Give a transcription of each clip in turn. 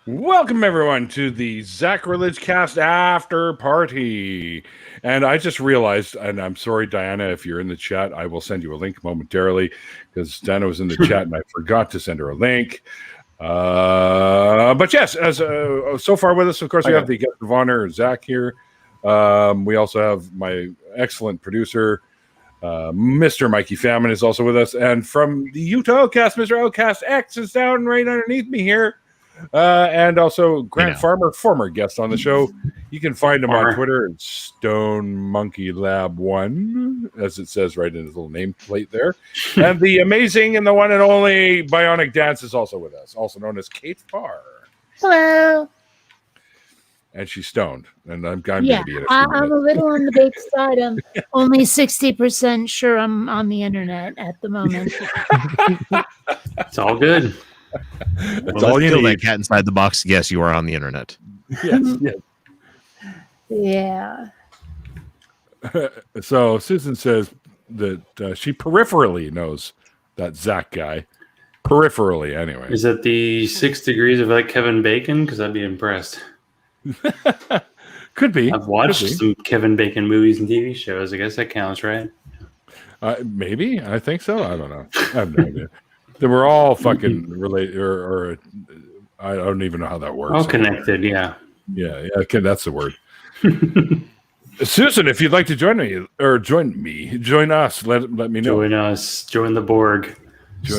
Welcome, everyone, to the Zachrilege Cast After Party. And I just realized, and I'm sorry, Diana, if you're in the chat, I will send you a link momentarily because Diana was in the chat and I forgot to send her a link. But yes, as so far with us, of course, we have the guest of honor, Zach, here. We also have my excellent producer, Mr. Mikey Famine, is also with us. And from the Utah Outcast, Mr. Outcast X is down right underneath me here. And also Grant Farmer, former guest on the show. You can find him on Twitter at Stone Monkey Lab 1, as it says right in his little nameplate there. And the amazing and the one and only Bionic Dance is also with us, also known as Kate Farr. Hello. And she's stoned. And I'm I'm a little on the big side. I'm only 60% sure I'm on the internet at the moment. It's all good. That's all you need. That cat inside the box. Yes, you are on the internet. Yes. Yeah. So Susan says that she peripherally knows that Zach guy. Peripherally, anyway. Is it the 6 degrees of like Kevin Bacon? Because I'd be impressed. Could be. I've watched some Kevin Bacon movies and TV shows. I guess that counts, right? Maybe. I think so. I don't know. I have no idea. They were all fucking related, or I don't even know how that works. All connected, yeah. Yeah, okay, that's the word. Susan, if you'd like to join us, let me know. Join us. Join the Borg.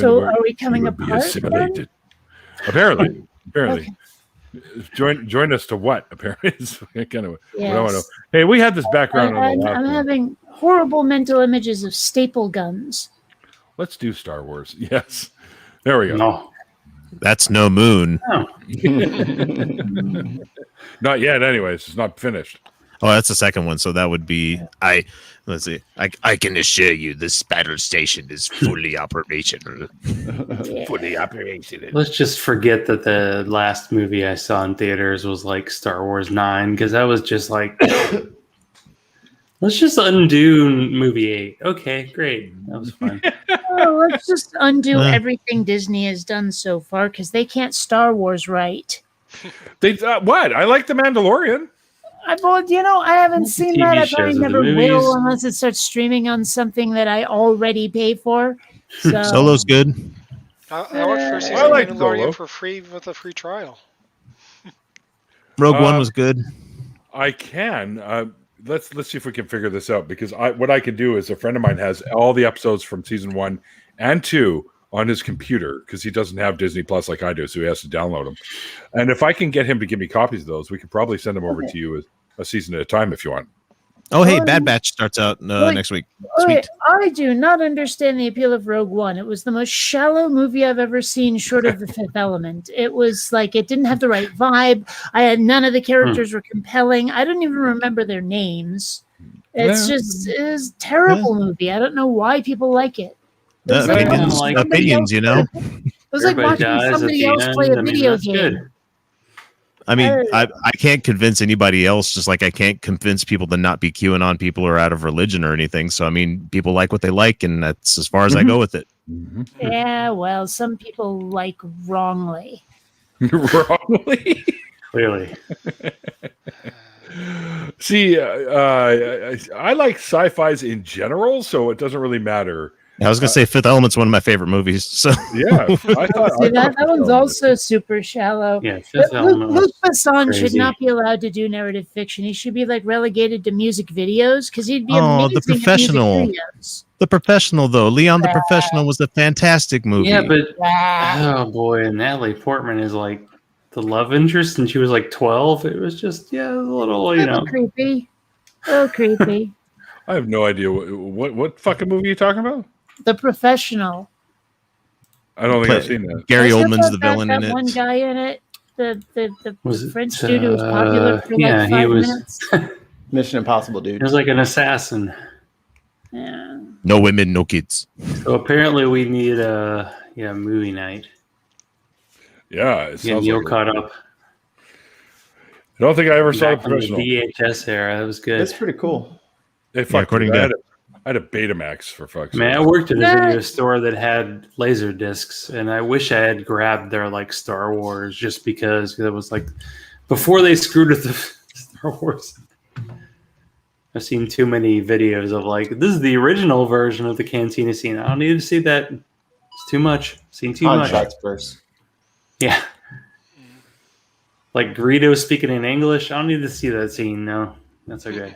Are we coming apart? Assimilated. Apparently. Okay. Join us to what? Apparently, it's kind of. Yes. I don't know. Hey, we had this background. I'm having horrible mental images of staple guns. Let's do Star Wars. Yes. There we go. No. That's no moon. No. Not yet, anyways. It's not finished. Oh, that's the second one. So that would be let's see. I can assure you this battle station is fully operational. Fully operational. Let's just forget that the last movie I saw in theaters was like Star Wars 9, because that was just like let's just undo movie 8. Okay, great. That was fun. Let's just undo everything Disney has done so far because they can't Star Wars right. They what? I like The Mandalorian. I haven't seen that. I probably never will unless it starts streaming on something that I already pay for. So. Solo's good. I watched first season of Mandalorian for free with a free trial. Rogue One was good. I can. Let's see if we can figure this out, because what I can do is a friend of mine has all the episodes from season 1 and 2 on his computer because he doesn't have Disney Plus like I do, so he has to download them. And if I can get him to give me copies of those, we could probably send them over to you a season at a time if you want. Oh, hey, Bad Batch starts out next week. Sweet. I do not understand the appeal of Rogue One. It was the most shallow movie I've ever seen, short of The Fifth Element. It was like it didn't have the right vibe. None of the characters were compelling. I don't even remember their names. It's a terrible movie. I don't know why people like it. Opinions, you know. It was like watching somebody else play a video game. Good. I mean, I can't convince anybody else, just like I can't convince people to not be QAnon people or out of religion or anything. So, I mean, people like what they like, and that's as far as I go with it. Yeah, well, some people like wrongly. Wrongly? Clearly. See, I like sci-fis in general, so it doesn't really matter. I was going to say Fifth Element's one of my favorite movies. So yeah, that one's also super shallow. Yeah, Fifth Element. Luc Besson should not be allowed to do narrative fiction. He should be like relegated to music videos because he'd be amazing. The Professional. At music videos. The Professional, though. Leon the Professional was a fantastic movie. Yeah, but oh boy, and Natalie Portman is like the love interest, and she was like 12. It was just a little, creepy. Oh, creepy. I have no idea what fucking movie are you talking about? The Professional. I don't think I've seen that. Gary Oldman's the villain in it. One guy in it. The French dude who was popular for like 5 minutes. Mission Impossible dude. He was like an assassin. Yeah. No women, no kids. So apparently we need a movie night. Yeah, Neil caught up. I don't think I ever saw The Back in the Professional. VHS era. That was good. That's pretty cool. According to I had a Betamax for fuck's sake. Man, I worked at a video store that had laser discs, and I wish I had grabbed their like Star Wars just because it was like before they screwed with the Star Wars. I've seen too many videos of like this is the original version of the cantina scene. I don't need to see that. It's too much. Seen too much. First. Yeah. Like Greedo speaking in English. I don't need to see that scene. No, that's okay.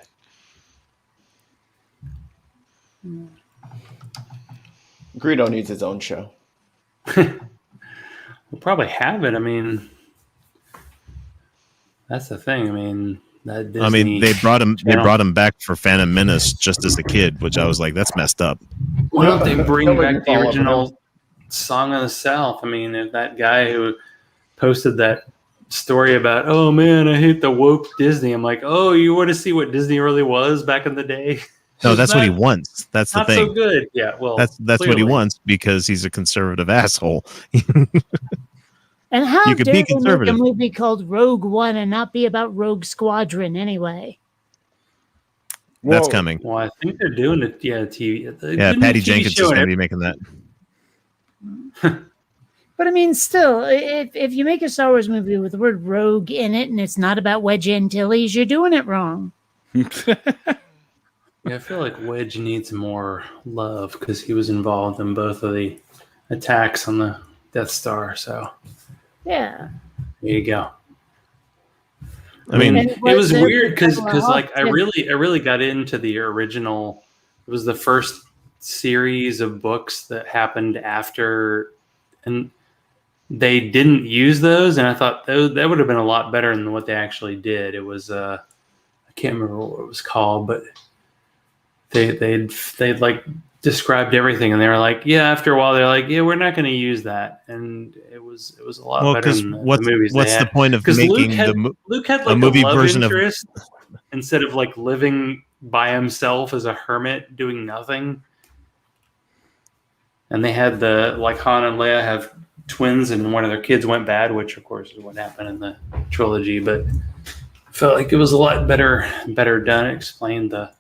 Greedo needs his own show. We'll probably have it. I mean, that's the thing. I mean, that Disney I mean, they brought him back for Phantom Menace just as a kid, which I was like, that's messed up. Why don't they bring back the original Song of the South? I mean, if that guy who posted that story about, oh man, I hate the woke Disney. I'm like, oh, you want to see what Disney really was back in the day? No, that's what he wants. That's the thing. Not so good. Yeah, well, that's what he wants because he's a conservative asshole. And how You could dare be they make a conservative. movie called Rogue One and not be about Rogue Squadron anyway? That's Well, coming. Well, I think they're doing it. Yeah, TV. Yeah, Patty Jenkins is going to be making that. But I mean, still, if you make a Star Wars movie with the word rogue in it and it's not about Wedge Antilles, you're doing it wrong. Yeah, I feel like Wedge needs more love because he was involved in both of the attacks on the Death Star. So Yeah. there you go. I mean, And It was there weird because a couple of like I really got into the original. It was the first series of books that happened after, and they didn't use those, and I thought that would have been a lot better than what they actually did. It was I can't remember what it was called, but they'd like described everything, and they were like, yeah. After a while, they're like, yeah, we're not going to use that, and it was a lot well, better because than the what's movies. what's the point of making Luke had like a movie love version of- interest instead of like living by himself as a hermit doing nothing. And they had the like Han and Leia have twins, and one of their kids went bad, which of course is what happened in the trilogy. But I felt like it was a lot better done. It explained the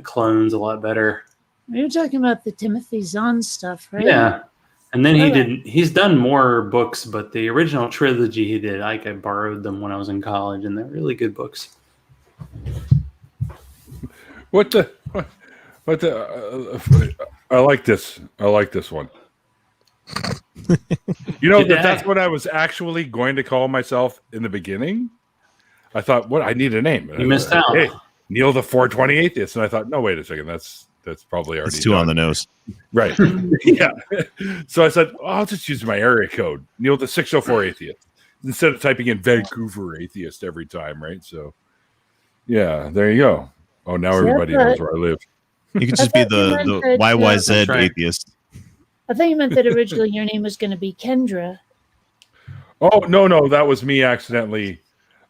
clones a lot better. You're talking about the Timothy Zahn stuff, right? Yeah. And then Okay. he's done more books, but the original trilogy he did, I borrowed them when I was in college, and they're really good books. What the? I like this. I like this one. You know that's what I was actually going to call myself in the beginning. I thought, what? I need a name. You missed out. Hey, Neil the 420 Atheist, and I thought, no, wait a second, that's probably already It's too done. on the nose. Right. Yeah. So I said, I'll just use my area code, Neil the 604 Atheist, instead of typing in Vancouver Atheist every time, right? So, yeah, there you go. Oh, now everybody knows where I live. You could just be the YYZ That's right. atheist. I think you meant that originally your name was going to be Kendra. Oh, no, that was me accidentally.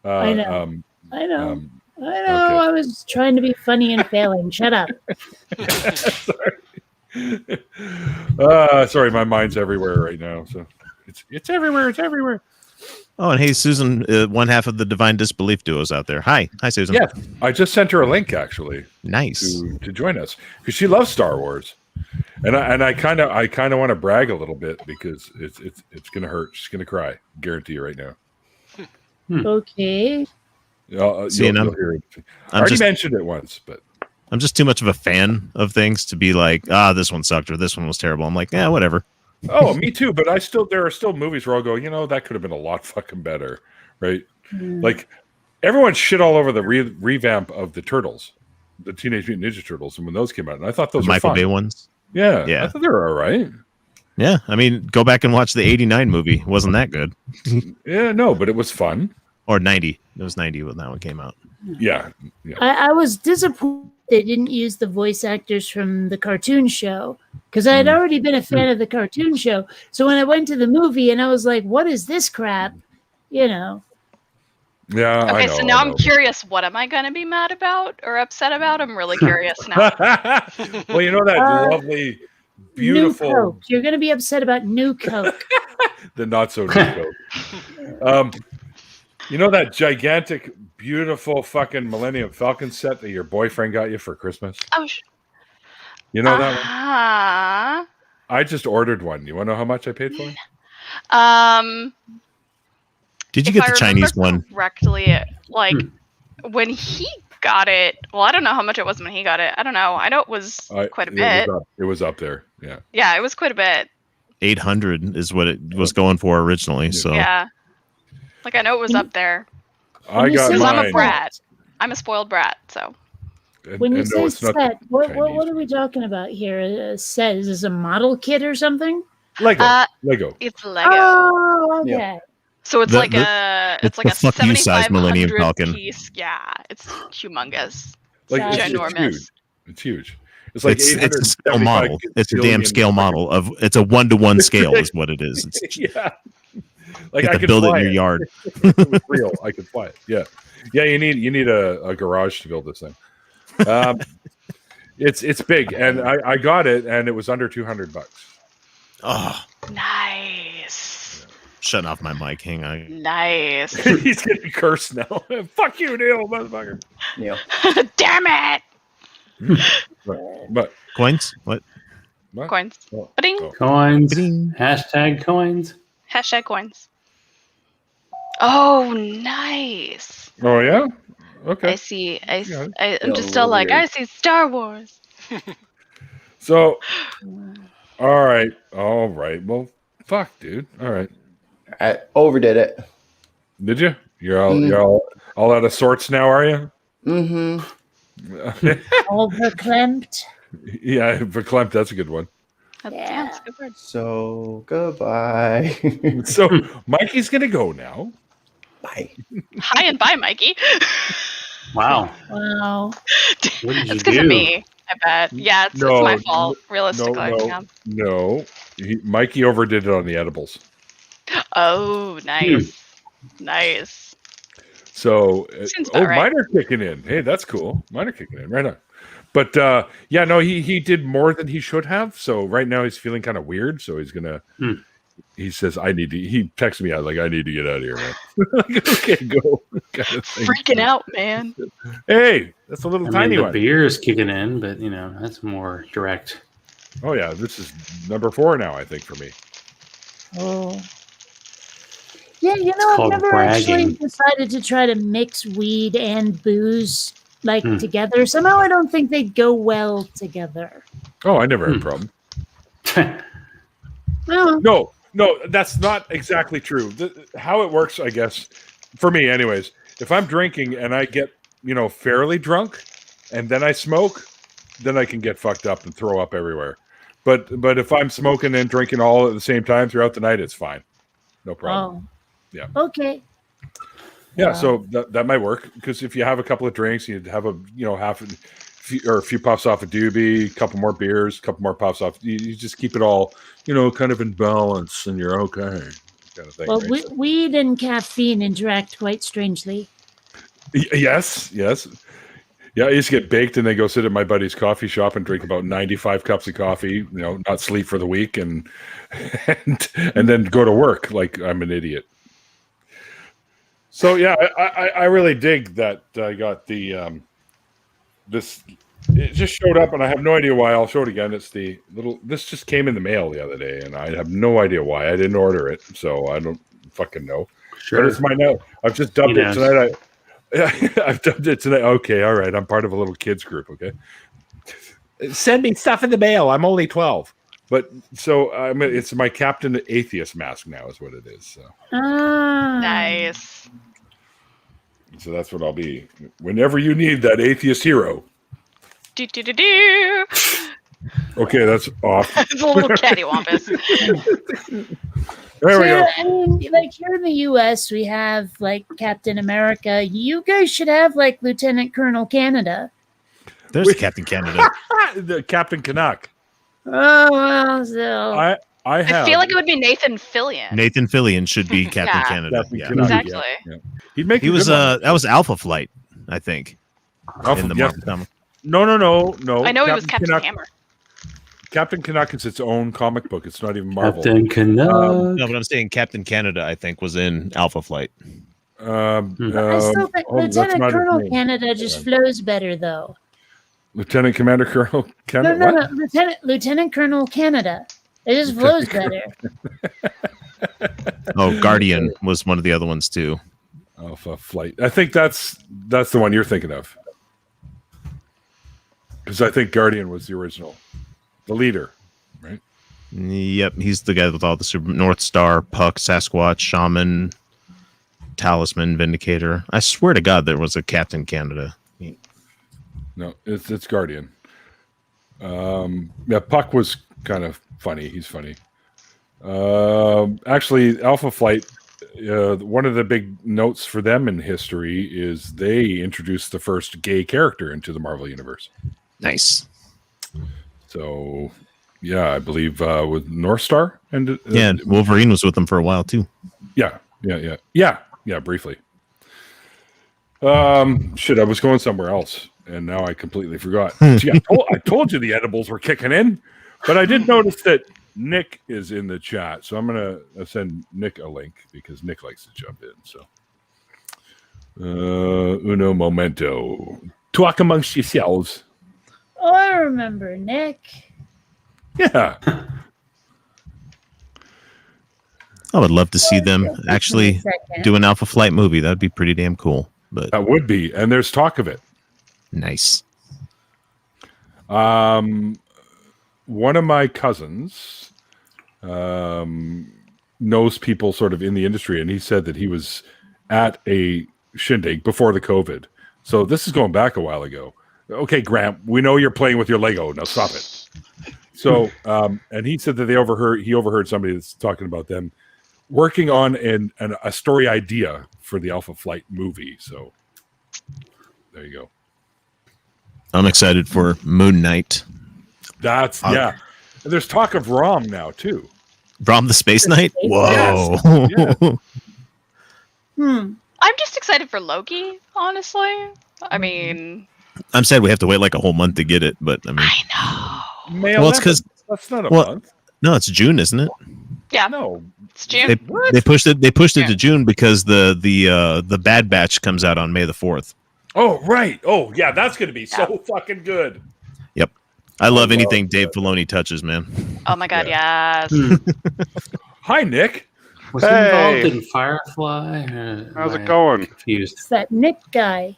I know. I know. Okay. I was trying to be funny and failing. Shut up. Sorry, my mind's everywhere right now. So it's everywhere. It's everywhere. Oh, and hey, Susan, one half of the Divine Disbelief duo's out there. Hi, Susan. Yeah, I just sent her a link actually Nice. to join us because she loves Star Wars, and I kind of want to brag a little bit because it's gonna hurt. She's gonna cry. Guarantee you right now. Okay. You'll hear it. I already mentioned it once, but I'm just too much of a fan of things to be like, this one sucked or this one was terrible. I'm like, yeah, whatever. oh, me too. But there are still movies where I'll go, that could have been a lot fucking better, right? Like everyone shit all over the revamp of the Turtles, the Teenage Mutant Ninja Turtles, and when those came out, and I thought those The were Michael fun. Bay ones. Yeah, Yeah. I thought they were all right. Yeah, I mean, go back and watch the 89 movie. It wasn't that good. Yeah, no, but it was fun. Or 90. It was 90 when that one came out. Yeah. I was disappointed they didn't use the voice actors from the cartoon show because I had already been a fan of the cartoon show. So when I went to the movie and I was like, what is this crap? Yeah. Okay, so now I'm curious. What am I going to be mad about or upset about? I'm really curious now. Well, that lovely, beautiful. New Coke. You're going to be upset about New Coke. The not so new Coke. That gigantic, beautiful fucking Millennium Falcon set that your boyfriend got you for Christmas? You know that one? I just ordered one. You want to know how much I paid for it? Did you get the Chinese one? Correctly, like when he got it. Well, I don't know how much it was when he got it. I don't know. I know it was quite a bit. It was up there. Yeah. Yeah, it was quite a bit. 800 is what it was going for originally. So yeah, like I know it was up there. I got mine. I'm a brat. I'm a spoiled brat. So when you say set, what are we talking about here? Set is this a model kit or something? Lego. It's Lego. Oh, okay. Yeah. So it's like a 75 Millennium Falcon piece. Yeah, it's humongous. Like ginormous. It's huge. It's like it's a scale model. It's a damn scale model of. It's a 1-to-1 scale is what it is. It's, yeah. Like you I have could build it fly in your yard. It was real. I could fly it. Yeah. Yeah. You need a garage to build this thing. It's big, and I got it, and it was under $200. Oh, nice. Shutting off my mic. Hang on. Nice. He's getting cursed now. Fuck you, Neil, motherfucker. Neil. Damn it. But coins? What? Coins. Oh. Coins. Ba-ding. Hashtag coins. Hashtag coins. Oh, nice. Oh yeah. Okay. I see. I'm just still like weird. I see Star Wars. So, all right. Well, fuck, dude. All right. I overdid it. Did you? You're all out of sorts now, are you? Mm-hmm. All verklempt. Yeah, verklempt. That's a good one. That's a good word. So goodbye. So Mikey's gonna go now. Bye. Hi and bye, Mikey. Wow. Wow. What did you It's because of me, I bet. Yeah, it's my fault, realistically. No. Mikey overdid it on the edibles. Oh, nice. Nice. So, right. Mine are kicking in. Hey, that's cool. Mine are kicking in right now. But yeah, no, he did more than he should have. So right now he's feeling kind of weird. So he's gonna. He says, he texted me out like, I need to get out of here, man. Like, okay, go. Kind of freaking out, man. Hey, that's a little tiny the one. The beer is kicking in, but that's more direct. Oh yeah, this is number 4 now, I think, for me. Oh. Yeah, I've never actually decided to try to mix weed and booze together. Somehow I don't think they'd go well together. Oh, I never had a problem. No, that's not exactly true. How it works, I guess, for me anyways, if I'm drinking and I get, fairly drunk and then I smoke, then I can get fucked up and throw up everywhere. But if I'm smoking and drinking all at the same time throughout the night, it's fine. No problem. Oh. Yeah. Okay. Yeah, so that might work, because if you have a couple of drinks, you'd have a few puffs off a doobie, a couple more beers, a couple more puffs off. You just keep it all, kind of in balance, and you're okay, kind of thing. Well, right? weed and caffeine interact quite strangely. Yes. Yeah, I used to get baked and then go sit at my buddy's coffee shop and drink about 95 cups of coffee, not sleep for the week, and then go to work like I'm an idiot. So yeah, I really dig that I got the this. It just showed up, and I have no idea why. I'll show it again. It's the little. This just came in the mail the other day, and I have no idea why. I didn't order it, so I don't fucking know. Sure, but it's my note. I've just dubbed it tonight. I've dubbed it tonight. Okay, all right. I'm part of a little kids group. Okay, send me stuff in the mail. I'm only 12. But so it's my Captain Atheist mask now, is what it is. So. Nice. So that's what I'll be whenever you need that atheist hero. Do. Okay, that's off. It's a little cattywampus. There we go. I mean, here in the U.S., we have Captain America. You guys should have Lieutenant Colonel Canada. There's Captain Canada. The Captain Canuck. Oh well, so I feel like it would be Nathan Fillion. Nathan Fillion should be Captain Canada. Captain yeah. Canuck, exactly. Yeah. He was that was Alpha Flight, I think. In the Marvel comic. No. I know he was Captain Canuck. Hammer. Captain Canuck is its own comic book. It's not even Marvel. Captain Canuck. No, but I'm saying Captain Canada, I think, was in Alpha Flight. I still think Lieutenant Colonel Canada just flows better, though. Lieutenant Commander Colonel Canada. No. Lieutenant Colonel Canada. It just flows better. Oh, Guardian was one of the other ones too. Alpha Flight. I think that's the one you're thinking of. Because I think Guardian was the original, the leader, right? Yep, he's the guy with all the super North Star, Puck, Sasquatch, Shaman, Talisman, Vindicator. I swear to God, there was a Captain Canada. No, it's Guardian. Yeah, Puck was kind of funny. He's funny. Actually, Alpha Flight. One of the big notes for them in history is they introduced the first gay character into the Marvel Universe. Nice. So, yeah, I believe with North Star and and Wolverine was with them for a while too. Yeah, briefly. Shit, I was going somewhere else, and now I completely forgot. See, I told you the edibles were kicking in, but I did notice that Nick is in the chat, so I'm gonna send Nick a link because Nick likes to jump in. So, uno momento, talk amongst yourselves. Oh, I remember Nick. Yeah, I would love to see them actually do an Alpha Flight movie. That'd be pretty damn cool. But that would be, and there's talk of it. Nice. One of my cousins knows people sort of in the industry, and he said that he was at a shindig before the COVID. So this is going back a while ago. Okay, Grant, we know you're playing with your Lego. Now stop it. So, and he said that he overheard somebody that's talking about them working on a story idea for the Alpha Flight movie. So there you go. I'm excited for Moon Knight. That's yeah. And there's talk of Rom now too. Rom the Space Knight? Whoa. Yes. Yeah. I'm just excited for Loki, honestly. I mean, I'm sad we have to wait like a whole month to get it, but I mean, I know. Well, it's because that's not a month. No, it's June, isn't it? Yeah, no, it's June. They pushed it. They pushed it to June because the Bad Batch comes out on May the 4th. Oh right. Oh yeah, that's gonna be so fucking good. Yep, I love anything Dave Filoni touches, man. Oh my god, yes. Hi, Nick. Was he involved in Firefly? How's it going? Confused. It's that Nick guy.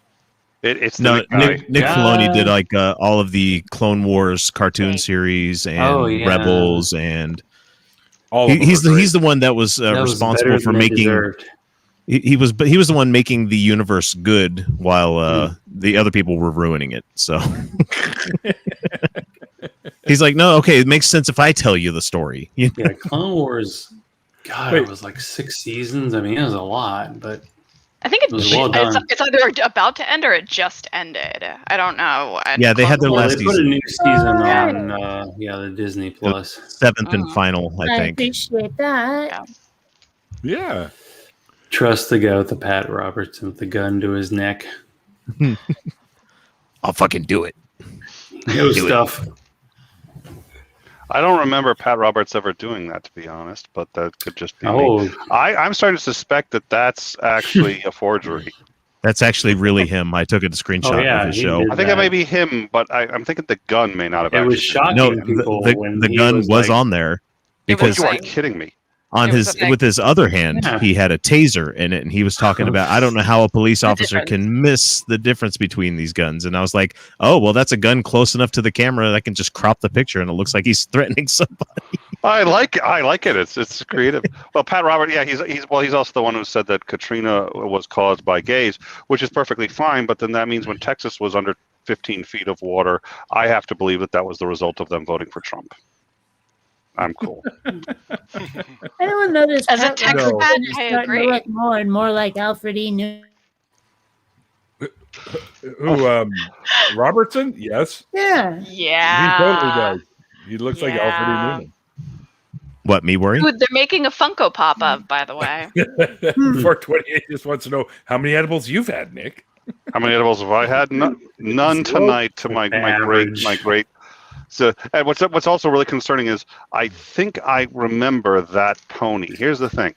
It's No, the guy. Nick Filoni did like all of the Clone Wars cartoon series and Rebels, and he's the one that was responsible for making. He was the one making the universe good while the other people were ruining it. So he's like, no, okay, it makes sense if I tell you the story. Yeah, Clone Wars. God, it was like 6 seasons. I mean, it was a lot, but I think it's either about to end or it just ended. I don't know. Yeah, they had their last season. They put a new season on the Disney Plus. 7th and final, I think. I appreciate that. Yeah. Trust the guy with the Pat Robertson with the gun to his neck. I'll fucking do it. New stuff. I don't remember Pat Roberts ever doing that, to be honest, but that could just be me. I'm starting to suspect that that's actually a forgery. That's actually really him. I took a screenshot of his show. I think that may be him, but I'm thinking the gun may not have. It was shocking. No, the gun was on there because you are kidding me. On with his other hand, he had a taser in it, and he was talking about, I don't know how a police officer can miss the difference between these guns. And I was like, oh, well, that's a gun close enough to the camera that I can just crop the picture, and it looks like he's threatening somebody. I like it. It's creative. Well, Pat Roberts, yeah, he's also the one who said that Katrina was caused by gays, which is perfectly fine. But then that means when Texas was under 15 feet of water, I have to believe that was the result of them voting for Trump. I'm cool. Anyone notice as a Texas fan, I agree. To look more and more like Alfred E. Newman. Who? Robertson? Yes. Yeah. Yeah. He totally does. He looks like Alfred E. Newman. What, me worry? Who they're making a Funko Pop of, by the way. 428 just wants to know how many edibles you've had, Nick. How many edibles have I had? None tonight. To my great. So, and what's also really concerning is I think I remember that pony. Here's the thing.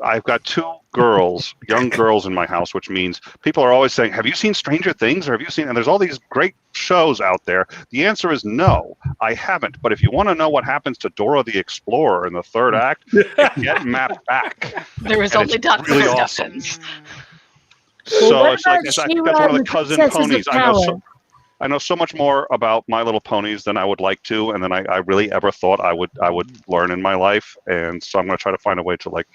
I've got 2 girls, young girls in my house, which means people are always saying, have you seen Stranger Things? Or have you seen, and there's all these great shows out there. The answer is no, I haven't. But if you want to know what happens to Dora the Explorer in the 3rd act, get Matt back. There was only Dr. Really Stephens. Awesome. Well, So it's like, that's one of the cousin ponies. I know so much more about My Little Ponies than I would like to, and than I really ever thought I would learn in my life. And so I'm going to try to find a way to like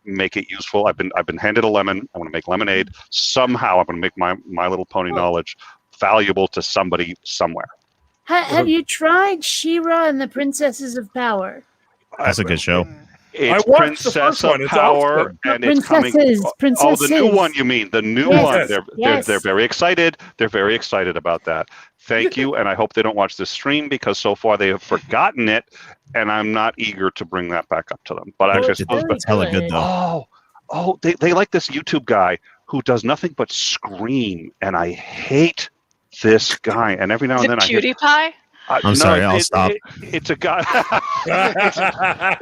make it useful. I've been handed a lemon. I want to make lemonade. Somehow I'm going to make my Little Pony knowledge valuable to somebody somewhere. Have you tried She-Ra and the Princesses of Power? That's a good show. It's I watched the first Princess of one. It's Power, awesome. and it's coming. Princesses. Oh, the new one, you mean? The new Yes. one. Yes. They're very excited. They're very excited about that. Thank you, and I hope they don't watch this stream because so far they have forgotten it, and I'm not eager to bring that back up to them. But actually, I suppose, very hella good though. they like this YouTube guy who does nothing but scream, and I hate this guy. And every now and then I hear, PewDiePie? I'm sorry, I'll stop. It's a guy.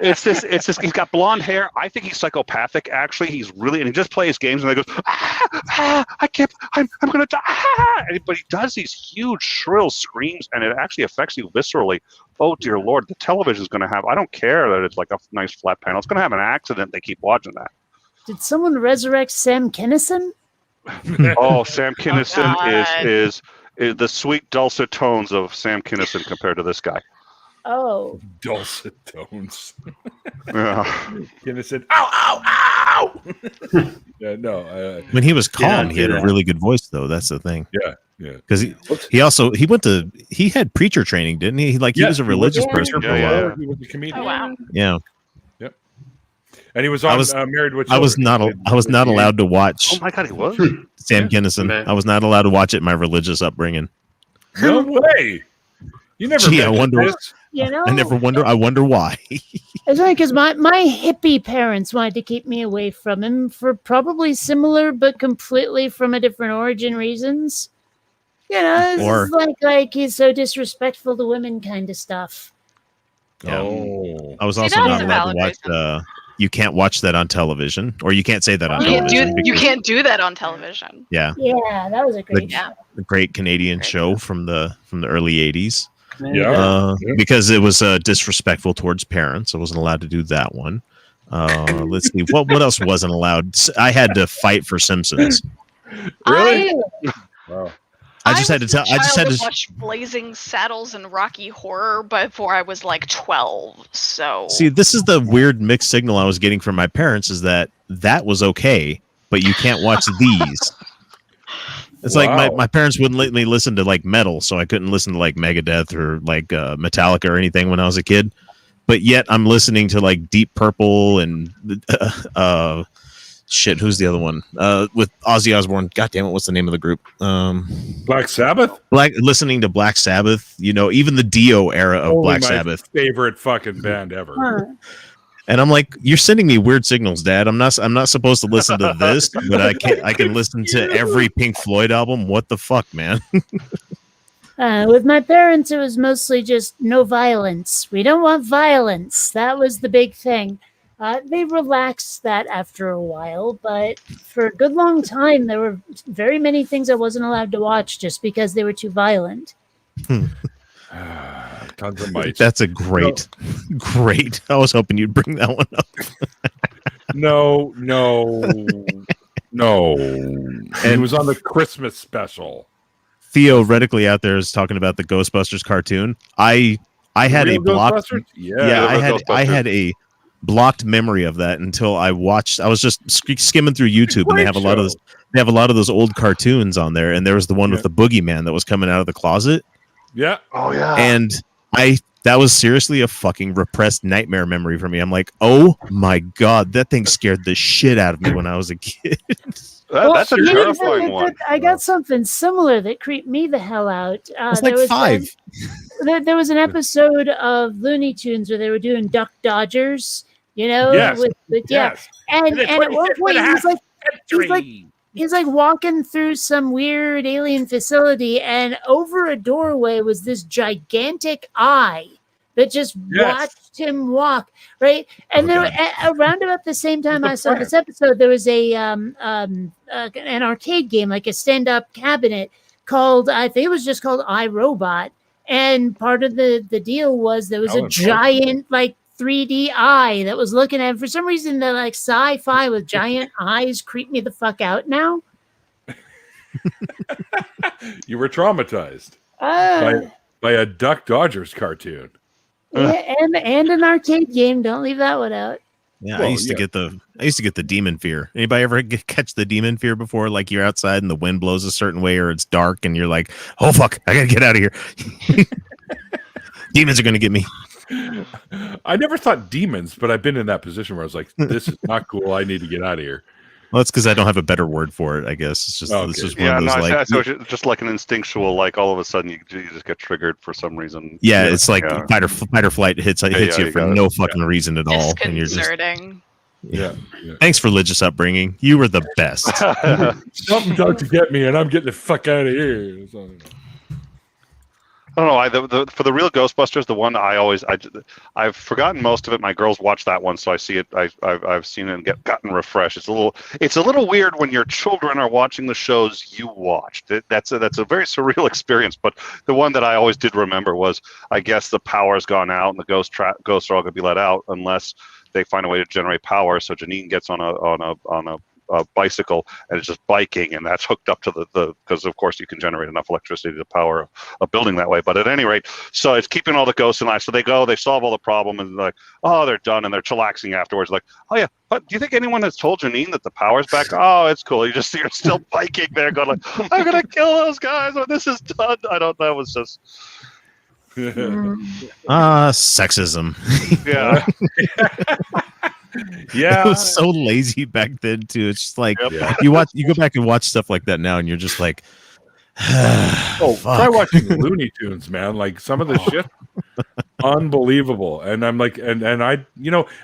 it's this. He's got blonde hair. I think he's psychopathic. Actually, he's really, and he just plays games and he goes, I can't. I'm gonna die. But he does these huge shrill screams, and it actually affects you viscerally. Oh dear Lord, the television's gonna have. I don't care that it's like a nice flat panel. It's gonna have an accident. They keep watching that. Did someone resurrect Sam Kinison? Oh, Sam Kinison God. is the sweet dulcet tones of Sam Kinison compared to this guy. Oh. Dulcet tones. Yeah. Kinison. Ow! Ow! Ow! Yeah, no. When he was calm, Yeah, he had yeah. a really good voice, though. That's the thing. Yeah. Because he had preacher training, didn't he? He was a religious person for a while. He was a comedian. Oh, wow. Yeah. Yep. And he was on Married with Children. I was not allowed to watch Oh my God, he was. Sam Kinison. Okay. I was not allowed to watch it in my religious upbringing. No way. You never. Gee, I mentioned wonder. this. I wonder why. It's funny because my hippie parents wanted to keep me away from him for probably similar but completely from a different origin reasons. It's like he's so disrespectful to women kind of stuff. Yeah. Oh. I was also that's not a allowed to valid watch. You can't watch that on television, or you can't say that on television. You can't do that on television. Yeah, That was a great show. the great Canadian show from the early '80s. Yeah. Because it was disrespectful towards parents. I wasn't allowed to do that one. Let's see what else wasn't allowed. I had to fight for Simpsons. Really? Wow. I just had to watch Blazing Saddles and Rocky Horror before I was like 12. So see. This is the weird mixed signal I was getting from my parents is that was okay, but you can't watch these. It's like my parents wouldn't let me listen to like metal, so I couldn't listen to like Megadeth or like Metallica or anything when I was a kid. But yet I'm listening to like Deep Purple and shit. Who's the other one? With Ozzy Osbourne. God damn it, what's the name of the group? Black Sabbath. Listening to Black Sabbath. Even the Dio era of Black Sabbath. Favorite fucking band ever. Huh. And I'm like, you're sending me weird signals, Dad. I'm not supposed to listen to this, but I can listen to every Pink Floyd album. What the fuck, man? With my parents, it was mostly just no violence. We don't want violence. That was the big thing. They relaxed that after a while, but for a good long time, there were very many things I wasn't allowed to watch just because they were too violent. Tons of mites. That's a great. I was hoping you'd bring that one up. No. And he was on the Christmas special. Theo Redically out there is talking about the Ghostbusters cartoon. I had a blocked. I had a blocked memory of that until I watched. I was just skimming through YouTube, and they have a lot of those old cartoons on there. And there was the one with the boogeyman that was coming out of the closet. Yeah. Oh yeah. And that was seriously a fucking repressed nightmare memory for me. I'm like, oh my God, that thing scared the shit out of me when I was a kid. That's a terrifying one. I got something similar that creeped me the hell out. It's like 5. There was an episode of Looney Tunes where they were doing Duck Dodgers, Yes. Yes. And at one point he's like walking through some weird alien facility, and over a doorway was this gigantic eye but just watched him walk, right? And then around about the same time I saw this episode, there was an arcade game, like a stand-up cabinet called, I think it was just called iRobot. And part of the deal was there was a giant, like, 3D eye that was looking at him. For some reason, the like sci-fi with giant eyes creep me the fuck out now. You were traumatized by a Duck Dodgers cartoon. Yeah, and an arcade game. Don't leave that one out. Yeah, well, I used to get the demon fear. Anybody ever catch the demon fear before? Like you're outside and the wind blows a certain way, or it's dark, and you're like, "Oh fuck, I gotta get out of here." Demons are gonna get me. I never thought demons, but I've been in that position where I was like, "This is not cool. I need to get out of here." Well, it's because I don't have a better word for it. I guess it's just one of those like just like an instinctual, like all of a sudden you just get triggered for some reason. Yeah, it's like fight or flight hits you for no fucking reason at all, and you're just yeah. Thanks for religious upbringing. You were the best. Something's out to get me, and I'm getting the fuck out of here. I don't know. For the real Ghostbusters, the one I've forgotten most of it. My girls watch that one, so I see it. I've seen it and gotten refreshed. It's a little weird when your children are watching the shows you watched. That's a very surreal experience. But the one that I always did remember was, I guess the power's gone out and the ghosts are all going to be let out unless they find a way to generate power. So Janine gets on a bicycle and it's just biking, and that's hooked up to the because of course you can generate enough electricity to power a building that way. But at any rate, so it's keeping all the ghosts in life. So they solve all the problem, and like, oh, they're done, and they're chillaxing afterwards. Like, oh yeah, but do you think anyone has told Janine that the power's back? Oh, it's cool. You're still biking there, going like, I'm gonna kill those guys when this is done. I don't know. It was just. Sexism. Yeah. Yeah, it was so lazy back then too. It's just like you go back and watch stuff like that now, and you're just like, try watching Looney Tunes, man. Like some of the shit, unbelievable. And I'm like, and I,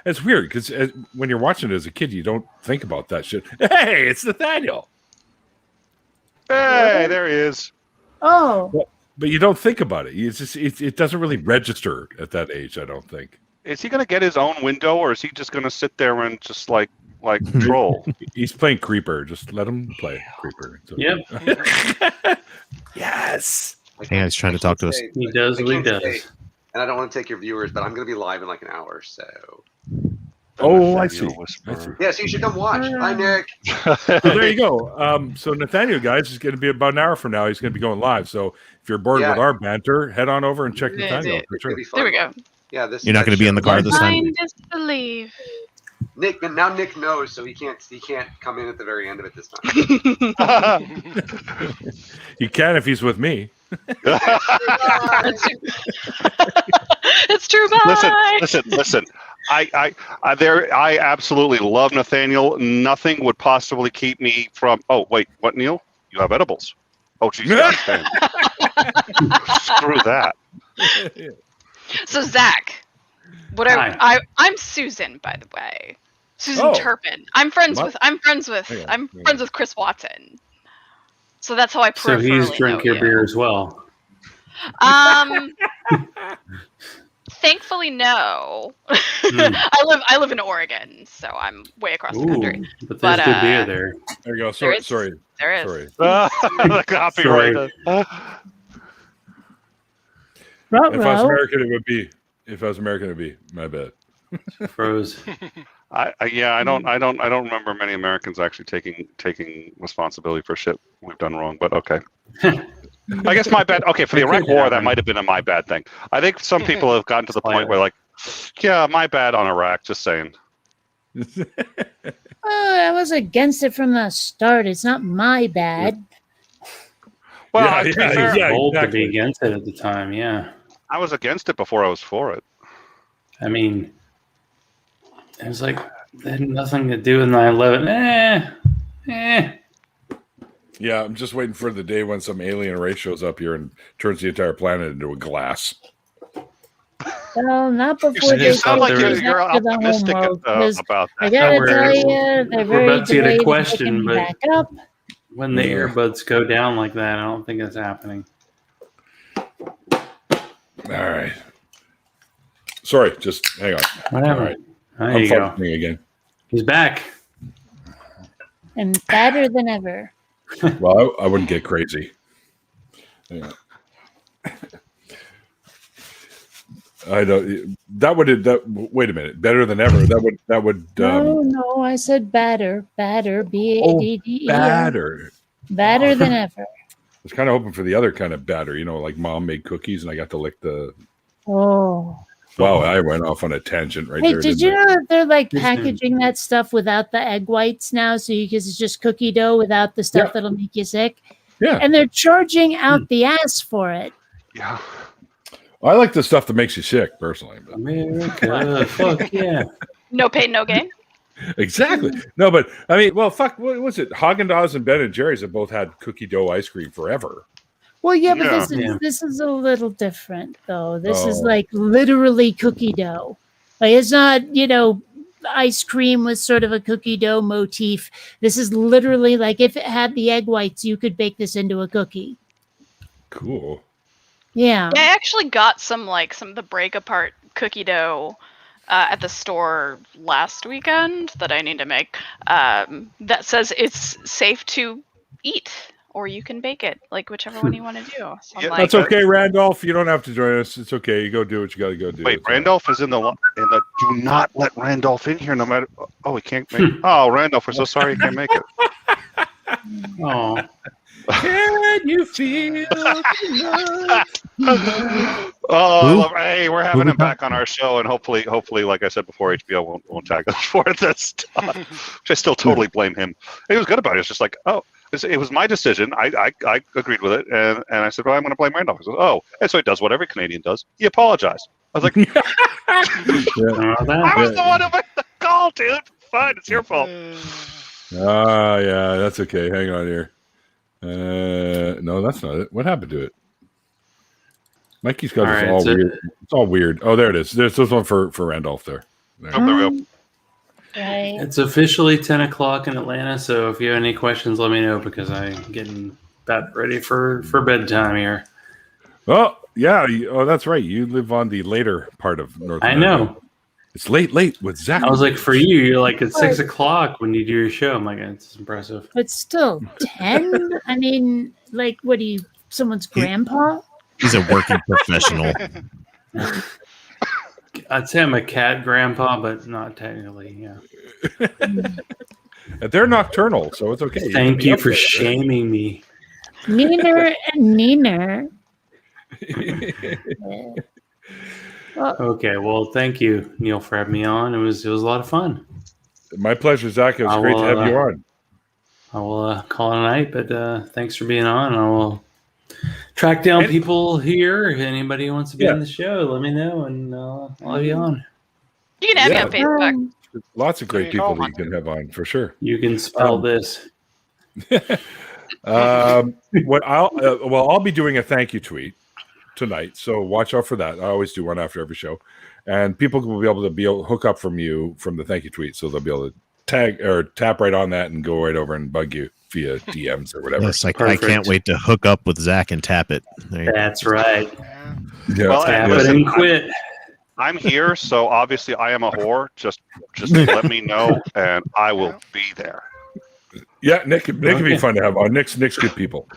it's weird because when you're watching it as a kid, you don't think about that shit. Hey, it's Nathaniel. Hey, there he is. Oh. But you don't think about it. It's just it doesn't really register at that age, I don't think. Is he going to get his own window, or is he just going to sit there and just like troll? He's playing Creeper. Just let him play Creeper. Yep. Yes. Yeah, he's trying to talk to us. He does what he does. And I don't want to take your viewers, but I'm going to be live in like an hour, so. Oh, I see. Yeah, so you should come watch. Hi, Nick. So there you go. So Nathaniel, guys, is going to be about an hour from now. He's going to be going live. So if you're bored with our banter, head on over and check Nathaniel. For sure. There we go. Yeah, you're not going to be in the car this time. Disbelief. Nick knows, so he can't come in at the very end of it this time. He can if he's with me. It's true. Bye. Listen. I absolutely love Nathaniel. Nothing would possibly keep me from. Oh wait, what, Neil? You have edibles. Oh geez, screw that. So Zach, I'm Susan, by the way. Susan Turpin. I'm friends with Chris Watson. So that's how I peripherally So he's drink your beer as well. Thankfully, no. I live in Oregon, so I'm way across the country. But there's good beer there. There you go. Sorry. There is. The copyright. If I was American, it would be. My bad. Froze. I don't remember many Americans actually taking responsibility for shit we've done wrong. But okay. I guess my bad. Okay, for the Iraq War, that might have been my bad thing. I think some people have gotten to the point where, like, yeah, my bad on Iraq. Just saying. I was against it from the start. It's not my bad. Well, bold to be against it at the time. Yeah, I was against it before I was for it. I mean, it was like it had nothing to do with 9/11. Yeah, I'm just waiting for the day when some alien race shows up here and turns the entire planet into a glass. Well, not before you sound like you're optimistic about that. I gotta tell you, they're very about to get a delayed question, but back up. When the earbuds go down like that, I don't think it's happening. All right. Sorry, just hang on. Whatever. All right. There you go. Again. He's back. And badder than ever. Well, I wouldn't get crazy. Yeah. I don't. That would. Wait a minute. Better than ever. That would. No. I said badder. Badder. B-A-D-D-E-R. Batter. Badder than ever. I was kind of hoping for the other kind of batter. Like Mom made cookies, and I got to lick the. Oh. Wow, I went off on a tangent right there. Hey, did you know that they're like packaging that stuff without the egg whites now? So because it's just cookie dough without the stuff that'll make you sick. Yeah. And they're charging out the ass for it. Yeah. I like the stuff that makes you sick, personally. But. America, fuck yeah. No pain, no gain. Exactly. No, but I mean, well, fuck. What was it? Haagen-Dazs and Ben and Jerry's have both had cookie dough ice cream forever. Well, yeah, but this is a little different, though. This is like literally cookie dough. Like it's not, ice cream with sort of a cookie dough motif. This is literally like if it had the egg whites, you could bake this into a cookie. Cool. Yeah. I actually got some of the break apart cookie dough at the store last weekend that I need to make. That says it's safe to eat. Or you can bake it, like whichever one you want to do. So that's okay, Randolph. You don't have to join us. It's okay. You go do what you got to go do. Wait, Randolph is in the. Do not let Randolph in here, no matter. Oh, he can't make. Oh, Randolph, we're so sorry he can't make it. Oh. Can you feel? Hey, we're having him back on our show, and hopefully, like I said before, HBO won't tag us for this stuff. Which I still totally blame him. He was good about it. It's just like, it was my decision. I agreed with it, and I said, well, I'm going to blame Randolph. He said, and so he does what every Canadian does. He apologized. I was like, I was the one who made the call, dude. Fine, it's your fault. Yeah, that's okay. Hang on here. No, that's not it. What happened to it? Mikey's got this all weird. It's all weird. Oh, there it is. There's this one for Randolph there. There we go. Right. It's officially 10 o'clock in Atlanta, so if you have any questions, let me know because I'm getting about ready for bedtime here. Oh, yeah. That's right. You live on the later part of North America. I know. It's late with Zach. I was like, for you're like at 6 o'clock when you do your show. I'm like, it's impressive. But still, 10? I mean, like, what are you, someone's grandpa? He's a working professional. I'd say I'm a cat grandpa, but not technically, yeah. They're nocturnal, so it's okay. Thank you for shaming me. Neener and Neener. Okay, well, thank you, Neil, for having me on. It was a lot of fun. My pleasure, Zach. It was great to have you on. I will call it a night, but thanks for being on. I will track down people here. If anybody who wants to be on the show, let me know, and I'll have you on. You can have me on Facebook. Lots of great people that you can have on, for sure. You can spell this. I'll be doing a thank you tweet tonight, so watch out for that. I always do one after every show, and people will be able to hook up from the thank you tweet, so they'll be able to tag or tap right on that and go right over and bug you via DMs or whatever. Yes, I can't wait to hook up with Zach and tap it. That's right. Yeah, well, tap it and quit. I'm here, so obviously I am a whore. Just let me know, and I will be there. Yeah, Nick would be fun to have on. Nick's good people.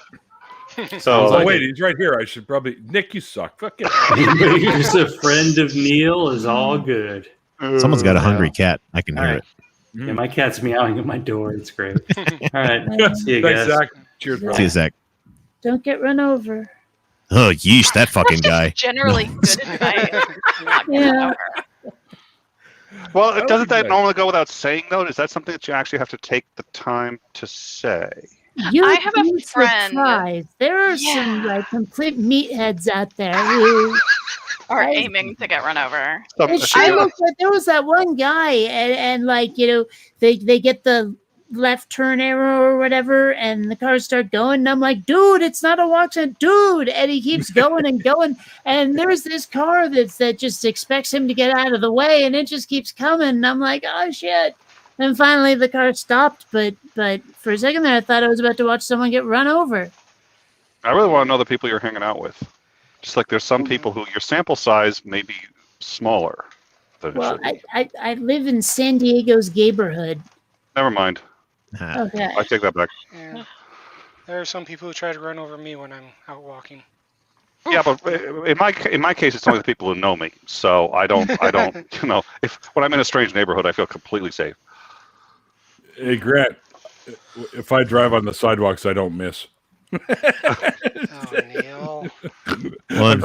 So wait, he's right here. I should probably Nick, you suck. Fuck it. Just a friend of Neil is all good. Someone's got a hungry cat. I can hear it. Yeah, my cat's meowing at my door. It's great. All right, see you Thanks, guys. Zach. Cheers, bro. See you, Zach. Don't get run over. Oh, yeesh, that fucking guy. Generally good advice. Yeah. Well, doesn't that normally go without saying, though? Is that something that you actually have to take the time to say? I have a friend. Surprised. There are some complete meatheads out there who are aiming to get run over. There was that one guy, and they get the left turn arrow or whatever, and the cars start going, and I'm like, dude, it's not a walk sign, dude, and he keeps going and going, and there's this car that just expects him to get out of the way, and it just keeps coming, and I'm like, oh shit. And finally the car stopped, but for a second there I thought I was about to watch someone get run over. I really want to know the people you're hanging out with. Just like there's some people who your sample size maybe smaller than it should be. I live in San Diego's neighborhood. Never mind. Okay. I take that back. Yeah. There are some people who try to run over me when I'm out walking. Yeah, but in my case, it's only the people who know me. So I don't, when I'm in a strange neighborhood, I feel completely safe. Hey, Grant, if I drive on the sidewalks, I don't miss. Oh, Neil. Well,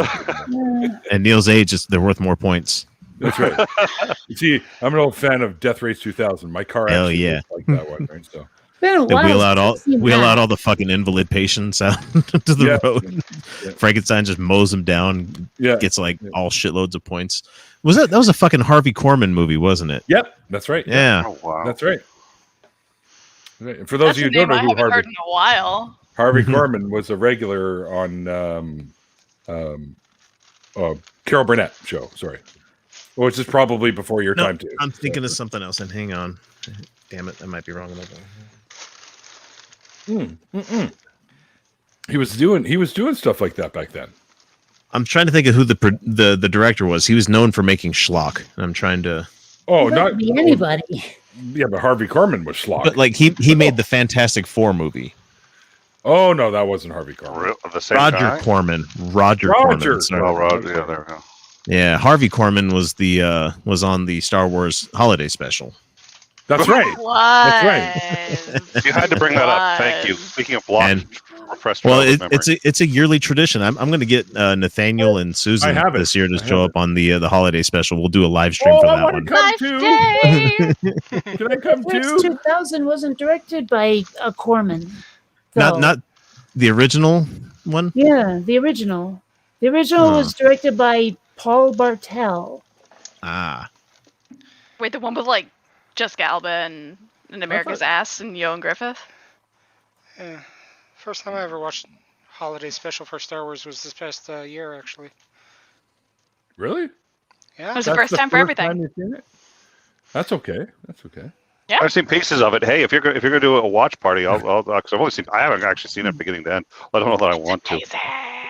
and Neil's age they're worth more points. That's right. You see, I'm an old fan of Death Race 2000. My car actually looks like that one, right? So they wheel out all the fucking invalid patients out to the road. Yeah. Frankenstein just mows them down. Yeah, gets all shitloads of points. That was a fucking Harvey Korman movie, wasn't it? Yep, that's right. Yeah, oh, wow. That's right. And for those of you who don't know who heard in a while. Harvey Korman was a regular on Carol Burnett show. Sorry. Which is probably before your time too. I'm thinking of something else, and hang on. Damn it, I might be wrong about that. He was doing stuff like that back then. I'm trying to think of who the director was. He was known for making schlock. And I'm trying to. Oh, not be anybody. Yeah, but Harvey Korman was schlock. But he made the Fantastic Four movie. Oh no, that wasn't Harvey Korman. Roger Corman. Roger. Corman. Oh, Roger. Yeah, there we go. Yeah, Harvey Korman was on the Star Wars holiday special. That's right. What? That's right. You had to bring that up. Thank you. Speaking of blocked, it's a yearly tradition. I'm going to get Nathaniel and Susan this year to show up on the holiday special. We'll do a live stream for that one. Can I come too? 2000 wasn't directed by Corman. Not the original one. Yeah, the original. The original was directed by Paul Bartel. Wait, the one with Jessica Alba and America's Ass and Ewan Griffith? Yeah. First time I ever watched holiday special for Star Wars was this past year, actually. Really? Yeah. It was the first time for everything. That's okay. That's okay. Yeah. I've seen pieces of it. Hey, if you're gonna do a watch party, cause I haven't actually seen it beginning to end. I don't know that I want to.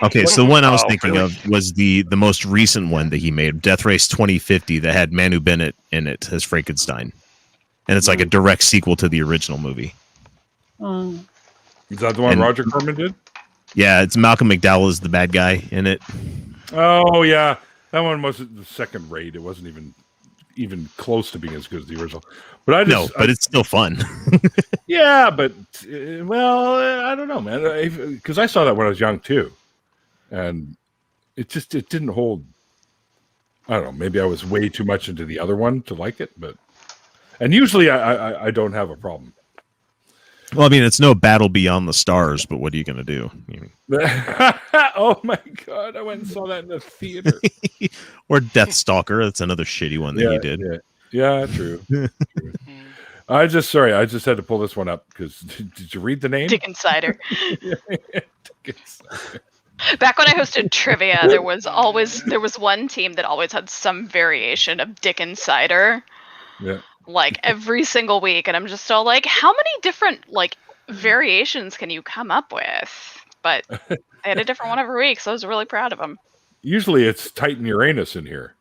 Okay, so the one I was thinking of was the most recent one that he made, Death Race 2050, that had Manu Bennett in it as Frankenstein, and it's like a direct sequel to the original movie. Is that the one Roger Corman did? Yeah, it's Malcolm McDowell is the bad guy in it. Oh yeah, that one was the second rate. It wasn't even close to being as good as the original. But but it's still fun. Yeah, but I don't know, man. Because I saw that when I was young too, and it didn't hold. I don't know. Maybe I was way too much into the other one to like it, and usually I don't have a problem. Well, I mean, it's no Battle Beyond the Stars, but what are you going to do? Oh my god, I went and saw that in the theater. Or Deathstalker, that's another shitty one that he did. Yeah, true. I just had to pull this one up because did you read the name? Dick Insider. Back when I hosted trivia, there was one team that always had some variation of Dick Insider. Yeah. Every single week, and I'm just all how many different variations can you come up with? But I had a different one every week, so I was really proud of them. Usually it's Titan Uranus in here.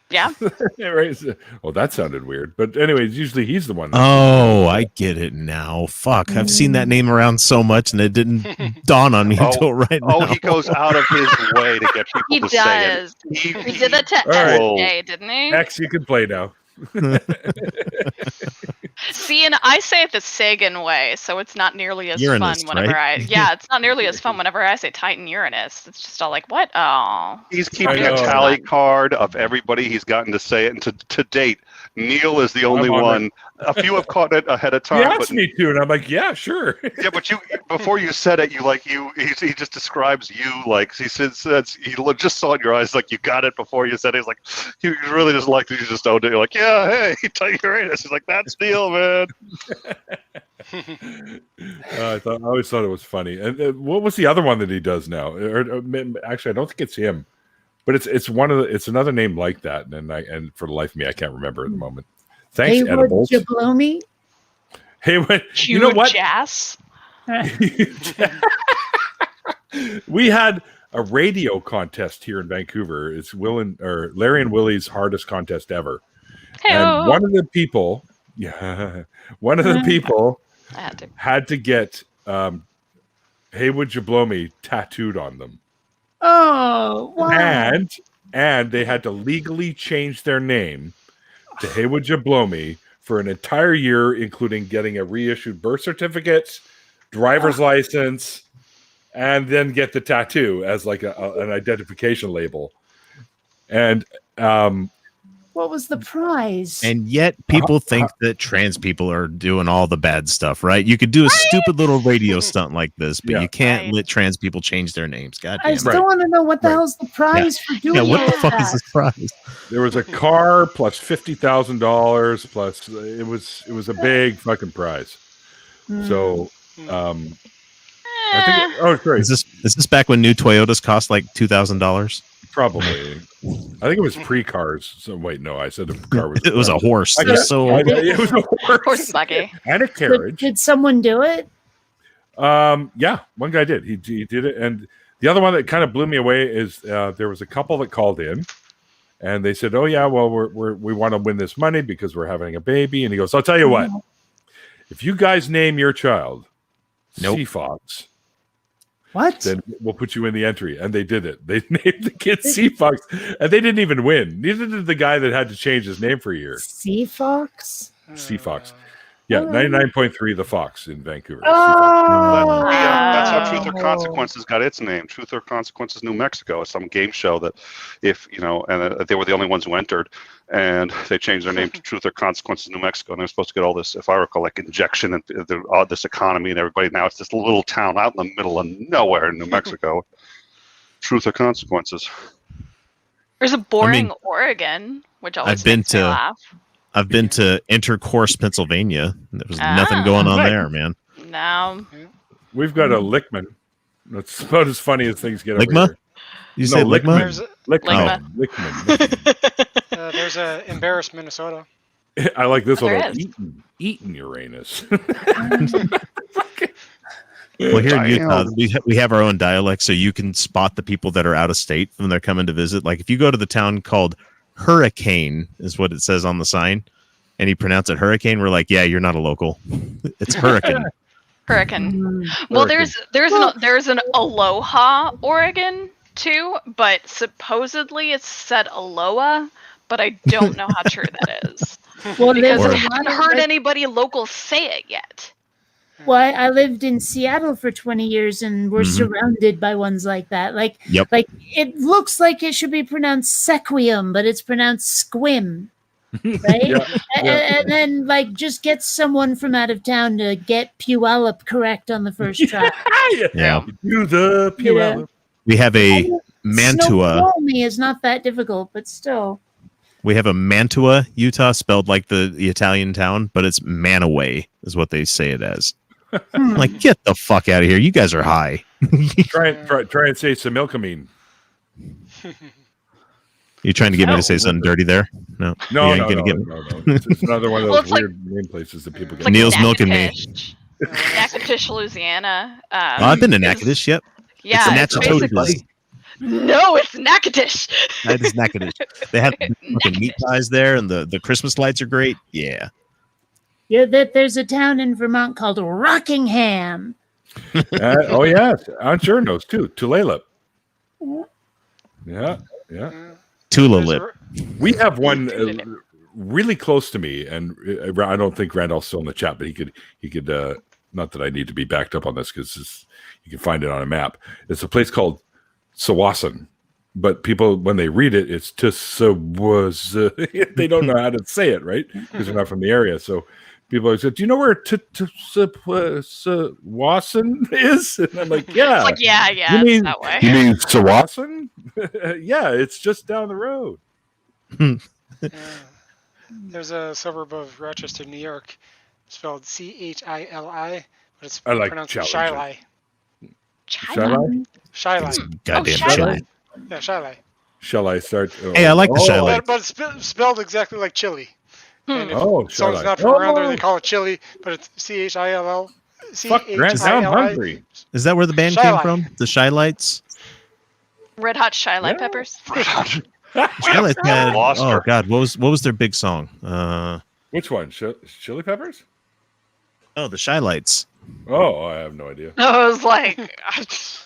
Yeah. Right. Well, that sounded weird, but anyways, usually he's the one. I get it now. Fuck, I've seen that name around so much, and it didn't dawn on me until right now. Oh, he goes out of his way to get people to say it. He did that to SJ, didn't he? X, you can play now. See, and I say it the Sagan way, so it's not nearly as Uranus, fun whenever right? it's not nearly as fun whenever I say Titan Uranus. It's just all what? Oh. He's keeping a tally card of everybody he's gotten to say it, and to date, Neil is the only one. A few have caught it ahead of time. He asked me to, and I'm like, yeah, sure. Yeah, but before you said it, he just describes you he says he just saw in your eyes you got it before you said it. He's like, he really just you just owned it. You're like, yeah, hey, Titan Uranus. He's like, that's Neil, man. I always thought it was funny. And what was the other one that he does now? Or actually, I don't think it's him, but it's another name like that. And for the life of me, I can't remember at the moment. Thanks, Edibles. Jablomi? Hey, you know what? Jazz? We had a radio contest here in Vancouver. It's Larry and Willie's hardest contest ever. Hey-o. And one of the people had to get "Hey, Would You Blow Me" tattooed on them. Oh, wow. And they had to legally change their name to "Hey, Would You Blow Me" for an entire year, including getting a reissued birth certificate, driver's license, and then get the tattoo as like an identification label. And what was the prize? And yet people think that trans people are doing all the bad stuff, right? You could do a stupid little radio stunt like this, but you can't let trans people change their names. God damn. I still want to know what the hell's the prize for doing what the all fuck that? is this prize? There was a car plus $50,000 plus it was a big fucking prize. So I think great. Is this back when new Toyotas cost like $2,000? Probably. I think it was pre-cars. So wait, no, I said the car was. It was a horse. It was a horse. Horse buggy. And a carriage. Did someone do it? Yeah, one guy did. He did it, and the other one that kind of blew me away is there was a couple that called in, and they said, "Oh yeah, well we want to win this money because we're having a baby." And he goes, "I'll tell you what, if you guys name your child Sea Fox." What? Then we'll put you in the entry. And they did it. They named the kid Sea Fox, and they didn't even win. Neither did the guy that had to change his name for a year. Sea Fox? Sea Fox. Yeah, 99.3 The Fox in Vancouver. That's how Truth or Consequences got its name. Truth or Consequences New Mexico is some game show that and they were the only ones who entered, and they changed their name to Truth or Consequences New Mexico, and they're supposed to get all this, if I recall, like injection and this economy and everybody. Now it's this little town out in the middle of nowhere in New Mexico. Truth or Consequences. There's a boring Oregon, which always makes me laugh. I've been to Intercourse, Pennsylvania. There was nothing going on there, man. No. We've got a Lickman. That's about as funny as things get Ligma? over here. You say Ligma? Lickman. There's a Embarrassed, Minnesota. I like this one. Eaton Uranus. Well, here in Utah, we have our own dialect, so you can spot the people that are out of state when they're coming to visit. Like if you go to the town called Hurricane, is what it says on the sign, and you pronounce it Hurricane, we're like, yeah, you're not a local. It's Hurricane. Hurricane. Well, there's an Aloha, Oregon too, but supposedly it's said Aloha, but I don't know how true that is. Well, because I haven't heard anybody local say it yet. Well, I lived in Seattle for 20 years, and we're surrounded by ones like that. Like it looks like it should be pronounced Sequium, but it's pronounced Squim, right? And then, like, just get someone from out of town to get Puyallup correct on the first try. Do the Puyallup. We have a Mantua. Snoqualmie is not that difficult, but still. We have a Mantua, Utah, spelled like the Italian town, but it's Manaway is what they say it as. Like, get the fuck out of here! You guys are high. try and say Similkameen. You trying to get me to say something dirty there? No. It's another one of those weird name places that people get. Like Neil's milking me. Natchitoches, Louisiana. I've been to Natchitoches. Yep. Yeah, it's Natchitoches. No, it's Natchitoches. That is Natchitoches. They have fucking meat pies there, and the Christmas lights are great. Yeah. Yeah, there's a town in Vermont called Rockingham. Oh yeah, I'm sure knows too. Tulalip. Yeah. Tulalip. We have one really close to me, and I don't think Randolph's still in the chat, but he could. Not that I need to be backed up on this because you can find it on a map. It's a place called Sawasan, but people when they read it, it's they don't know how to say it, right? Because they're not from the area, so. People always say, "Do you know where Sawasan is?" And I'm like, "Yeah." It's like, yeah, it's that way. You mean Sawasan? Yeah, it's just down the road. There's a suburb of Rochester, New York, spelled Chili, but it's pronounced Shiley. Shiley? Shiley. Goddamn Shiley. Yeah, Shiley. Shall I start? Hey, I like the Shiley. But it's spelled exactly like chili. And if someone's Shiley. not from around there, they call it chili, but it's Chill. Fuck, Grant, I'm hungry. Is that where the band came from? The Shy Lights? Red Hot Chili Peppers. Oh God, what was their big song? Which one? Chili Peppers? Oh, the Shy Lights. Oh, I have no idea. I was like,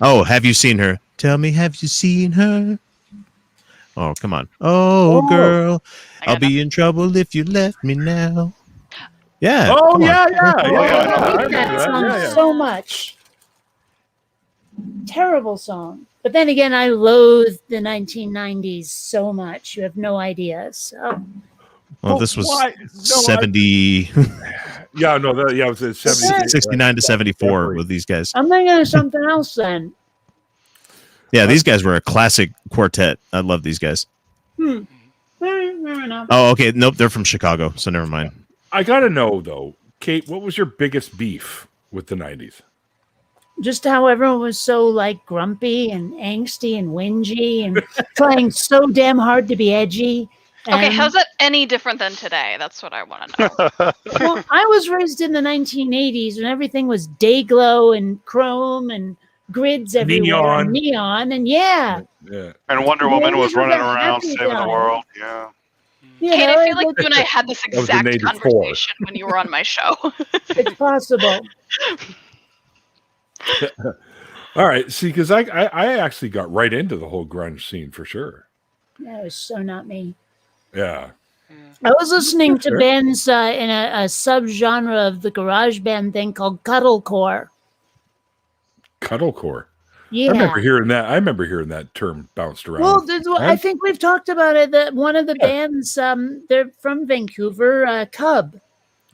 oh, have you seen her? Tell me, have you seen her? Oh, come on. Oh, girl, I'll be in trouble if you left me now. Yeah. Oh, yeah. I hate that song so much. Terrible song. But then again, I loathe the 1990s so much. You have no idea. So. Well, this was 70. It was 69 to 74 with these guys. I'm thinking of something else then. Yeah, these guys were a classic quartet. I love these guys. Fair enough. Oh, okay. Nope, they're from Chicago, so never mind. I gotta know though, Kate, what was your biggest beef with the 90s? Just how everyone was so like grumpy and angsty and whingy and trying so damn hard to be edgy. okay, how's that any different than today? That's what I want to know. Well, I was raised in the 1980s when everything was day glow and chrome and grids everywhere, neon, and yeah. And Wonder Woman was running around saving the world. Yeah. Kate, I feel like you and I had this exact conversation when you were on my show. It's possible. All right, see, because I actually got right into the whole grunge scene for sure. That was so not me. Yeah. I was listening to bands in a subgenre of the garage band thing called cuddlecore. Cuddlecore? Yeah. I remember hearing that term bounced around. Well, I think we've talked about it. That one of the bands, they're from Vancouver, Cub.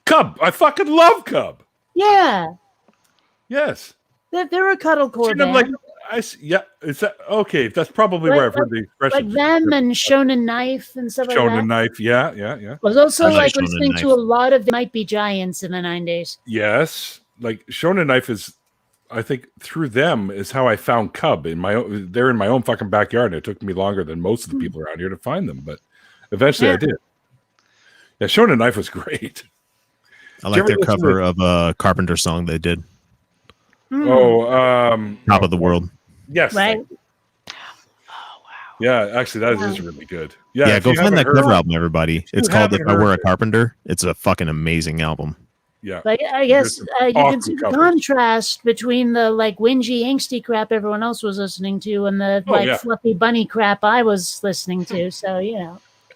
Cub. I fucking love Cub. Yeah. Yes. They're a cuddlecore band. Is that okay? That's probably where I've heard the expression. Like them and Shonen Knife and stuff like that. Shonen Knife, yeah. I was also listening to a lot of Might Be Giants in the 90s. Yes, like Shonen Knife is, I think through them is how I found Cub they're in my own fucking backyard. And it took me longer than most of the people around here to find them, but eventually I did. Yeah, Shonen Knife was great. I like their cover of a Carpenter song they did. Top of the World. Yes. Right. Oh wow. Yeah, actually that is really good. Yeah, go find that cover album, everybody. It's called If I Were a Carpenter. It's a fucking amazing album. Yeah. But I guess you can see the contrast between the like whingy, angsty crap everyone else was listening to and the fluffy bunny crap I was listening to. So,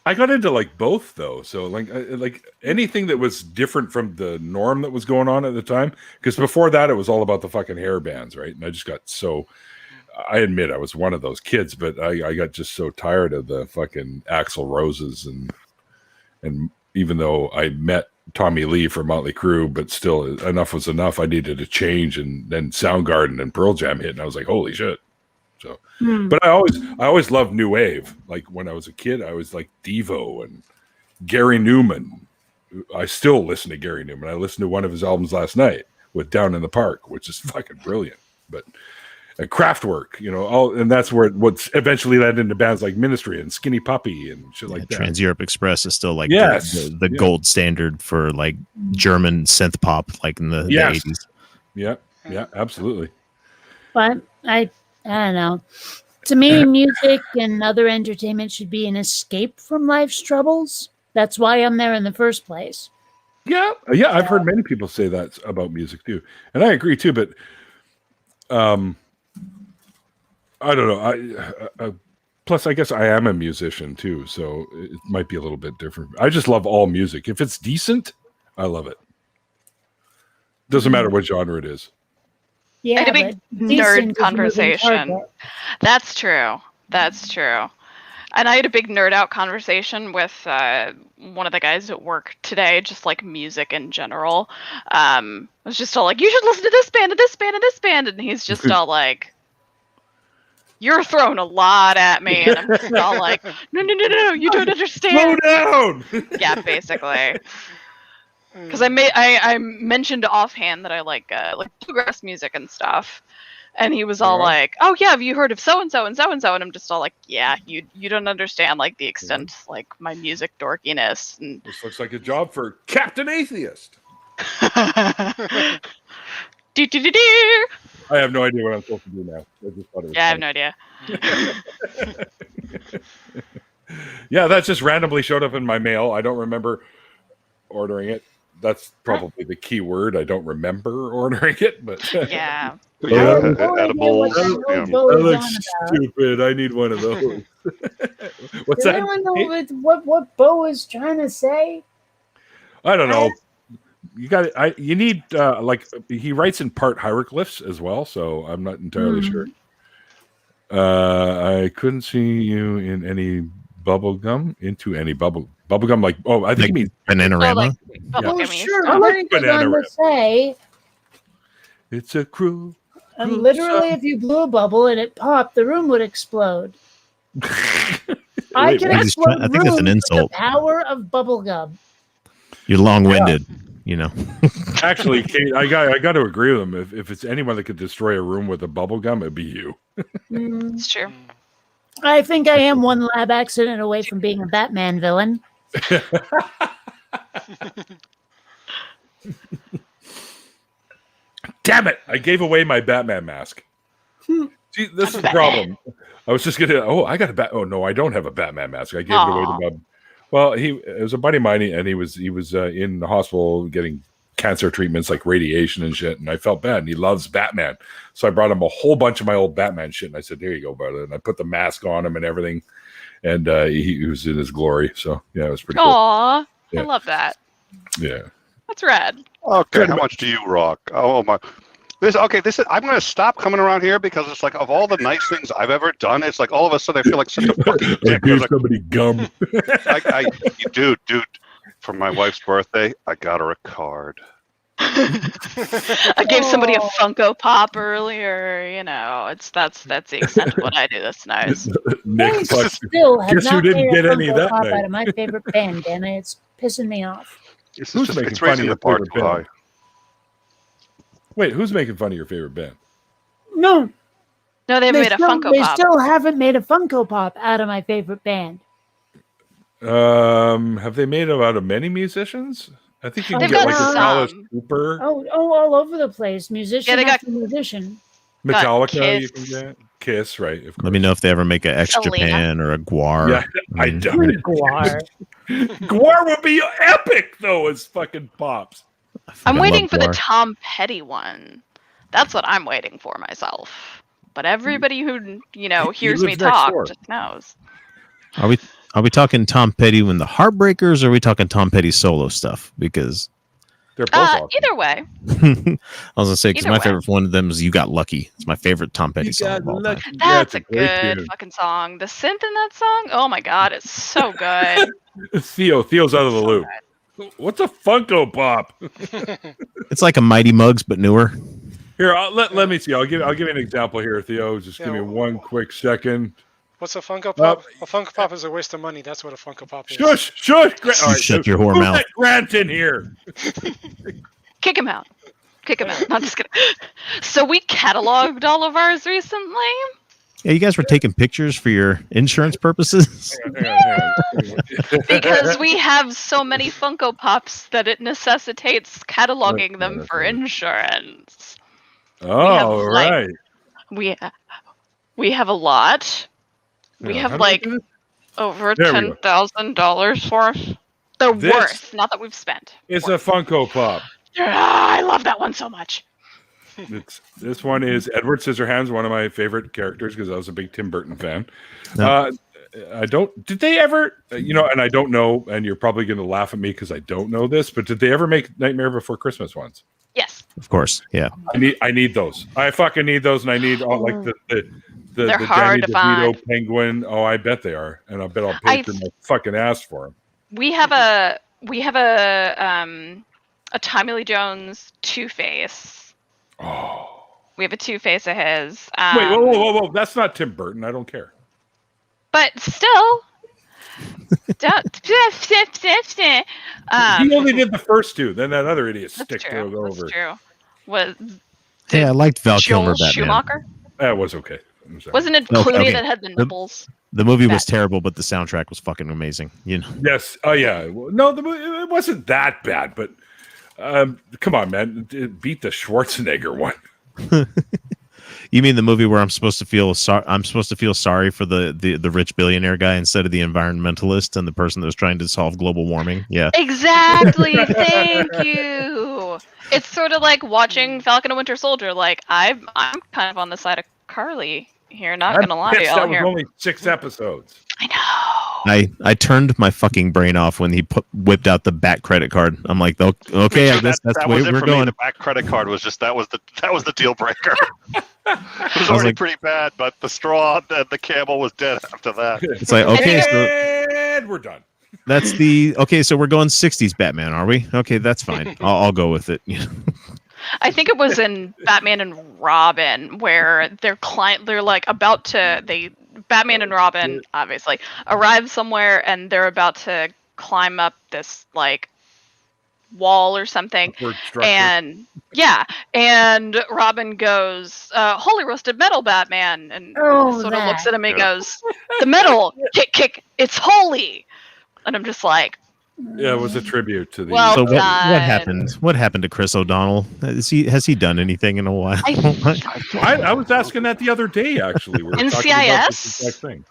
I got into like both though. So like anything that was different from the norm that was going on at the time. Because before that, it was all about the fucking hair bands, right? And I just got I admit I was one of those kids, but I got just so tired of the fucking Axl Roses and even though I met Tommy Lee from Motley Crue, but still enough was enough. I needed a change, and then Soundgarden and Pearl Jam hit, and I was like, holy shit. So, but I always loved new wave. Like when I was a kid, I was like Devo and Gary Newman. I still listen to Gary Newman. I listened to one of his albums last night with Down in the Park, which is fucking brilliant. But Kraftwerk, and that's what's eventually led into bands like Ministry and Skinny Puppy and shit like that. Trans Europe Express is still like the gold standard for like German synth pop, like in the 80s. Yeah, absolutely. But I don't know. To me, music and other entertainment should be an escape from life's troubles. That's why I'm there in the first place. Yeah. I've heard many people say that about music too, and I agree too. But I don't know. Plus, I guess I am a musician too, so it might be a little bit different. I just love all music. If it's decent, I love it. Doesn't matter what genre it is. Yeah, I had a big nerd conversation. That's true. And I had a big nerd out conversation with one of the guys at work today, just like music in general. I was just all like, you should listen to this band and this band and this band. And he's just all like, you're throwing a lot at me. And I'm just all like, no, you don't understand. Slow down. Yeah, basically. Because I mentioned offhand that I like bluegrass music and stuff. And he was all like, "Oh yeah, have you heard of so and so and so and so?" And I'm just all like, "Yeah, you don't understand like the extent like my music dorkiness." And this looks like a job for Captain Atheist. I have no idea what I'm supposed to do now. I just thought it was I have no idea. Yeah, that just randomly showed up in my mail. I don't remember ordering it. That's probably the key word. I don't remember ordering it, but Yeah. Edibles. That looks stupid. I need one of those. What's Does that? anyone know what Bo is trying to say? I don't know. You got. You need like he writes in part hieroglyphs as well, so I'm not entirely sure. I couldn't see you in any bubblegum. Into any bubblegum, like I think he means Bananarama. Oh, sure. I like Bananarama. Say it's a cruel. And literally, if you blew a bubble and it popped, the room would explode. I can explode I think that's an insult. With the power of bubblegum. You're long-winded, you know. Actually, Kate, I got to agree with him. If it's anyone that could destroy a room with a bubblegum, it'd be you. It's true. I think I am one lab accident away from being a Batman villain. Damn it! I gave away my Batman mask. See, this is the problem. I was just gonna. I got a bat. Oh no, I don't have a Batman mask. I gave it away to Bob. Well, it was a buddy of mine, and he was in the hospital getting cancer treatments like radiation and shit. And I felt bad. And he loves Batman, so I brought him a whole bunch of my old Batman shit. And I said, "Here you go, brother." And I put the mask on him and everything, and he was in his glory. So yeah, it was pretty cool. Aw, Yeah. I love that. Yeah, that's rad. Okay, how much do you rock? Oh my. This is. I'm going to stop coming around here because it's like of all the nice things I've ever done, it's like all of a sudden I feel like such a fucking dick. Give somebody gum. Dude, for my wife's birthday, I got her a card. I gave somebody a Funko Pop earlier. You know, that's the extent of what I do. That's nice. Nick, I still have guess not you didn't made get a any Funko that Pop night. out of my favorite band, damn it. It's pissing me off. It's raising the bar too high. Wait, who's making fun of your favorite band? No. No, they made a Funko They Pop. still haven't made a Funko Pop out of my favorite band. Have they made it out of many musicians? I think you can get like a Alice Cooper. Oh, all over the place. Musician after musician. Metallica, you can get. Kiss, right? Of course. Let me know if they ever make an X Japan or a Guar. Yeah, I doubt it. Guar. Guar would be epic, though, as fucking pops. I'm waiting for the Tom Petty one. That's what I'm waiting for myself. But everybody who hears me talk just knows. Are we talking Tom Petty when the Heartbreakers, or are we talking Tom Petty solo stuff? Because they're both awesome. Either way. I was gonna say because my favorite one of them is "You Got Lucky." It's my favorite Tom Petty song of all time. That's a good fucking song. The synth in that song, oh my god, it's so good. Theo's out of the loop. What's a Funko Pop? It's like a Mighty Mugs but newer. Here, let me see. I'll give you an example here, Theo. Just give me one quick second. What's a Funko Pop? A Funko Pop is a waste of money. That's what a Funko Pop is. Shush! Shut your whore mouth. Grant in here. Kick him out. Not just kidding. So we cataloged all of ours recently. Yeah, you guys were taking pictures for your insurance purposes? Because we have so many Funko Pops that it necessitates cataloging them for insurance. Oh, right. We have a lot. We have like over $10,000 for us. They're worth, not that we've spent. It's a Funko Pop. I love that one so much. This one is Edward Scissorhands, one of my favorite characters because I was a big Tim Burton fan. No. Did they ever, and I don't know, and you're probably going to laugh at me because I don't know this, but did they ever make Nightmare Before Christmas ones? Yes. Of course, yeah. I need those. I fucking need those, and I need all like the hard Danny to find. DeVito penguin. Oh, I bet they are, and I bet I'll pay for my fucking ass for them. We have a Tommy Lee Jones Two-Face. Oh. We have a Two-Face of his. Wait, whoa! That's not Tim Burton. I don't care. But still, don't. He only did the first two. Then that other idiot stick goes over. That's true. Was I liked Val Kilmer Joel Batman. Schumacher? That was okay. Wasn't it Clooney that had the nipples? The movie was terrible, but the soundtrack was fucking amazing. Yes. Oh yeah. No, it wasn't that bad, but come on, man, it beat the Schwarzenegger one. You mean the movie where I'm supposed to feel sorry for the rich billionaire guy instead of the environmentalist and the person that was trying to solve global warming? Yeah. Exactly. Thank you. It's sort of like watching Falcon and Winter Soldier. Like I'm kind of on the side of Carly here. Not gonna lie to y'all that was here. only 6 episodes. I know. I turned my fucking brain off when he whipped out the back credit card. I'm like, okay, I guess that's the way we're going. The back credit card was just that was the deal breaker. It was already pretty bad, but the straw and the camel was dead after that. It's like, okay, and we're done. That's so we're going 60s Batman, are we? Okay, that's fine. I'll go with it. I think it was in Batman and Robin where Batman and Robin obviously arrive somewhere and they're about to climb up this like wall or something, and Robin goes, "Holy roasted metal, Batman!" and sort of looks at him and goes, "The metal, kick, it's holy," and I'm just like. Yeah, it was a tribute to the. Well so what happened? What happened to Chris O'Donnell? Has he done anything in a while? I was asking that the other day. Actually, we were talking about this exact thing.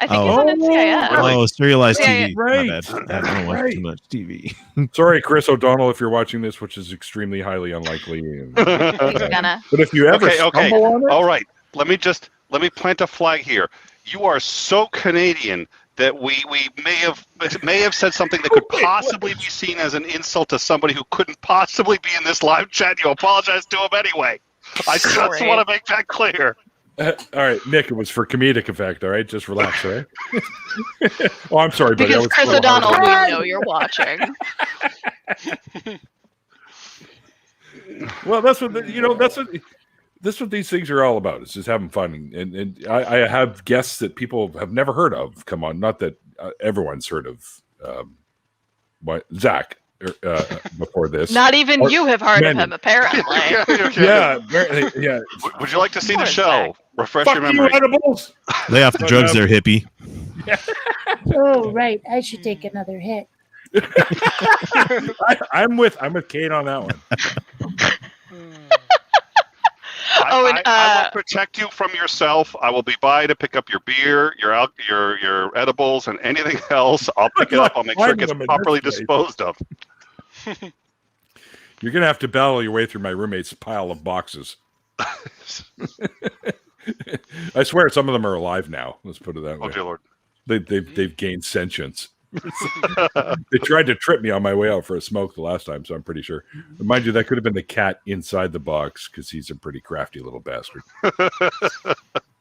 I think he's on NCIS. Oh, serialized TV. Right. My bad. I don't watch too much TV. Sorry, Chris O'Donnell, if you're watching this, which is extremely highly unlikely. He's gonna. But if you ever stumble on it, all right. Let me plant a flag here. You are so Canadian that we may have said something that could possibly be seen as an insult to somebody who couldn't possibly be in this live chat. You apologize to him anyway. I just want to make that clear. All right, Nick, it was for comedic effect. All right, just relax, all right? Oh, I'm sorry, buddy. Because Chris O'Donnell, we know you're watching. Well, that's what that's what these things are all about. It's just having fun, and I have guests that people have never heard of. Come on, not that everyone's heard of. Zach before this. Not even you have heard of him, apparently. Yeah. Would you like to see the show? Refresh your memory. Lay off the drugs there, hippie. Oh, right. I should take another hit. I'm with Kate on that one. I will protect you from yourself. I will be by to pick up your beer, your edibles, and anything else. I'll pick it up. I'll make sure it gets properly disposed of. You're gonna have to battle your way through my roommate's pile of boxes. I swear, some of them are alive now. Let's put it that way. Oh dear Lord! They've gained sentience. They tried to trip me on my way out for a smoke the last time, so I'm pretty sure. But mind you, that could have been the cat inside the box because he's a pretty crafty little bastard.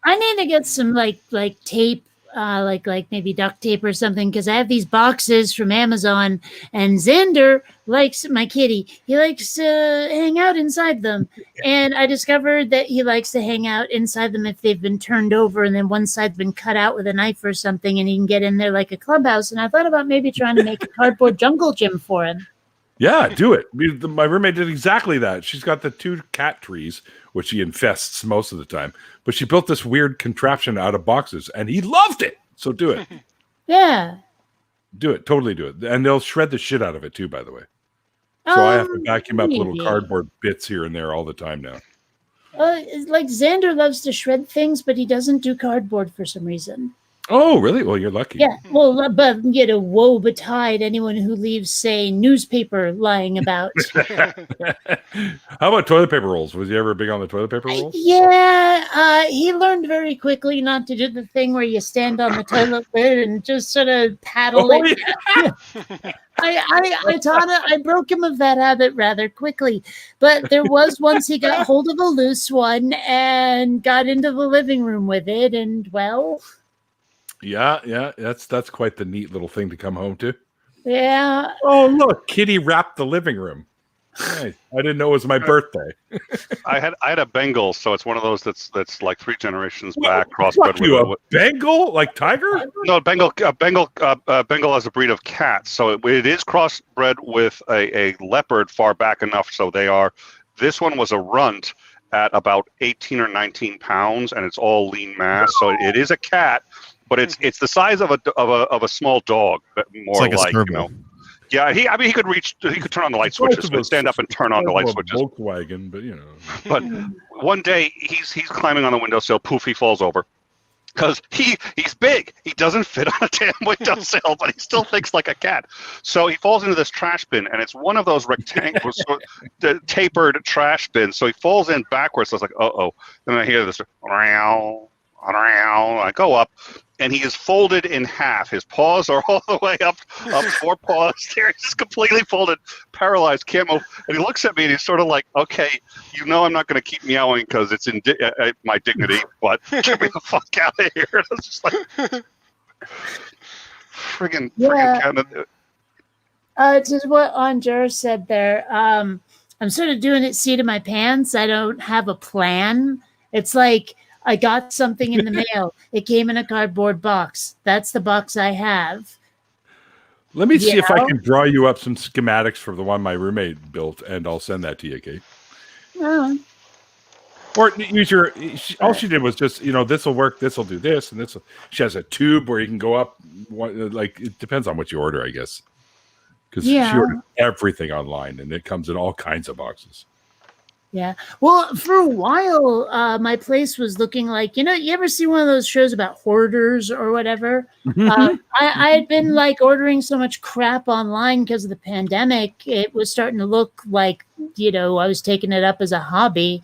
I need to get some like tape, like maybe duct tape or something, because I have these boxes from Amazon, and Xander likes, my kitty, he likes to hang out inside them, and I discovered that he likes to hang out inside them if they've been turned over and then one side's been cut out with a knife or something, and he can get in there like a clubhouse. And I thought about maybe trying to make a cardboard jungle gym for him. Yeah, do it. My roommate did exactly that. She's got the 2 cat trees, which he infests most of the time, but she built this weird contraption out of boxes, and he loved it. So do it. Yeah. Do it. Totally do it. And they'll shred the shit out of it too, by the way. So I have to vacuum up little cardboard bits here and there all the time now. Like Xander loves to shred things, but he doesn't do cardboard for some reason. Oh, really? Well, you're lucky. Yeah. Well, but woe betide anyone who leaves, say, newspaper lying about. How about toilet paper rolls? Was he ever big on the toilet paper rolls? Yeah. He learned very quickly not to do the thing where you stand on the toilet lid and just sort of paddle it. Yeah. I broke him of that habit rather quickly, but there was once he got hold of a loose one and got into the living room with it, and well. Yeah, that's quite the neat little thing to come home to. Yeah. Oh, look, Kitty wrapped the living room. Nice. I didn't know it was my birthday. I had a Bengal, so it's one of those that's like 3 generations back. Crossbred with a Bengal, like tiger? No, Bengal is a breed of cats, so it is crossbred with a leopard far back enough. So they are. This one was a runt at about 18 or 19 pounds, and it's all lean mass. So it is a cat. But it's the size of a small dog, more it's like like, a you know. Yeah, he could reach. He could turn on the light switches, but stand up and turn on the light switches. Volkswagen, but you know. But one day he's climbing on the windowsill. Poof! He falls over because he's big. He doesn't fit on a damn windowsill, but he still thinks like a cat. So he falls into this trash bin, and it's one of those rectangular, tapered trash bins. So he falls in backwards. So I was like, uh-oh. Then I hear this, I go up, and he is folded in half. His paws are all the way up 4 paws there. He's just completely folded, paralyzed, can't move. And he looks at me, and he's sort of like, okay, you know I'm not going to keep meowing because it's in my dignity, but get me the fuck out of here. And I was just like, friggin' Canada. To what Anjar said there, I'm sort of doing it seat of my pants. I don't have a plan. It's like, I got something in the mail. It came in a cardboard box. That's the box I have. Let me see if I can draw you up some schematics for the one my roommate built, and I'll send that to you, Kate. Oh. Or use your. All she did was just, this will work. This will do this, and this. She has a tube where you can go up. Like, it depends on what you order, I guess. Because she ordered everything online, and it comes in all kinds of boxes. Yeah. Well, for a while, my place was looking like, you ever see one of those shows about hoarders or whatever? I had been like ordering so much crap online because of the pandemic. It was starting to look like, I was taking it up as a hobby.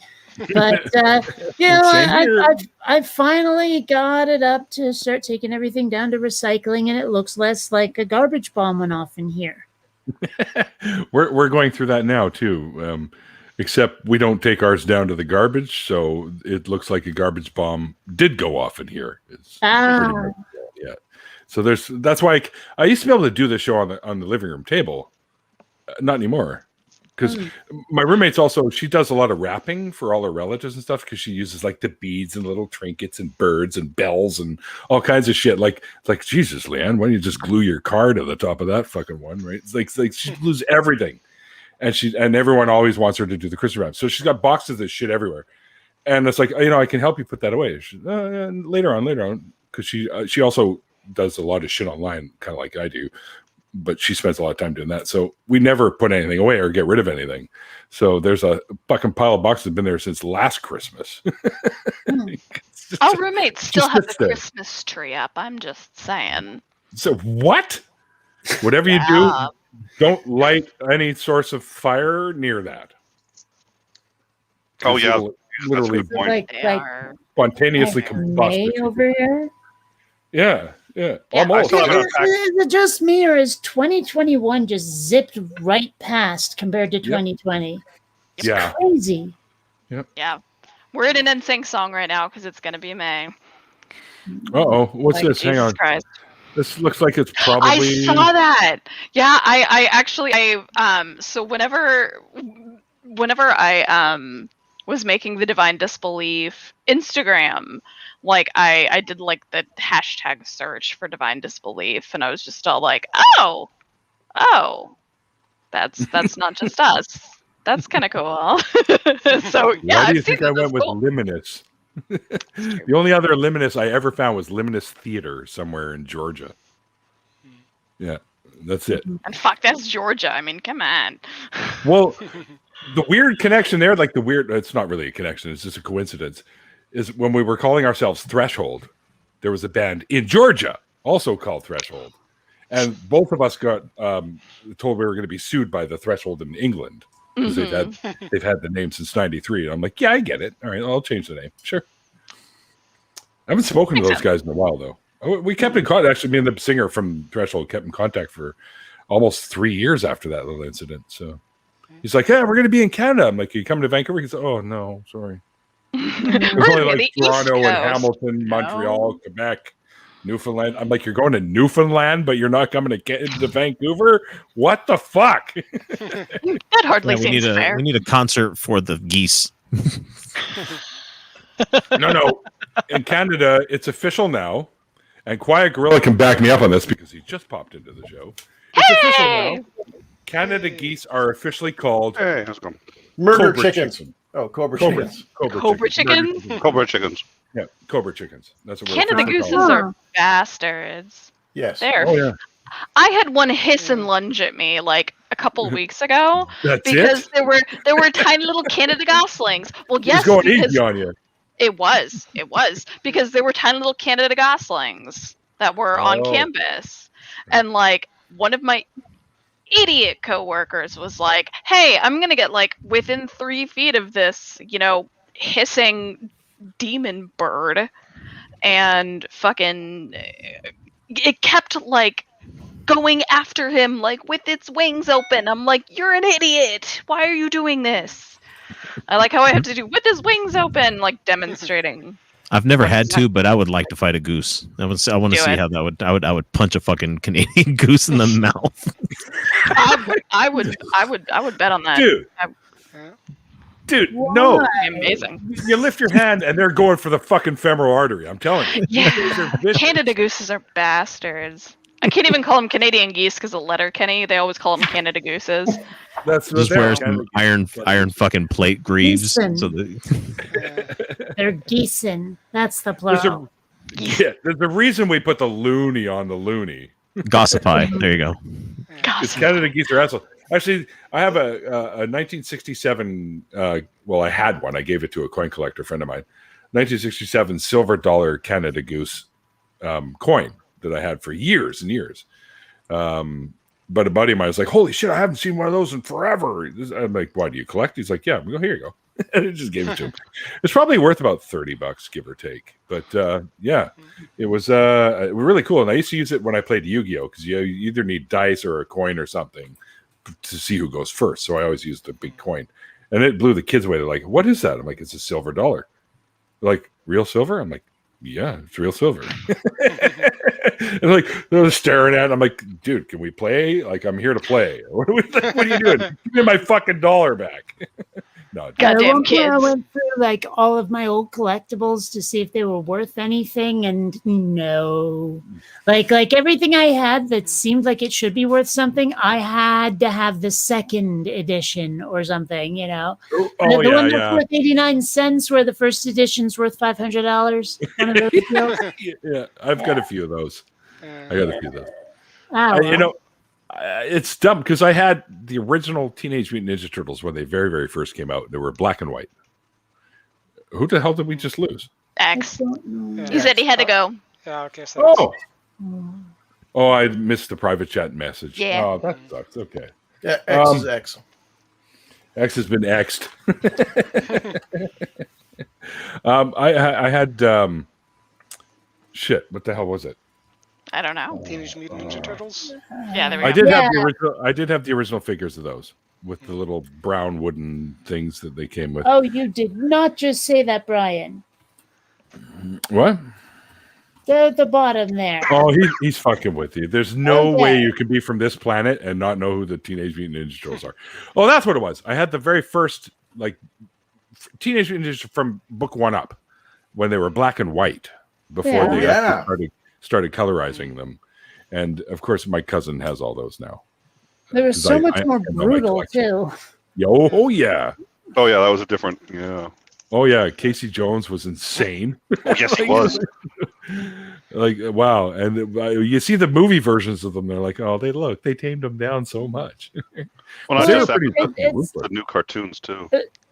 But, I finally got it up to start taking everything down to recycling, and it looks less like a garbage bomb went off in here. We're going through that now, too. Except we don't take ours down to the garbage, so it looks like a garbage bomb did go off in here. Pretty much, yeah. So that's why I used to be able to do the show on the living room table. Not anymore, because my roommate's also, she does a lot of wrapping for all her relatives and stuff, because she uses like the beads and little trinkets and birds and bells and all kinds of shit. Like it's like, Jesus, Leanne, why don't you just glue your car to the top of that fucking one, right? It's like she glues everything. And everyone always wants her to do the Christmas wrap. So she's got boxes of this shit everywhere. And it's like, I can help you put that away. Later on. Because she also does a lot of shit online, kind of like I do. But she spends a lot of time doing that. So we never put anything away or get rid of anything. So there's a fucking pile of boxes that have been there since last Christmas. Our roommates still have the Christmas tree up. I'm just saying. So what? Whatever you do, don't light any source of fire near that. Oh yeah, literally like spontaneously combust over here. Yeah. Almost. Is it just me, or is 2021 just zipped right past compared to 2020? It's crazy. Yep. Yeah, we're in an NSYNC song right now because it's gonna be May. What's this? Jesus Hang on. Christ. This looks like it's probably. I saw that. Yeah, I actually so whenever I was making the Divine Disbelief Instagram, like I did like the hashtag search for Divine Disbelief, and I was just all like, oh, that's not just us. That's kind of cool. So yeah. Why do you think I went with Luminous? The only other Luminous I ever found was Luminous Theater somewhere in Georgia. Yeah, that's it. And fuck, that's Georgia. I mean, come on. Well, the weird connection there, it's not really a connection, it's just a coincidence, is when we were calling ourselves Threshold, there was a band in Georgia also called Threshold. And both of us got told we were going to be sued by the Threshold in England. Because they've had the name since '93, and I'm like, yeah, I get it. All right, I'll change the name. Sure. I haven't spoken to those guys in a while, though. We kept in contact. Actually, me and the singer from Threshold kept in contact for almost 3 years after that little incident. So he's like, "Yeah, we're going to be in Canada." I'm like, "Are you coming to Vancouver?" He's like, "Oh no, sorry." There's only like Toronto and Hamilton, Montreal, Quebec, Newfoundland. I'm like, "You're going to Newfoundland, but you're not coming to Vancouver? What the fuck?" That hardly seems fair. We need a concert for the geese. No. In Canada, it's official now, and Quiet Gorilla can back me up on this because he just popped into the show. It's official now. Canada geese are officially called how's it going? Murder Cobra chickens. chicken. Cobra Cobras. chickens. Cobra chickens? Cobra chickens. Yeah, Cobra chickens. That's what we're Canada officially gooses calling are bastards. Yes. They're I had one hiss and lunge at me like a couple of weeks ago because there were tiny little Canada goslings. Well, yes, going easy on you. It was because there were tiny little Canada goslings that were on campus, and like one of my idiot coworkers was like, "Hey, I'm gonna get like within 3 feet of this, hissing demon bird," and fucking it kept like going after him like with its wings open. I'm like, "You're an idiot. Why are you doing this?" I like how I have to do with his wings open, like demonstrating. I've never had to, but I would like to fight a goose. I want to see how that would. I would punch a fucking Canadian goose in the mouth. I would bet on that, dude. No, amazing. You lift your hand and they're going for the fucking femoral artery. I'm telling you. Yeah, Canada gooses are bastards. I can't even call them Canadian geese because of Letterkenny. They always call them Canada gooses. That's just wear some iron fucking plate greaves. So they're geesin. That's the plural. There's a reason we put the loony on the loony. Gossipy. There you go. It's Canada geese are assholes. Actually, I have a 1967. Well, I had one. I gave it to a coin collector friend of mine. 1967 silver dollar Canada goose coin that I had for years and years. But a buddy of mine was like, "Holy shit, I haven't seen one of those in forever." I'm like, "Why do you collect?" He's like, "Yeah." We go, "Here you go." And I just gave it to him. It's probably worth about $30, give or take. But yeah, it was really cool. And I used to use it when I played Yu-Gi-Oh! Because you either need dice or a coin or something to see who goes first. So I always used the big coin. And it blew the kids away. They're like, "What is that?" I'm like, "It's a silver dollar." They're like, "Real silver?" I'm like, "Yeah, it's real silver." And like they're staring at it. I'm like, "Dude, can we play? Like, I'm here to play. What are you doing? Give me my fucking dollar back." No, goddamn kids. I went through like all of my old collectibles to see if they were worth anything, and no, like everything I had that seemed like it should be worth something, I had to have the second edition or something, the one that's worth 89 cents, where the first edition's worth $500. One of those deals. Yeah, I've got a few of those. I got a few of those. Oh, it's dumb because I had the original Teenage Mutant Ninja Turtles when they very, very first came out. They were black and white. Who the hell did we just lose? X. He said he had to go. Yeah, okay. So I missed the private chat message. Yeah. Oh, that sucks. Okay. Yeah, X is X. X has been X'd. I had shit. What the hell was it? I don't know. Teenage Mutant Ninja Turtles. Yeah, there we go. I did have the original figures of those with the little brown wooden things that they came with. Oh, you did not just say that, Brian. What? The bottom there. Oh, he's fucking with you. There's no way you can be from this planet and not know who the Teenage Mutant Ninja Turtles are. Oh, that's what it was. I had the very first Teenage Mutant Ninja from book 1 up when they were black and white before they started colorizing them. And of course my cousin has all those now. They were so much more brutal too. Oh yeah, that was a different. Oh yeah, Casey Jones was insane. Oh yes, he was. Like wow, and you see the movie versions of them. They're like, oh, they tamed them down so much. Well, the new cartoons too.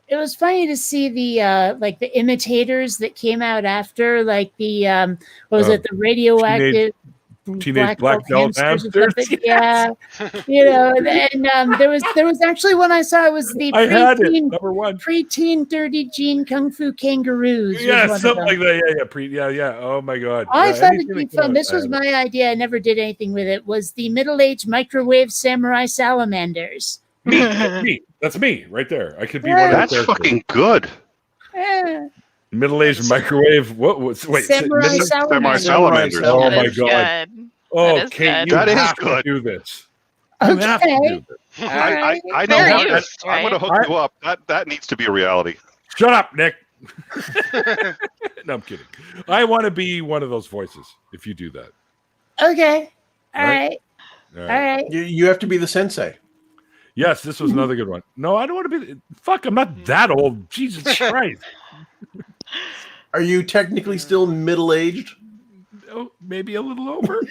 It was funny to see the imitators that came out after, like the what was it, the radioactive teenage black belt hamsters. Yeah, and there was actually one I saw. It was the preteen dirty Gene Kung Fu Kangaroos. Yeah, something like that. Yeah. Oh my god. I thought it'd be fun. This was my idea. I never did anything with it. Was the middle-aged microwave samurai salamanders. Me. That's me right there. I could be one of those. That's fucking good. Yeah. Middle-aged microwave. What was samurai salamanders? Oh my god. Good. Oh, Kate, you have to do this. You have to do this. I know how I'm going to hook you up. That needs to be a reality. Shut up, Nick. No, I'm kidding. I want to be one of those voices if you do that. Okay. All right. You have to be the sensei. Yes, this was another good one. No, I don't want to be. Fuck, I'm not that old. Jesus Christ. Are you technically still middle-aged? maybe a little over.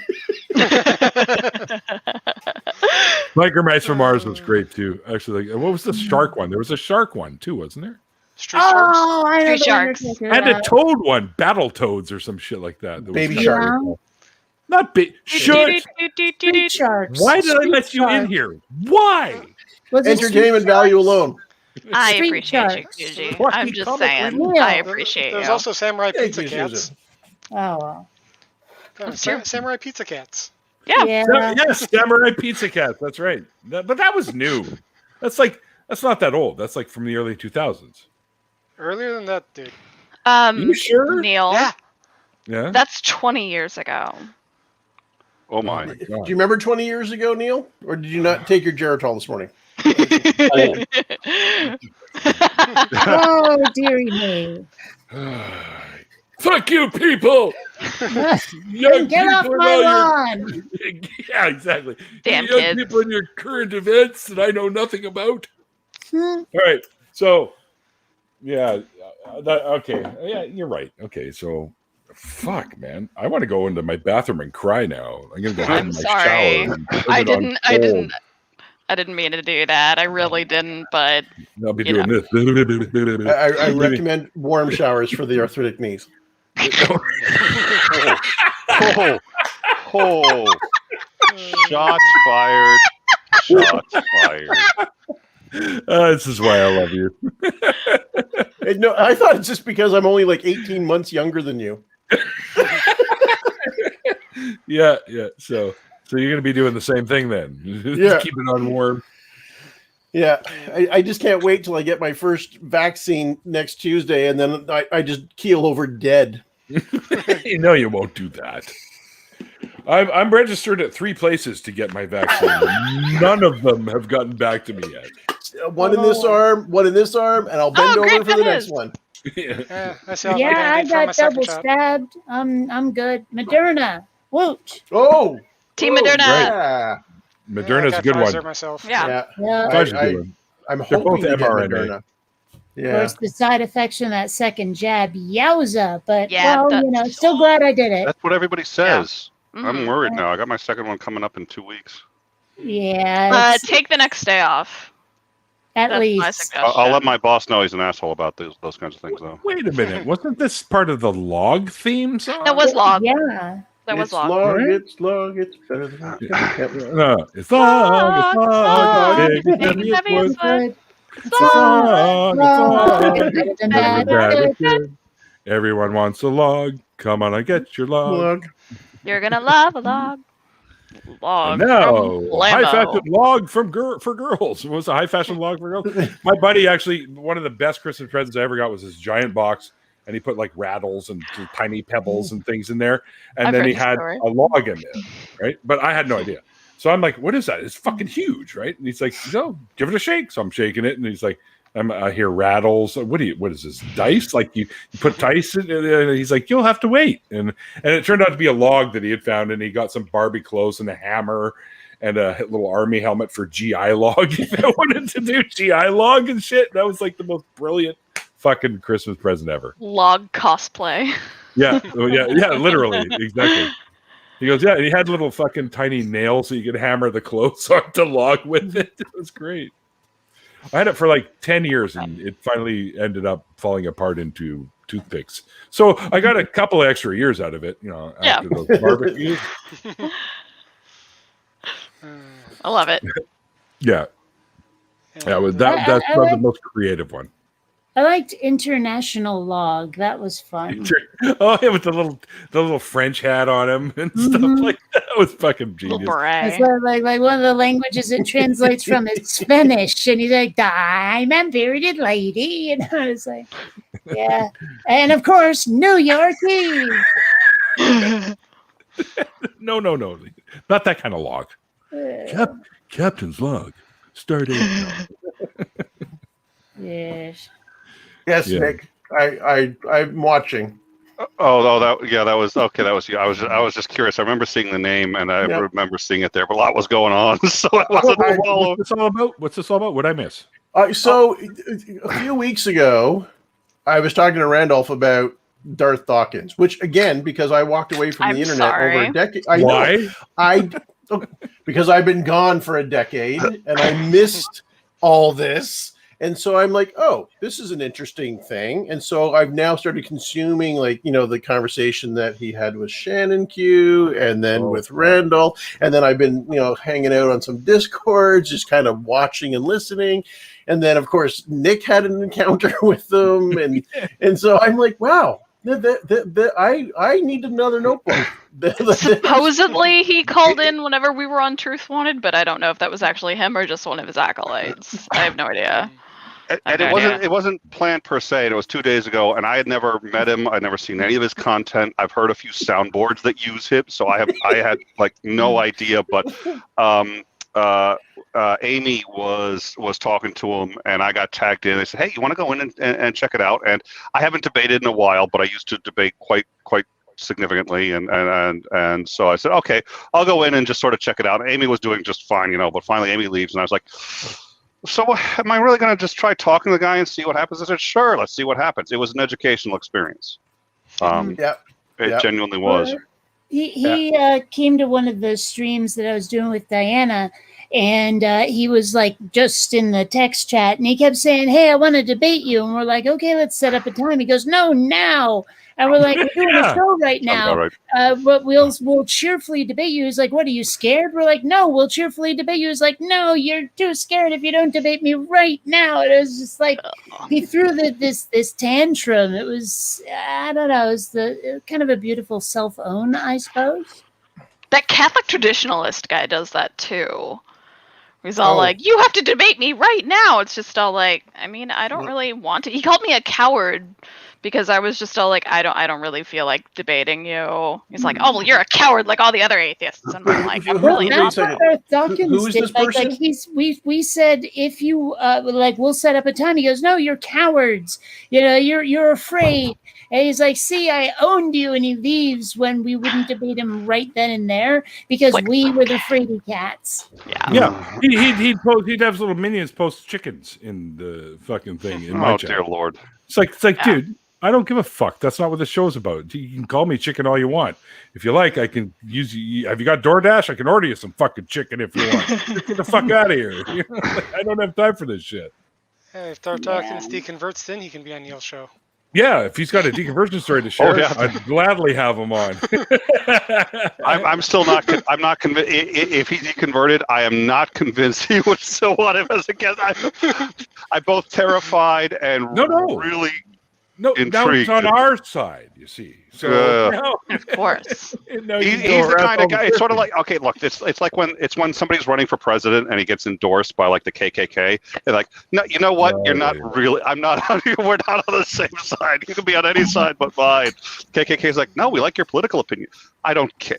Biker Mice from Mars was great too. Actually, what was the shark one? There was a shark one too, wasn't there? Street Sharks. I know Street Sharks. And a toad one, Battle Toads or some shit like that. Baby Shark. Not big. Shut. Street Sharks. Why did I let you in here? Why? Was it Entertainment Street value Sharks? alone. I Street appreciate you, Sharks. Gigi. What? I'm You just call it saying. real. I appreciate There's you. also Samurai Thank Pizza you, Cats. Oh, well. Samurai Pizza Cats. Yeah. Yes, Samurai Pizza Cats. That's right. But that was new. That's not that old. That's like from the early 2000s. Earlier than that, dude. You sure? Neil. Yeah. Yeah. That's 20 years ago. Oh my! Do you remember 20 years ago, Neil? Or did you not take your Geritol this morning? Oh, dearie me. Fuck you, people! Young Get off people my and all lawn. Yeah, exactly. Damn young kids. people in your current events that I know nothing about. Hmm. All right, so yeah, okay, yeah, you're right. Okay, so fuck, man, I want to go into my bathroom and cry now. I'm gonna go hide in my sorry. shower. and put I it on didn't hold. I didn't mean to do that. I really didn't, but I'll be you doing this. I recommend warm showers for the arthritic knees. Shots fired. Shots fired. This is why I love you. No, I thought it's just because I'm only like 18 months younger than you. Yeah. So you're gonna be doing the same thing then. Yeah. Keep it on warm. Yeah, I just can't wait till I get my first vaccine next Tuesday, and then I just keel over dead. You know you won't do that. I'm registered at 3 places to get my vaccine. None of them have gotten back to me yet. One in this arm, and I'll bend over for the next one. Yeah. I got double stabbed. I'm good. Moderna. Woot. Oh, Team Moderna. Yeah. Moderna's I a good got Pfizer one. myself. Yeah. Pfizer's a good one. I'm They're hoping both to get mRNA. Moderna. Of Yeah. course, the side effects from that second jab, yowza. But, Yeah, still glad I did it. That's what everybody says. Mhm. I'm worried now. I got my second one coming up in 2 weeks. Yeah. it's- Take the next day off. at That's my least. suggestion. I'll let my boss know he's an asshole about those kinds of things, though. Wait a minute. Wasn't this part of the log theme song? That was log. Yeah. That was It's log. long, Right? it's long, it's better than No, it's log, it's log, Log, big big heavy as heavy wood. as wood. It's log, Log, it's better than log, bad. it's good. Everyone wants a log. Come on and get your log. Log. You're gonna love a log. Log. And now, from high Lamo. fashion log for girls. It was a high fashion log for girls. My buddy actually, one of the best Christmas presents I ever got was this giant box, and he put like rattles and tiny pebbles and things in there, and I've then heard he this had story. a log in there, right? But I had no idea. So I'm like, "What is that? It's fucking huge, right?" And he's like, "No, give it a shake." So I'm shaking it, and he's like, I hear rattles. What is this, dice? Like you put dice in it? And he's like, you'll have to wait. And it turned out to be a log that he had found, and he got some Barbie clothes and a hammer and a little army helmet for GI log. If I wanted to do GI log and shit, that was like the most brilliant fucking Christmas present ever. Log cosplay. Yeah, literally, exactly. He goes, yeah, and he had little fucking tiny nails so you could hammer the clothes onto log with it. It was great. I had it for like 10 years, and it finally ended up falling apart into toothpicks. So I got a couple of extra years out of it, after those barbecues. I love it. Yeah. That was that's probably the most creative one. I liked International Log. That was fun. Oh, yeah, with the little French hat on him and stuff like that. It was fucking genius. It's like one of the languages it translates from is Spanish, and he's like, "I'm a bearded lady," and I was like, "Yeah," and of course, New York Eve. No, not that kind of log. Captain's log. Start eight. Yes. Yes, Yeah. Nick. I'm watching. That was okay. That was you. I was just curious. I remember seeing the name, and I remember seeing it there, but a lot was going on, so I wasn't following. What's this all about? What's this all about? What'd I miss? So a few weeks ago, I was talking to Randolph about Darth Dawkins, which again, because I walked away from the internet over a decade. Why? Because I've been gone for a decade and I missed all this. And so I'm like, oh, this is an interesting thing. And so I've now started consuming, like, the conversation that he had with Shannon Q and then with Randolph. And then I've been, hanging out on some Discords, just kind of watching and listening. And then, of course, Nick had an encounter with them. And so I'm like, wow, I need another notebook. Supposedly he called in whenever we were on Truth Wanted, but I don't know if that was actually him or just one of his acolytes. I have no idea. And it wasn't planned per se. It was 2 days ago, and I had never met him. I'd never seen any of his content. I've heard a few soundboards that use him, so I had like no idea. But Amy was talking to him, and I got tagged in. They said, "Hey, you want to go in and check it out?" And I haven't debated in a while, but I used to debate quite significantly, and so I said, "Okay, I'll go in and just sort of check it out." And Amy was doing just fine, but finally Amy leaves, and I was like, so am I really going to just try talking to the guy and see what happens? I said, sure, let's see what happens. It was an educational experience. It genuinely was. He came to one of the streams that I was doing with Diana, and he was like just in the text chat, and he kept saying, "Hey, I want to debate you." And we're like, "Okay, let's set up a time." He goes, "No, now." And we're like, "We're doing a show right now, but we'll cheerfully debate you." He's like, "What, are you scared?" We're like, "No, we'll cheerfully debate you." He's like, "No, you're too scared if you don't debate me right now." And it was just like, he threw this tantrum. It was, I don't know, it was kind of a beautiful self-own, I suppose. That Catholic traditionalist guy does that too. He's all like, "You have to debate me right now." It's just all like, I mean, I don't really want to. He called me a coward because I was just all like, I don't really feel like debating you. He's like, "Oh, well, you're a coward like all the other atheists." And I'm like, I'm really not. Who is this person? Like we said, if you we'll set up a time. He goes, "No, you're cowards. You're afraid." And he's like, "See, I owned you," and he leaves when we wouldn't debate him right then and there because we were the fraidy cats. Yeah. He'd have little minions post chickens in the fucking thing. In my chat. Dear Lord! It's like, dude, I don't give a fuck. That's not what the show's about. You can call me chicken all you want. If you like, I can use you. Have you got DoorDash? I can order you some fucking chicken if you want. Get the fuck out of here. I don't have time for this shit. Hey, if Darth Dawkins deconverts, then he can be on Neil's show. Yeah, if he's got a deconversion story to share, I'd gladly have him on. I'm still not. I'm not convinced. If he deconverted, I am not convinced he would still want him as a guest. I'm both terrified and really. No, now it's on our side, you see. So of course, he's the kind of guy. It's sort of like, okay, look, it's like when somebody's running for president and he gets endorsed by like the KKK. They're like, no, you know what? You're not really. I'm not. We're not on the same side. You can be on any side but mine. KKK is like, no, we like your political opinion. I don't care.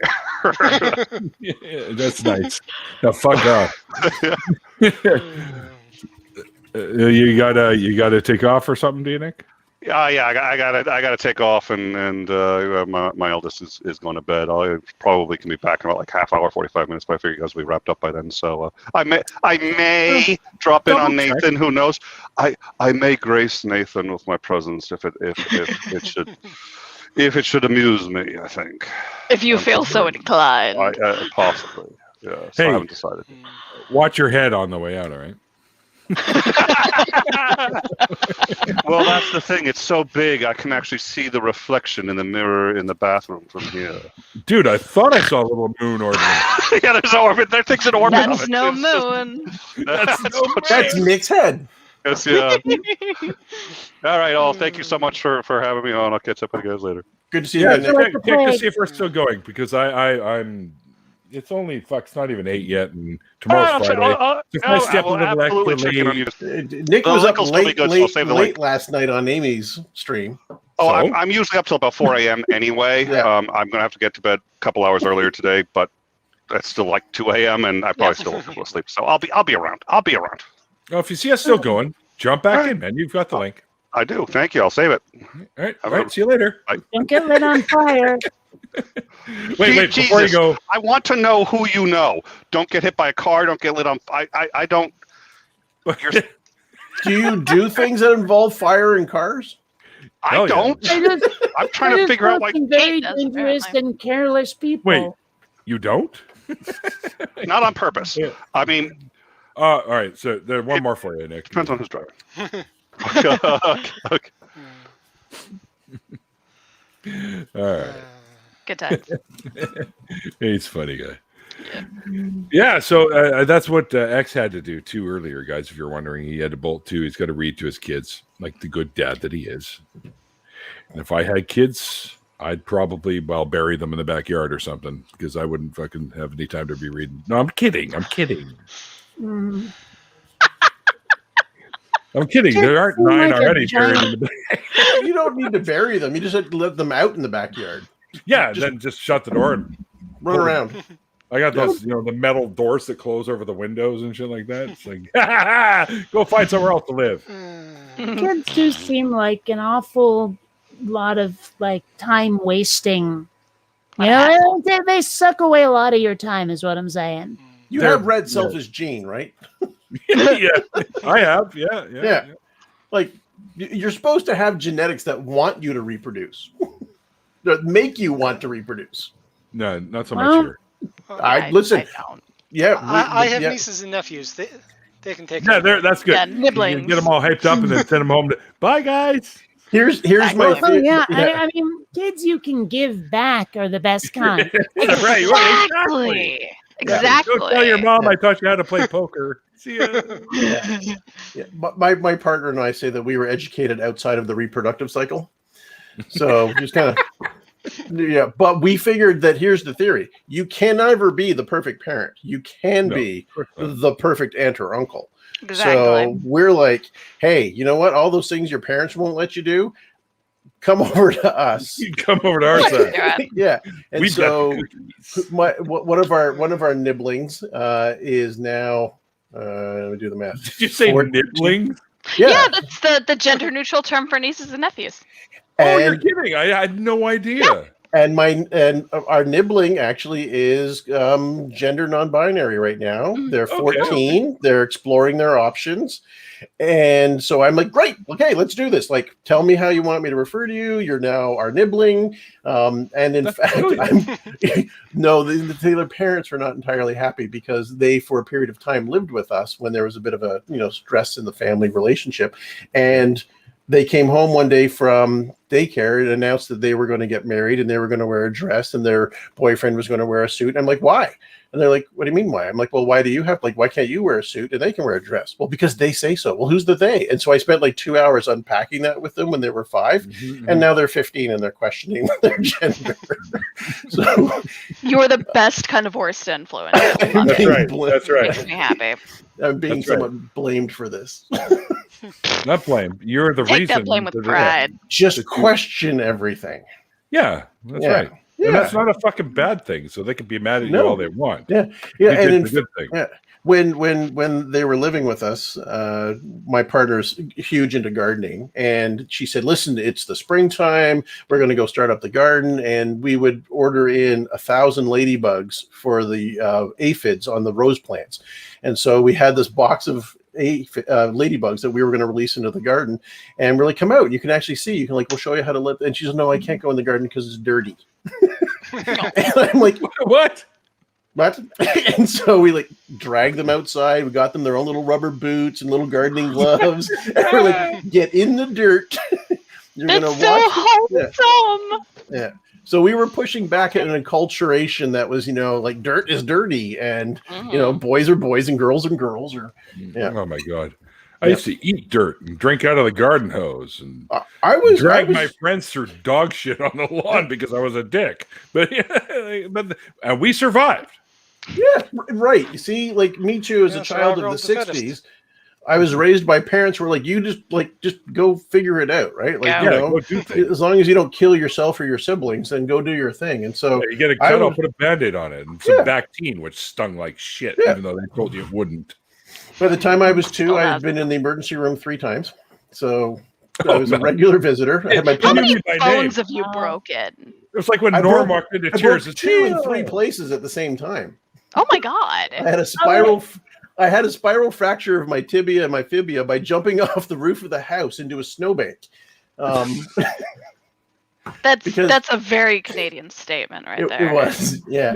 Yeah, that's nice. Now fuck off. You gotta take off or something, do you, Nick? I gotta take off, and my eldest is going to bed. I probably can be back in about like half hour, 45 minutes, but I figure you guys will be wrapped up by then. So I may drop in on Nathan. Who knows? I may grace Nathan with my presence if it should amuse me. I think if you feel so inclined, possibly. Yeah. So I haven't decided. Watch your head on the way out. All right. Well, that's the thing. It's so big, I can actually see the reflection in the mirror in the bathroom from here. Dude, I thought I saw a little moon orbiting. Yeah, there's an orbit. There things in orbit. That's no moon. That's Nick's head. Yes, yeah. All right, all. Thank you so much for having me on. I'll catch up with you guys later. Good to see you. Check to see if we're still going because I'm. It's only it's not even 8 yet, and tomorrow's Friday. If I step a little extra late, Nick was up late last night on Amy's stream. Oh, so? I'm usually up till about 4 a.m. anyway. I'm gonna have to get to bed a couple hours earlier today, but it's still like 2 a.m. and I probably still won't go to sleep. So I'll be around. Oh, if you see us still going, jump back in, man. You've got the link. I do. Thank you. I'll save it. All right. See you later. Bye. Don't get lit on fire. Wait, before you go. I want to know who you know. Don't get hit by a car. Don't get lit on. I don't. Do you do things that involve fire and cars? I don't. I'm trying to figure out why. Very dangerous and careless people. Wait, you don't? Not on purpose. Yeah. I mean, all right. So there's one more for you, Nick. Depends on who's driving. Okay. All right. Good times. He's a funny guy. Yeah, so that's what X had to do too earlier, guys. If you're wondering, he had to bolt too. He's got to read to his kids like the good dad that he is. And if I had kids, I'd probably bury them in the backyard or something because I wouldn't fucking have any time to be reading. No, I'm kidding. I'm kidding. I'm kidding. There aren't 9 already buried in the backyard. You don't need to bury them. You just have to let them out in the backyard. Yeah, then just shut the door and run around. I got those, the metal doors that close over the windows and shit like that. It's like, go find somewhere else to live. Kids do seem like an awful lot of time wasting. You know, they suck away a lot of your time, is what I'm saying. You have read Selfish Gene, right? Yeah, I have. Yeah. Like, you're supposed to have genetics that want you to reproduce, that make you want to reproduce. No, not so much here. Listen. I have nieces and nephews. They can take. Yeah, that's good. Yeah, nibblings. You can get them all hyped up and then send them home. Bye, guys. Here's my thing. Yeah, I mean, kids you can give back are the best kind. Exactly. Don't tell your mom I taught you how to play poker. See ya. Yeah. My partner and I say that we were educated outside of the reproductive cycle. So just kind of. Yeah, but we figured that here's the theory. You can never be the perfect parent. You can be the perfect aunt or uncle. Exactly. So we're like, hey, you know what? All those things your parents won't let you do, come over to us. You come over to our side. Yeah. And so one of our nibblings is now let me do the math. Did you say nibblings? Yeah, that's the gender neutral term for nieces and nephews. Oh, you're kidding! I had no idea. Yeah. And our nibbling actually is gender non-binary right now. They're 14. Okay. They're exploring their options, and so I'm like, great, okay, let's do this. Like, tell me how you want me to refer to you. You're now our nibbling, and in fact, their parents are not entirely happy because they, for a period of time, lived with us when there was a bit of a stress in the family relationship, and they came home one day from daycare and announced that they were going to get married and they were going to wear a dress and their boyfriend was going to wear a suit. And I'm like, why? And they're like, what do you mean why? I'm like, well, why can't you wear a suit and they can wear a dress? Well, because they say so. Well, who's the they? And so I spent 2 hours unpacking that with them when they were 5, and now they're 15 and they're questioning their gender. So you're the best kind of horse to influence. That's right. That's right. Makes me happy. I'm being somewhat blamed for this. Not blame. You're the reason. Take that blame with pride. Just question everything. Yeah, that's right. Yeah. And that's not a fucking bad thing. So they can be mad at you all they want. Yeah, and it's a good thing. Yeah. When they were living with us, my partner's huge into gardening, and she said, "Listen, it's the springtime. We're going to go start up the garden, and we would order in 1,000 ladybugs for the aphids on the rose plants." And so we had this box of ladybugs that we were going to release into the garden, and we're like, "Come out! You can actually see. You can we'll show you how to let." And she says, "No, I can't go in the garden because it's dirty." And I'm like, "What?" And so we dragged them outside. We got them their own little rubber boots and little gardening gloves. And we're like, get in the dirt. You're gonna watch. So wholesome. Yeah. So we were pushing back at an enculturation that was, dirt is dirty, and boys are boys and girls. Or oh my God. I used to eat dirt and drink out of the garden hose and drag my friends through dog shit on the lawn because I was a dick. But and we survived. Yeah, right. You see, me too, as a child of the 60s, I was raised by parents who were like, you just go figure it out, right? Go do things. As long as you don't kill yourself or your siblings, then go do your thing. And so you get a cut, I'll put a Band-Aid on it and some Bactine, which stung like shit, even though they told you it wouldn't. By the time I was 2, I had been in the emergency room 3 times. So I was a regular visitor. I had my How many bones have you broken? It was like when Norm walked into tears. 2 in 3 places at the same time. Oh my God. I had a spiral fracture of my tibia and my fibia by jumping off the roof of the house into a snowbank. That's a very Canadian statement right there. It was, yeah.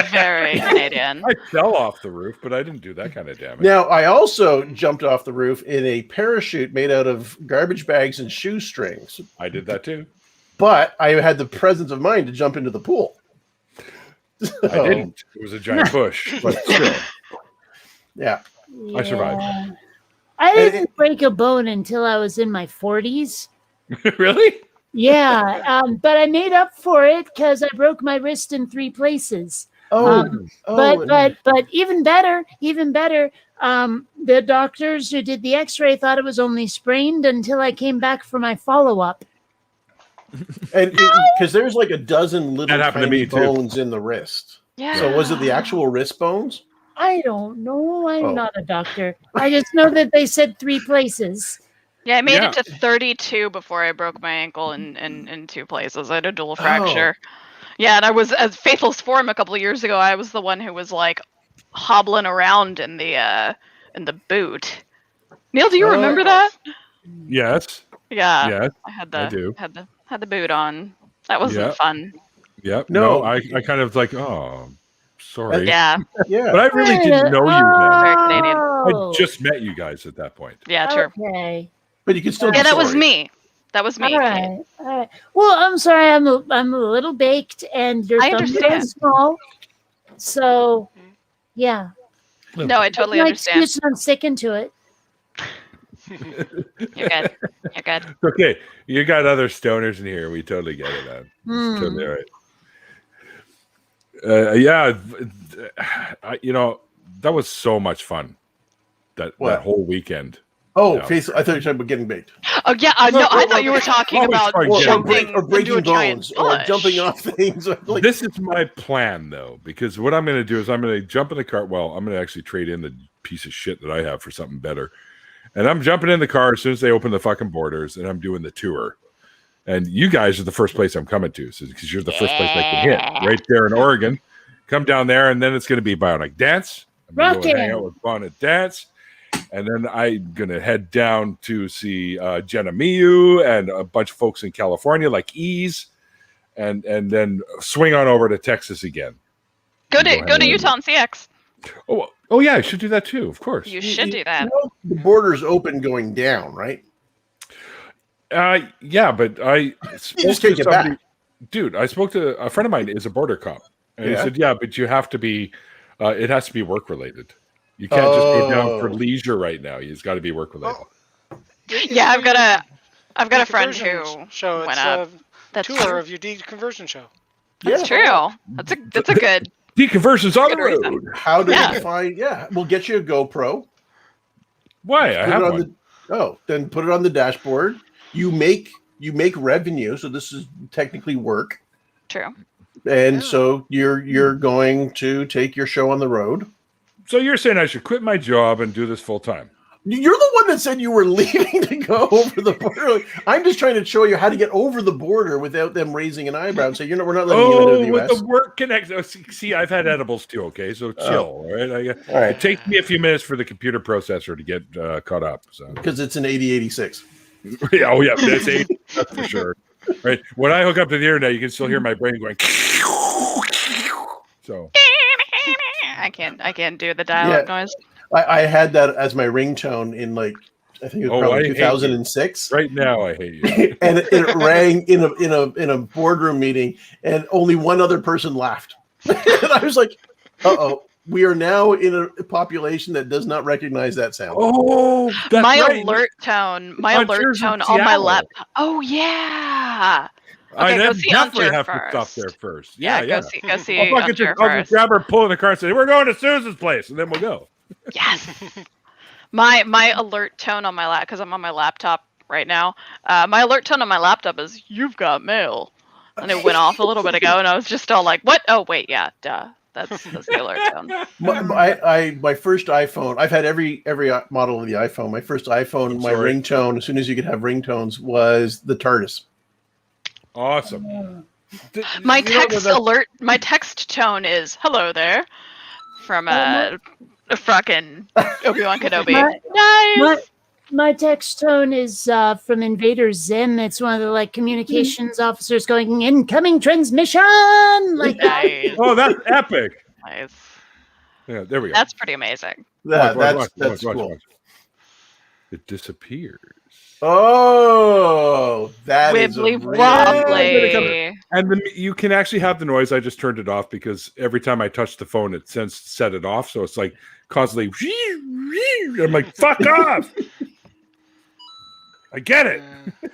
Very Canadian. I fell off the roof, but I didn't do that kind of damage. Now, I also jumped off the roof in a parachute made out of garbage bags and shoestrings. I did that too. But I had the presence of mind to jump into the pool. So, I didn't. It was a giant bush, but still. Yeah. I survived. I didn't break a bone until I was in my 40s. Really? Yeah, but I made up for it because I broke my wrist in 3 places. But even better, the doctors who did the X-ray thought it was only sprained until I came back for my follow-up. And because there's like a dozen little tiny bones in the wrist. Yeah. So was it the actual wrist bones? I don't know. I'm not a doctor. I just know that they said 3 places. Yeah, I made it to 32 before I broke my ankle in 2 places. I had a dual fracture. Yeah, and I was at Faithless Forum a couple of years ago. I was the one who was like hobbling around in the boot. Neil, do you remember that? Yes. Yeah. Yes. I do. Had the boot on. That wasn't fun. Yep. No, I kind of like, sorry. Yeah. Yeah. But I really didn't know you then. Very Canadian. I just met you guys at that point. Yeah, true. Okay. But you can still. Yeah, that was me. That was me. All right. Well, I'm sorry. I'm a little baked, and your thumbs are small. So, yeah. No, I totally understand. Excuse, I'm sticking to it. You're good. You're good. Okay, you got other stoners in here. We totally get it, man. It's totally all right. That was so much fun. That whole weekend. Oh, I thought you were talking about getting baked. Oh yeah, I thought you were talking about jumping or breaking into a bones or jumping off things. This is my plan, though, because what I'm going to do is I'm going to jump in the car. Well, I'm going to actually trade in the piece of shit that I have for something better. And I'm jumping in the car as soon as they open the fucking borders, and I'm doing the tour. And you guys are the first place I'm coming to, because you're the first place I can hit, right there in Oregon. Come down there, and then it's going to be Bionic Dance. I'm going to hang out with Bionic Dance. And then I'm going to head down to see Jenna Miu and a bunch of folks in California like Ease, and then swing on over to Texas again. Go to Utah and CX. Oh yeah, I should do that too, of course. You should do that. The border's open going down, right? Yeah, but I spoke to somebody. Dude, I spoke to a friend of mine is a border cop. And he said, yeah, but you have to be, it has to be work related. You can't just go down for leisure right now. It's got to be work related. Yeah, I've got a friend who went up. That's tour of your deconversion show. That's true. That's a good deconversion's on the road. Reason. How do we find? Yeah, we'll get you a GoPro. Why? I have one. Then put it on the dashboard. You make revenue, so this is technically work. True. And so you're going to take your show on the road. So you're saying I should quit my job and do this full time? You're the one that said you were leaving to go over the border. I'm just trying to show you how to get over the border without them raising an eyebrow and say, we're not letting you into the US. With the work connection. See, I've had edibles too. Okay, so chill. All right. All right. It takes me a few minutes for the computer processor to get caught up. So because it's an 8086. Oh yeah, that's 80. That's for sure. Right. When I hook up to the internet, you can still hear my brain going. So I can't do the dial-up noise. I had that as my ringtone in I think it was probably 2006. Right now, I hate you. And it rang in a boardroom meeting, and only one other person laughed. And I was like, "Uh-oh, we are now in a population that does not recognize that sound." Oh, that's my right. alert tone on my laptop. Oh yeah. Okay, I definitely have to stop there first. Yeah. Go see. I'll just grab her, pull in the car, and say, "We're going to Susan's place," and then we'll go. Yes. My alert tone on my lap, because I'm on my laptop right now. My alert tone on my laptop is "You've got mail," and it went off a little bit ago, and I was just all like, "What? Oh wait, yeah, duh." That's the alert tone. My first iPhone. I've had every model of the iPhone. My first iPhone, my ringtone, as soon as you could have ringtones, was the TARDIS. Awesome. My text tone is "Hello there," from fucking Obi-Wan Kenobi. Nice. My text tone is from Invader Zim. It's one of the communications officers going incoming transmission like that. Oh, that's epic. Nice. Yeah, there we go. That's pretty amazing. That's cool. It disappears. Oh, that Wibbly is wobbly. And you can actually have the noise. I just turned it off because every time I touch the phone, it set it off. So it's like constantly. I'm like, fuck off. I get it.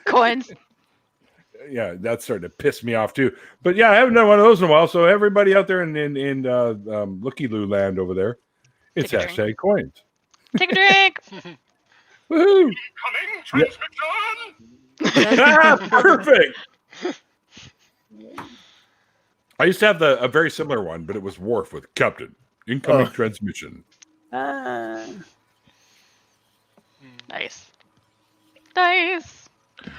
Coins. Yeah, that's starting to piss me off too. But yeah, I haven't done one of those in a while. So everybody out there in Looky Loo land over there, it's hashtag coins. Take a drink. Woohoo! Perfect. I used to have a very similar one, but it was Worf with Captain incoming transmission. Nice. Nice.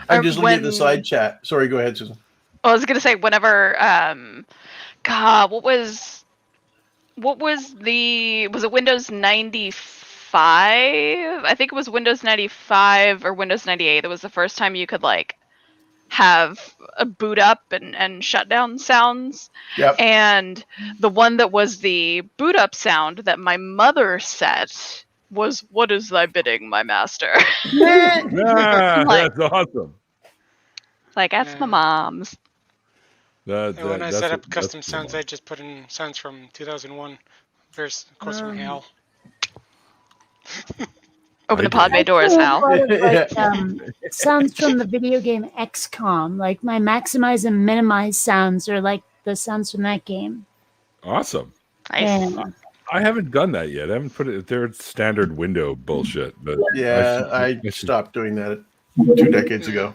I'm just looking at the side chat. Sorry, go ahead, Susan. I was gonna say whenever God, was it Windows 95? I think it was Windows 95 or Windows 98. That was the first time you could have a boot up and shut down sounds. Yep. And the one that was the boot up sound that my mother set was "What is thy bidding, my master?" That's awesome. That's my mom's. When I set up custom sounds, I just put in sounds from 2001. There's, of course, from Hal. Open the pod bay doors, Hal. Sounds from the video game XCOM. My maximize and minimize sounds are the sounds from that game. Awesome. Nice. Yeah. I haven't done that yet. I haven't put it there. Standard window bullshit. But Yeah, I stopped doing that 2 decades ago.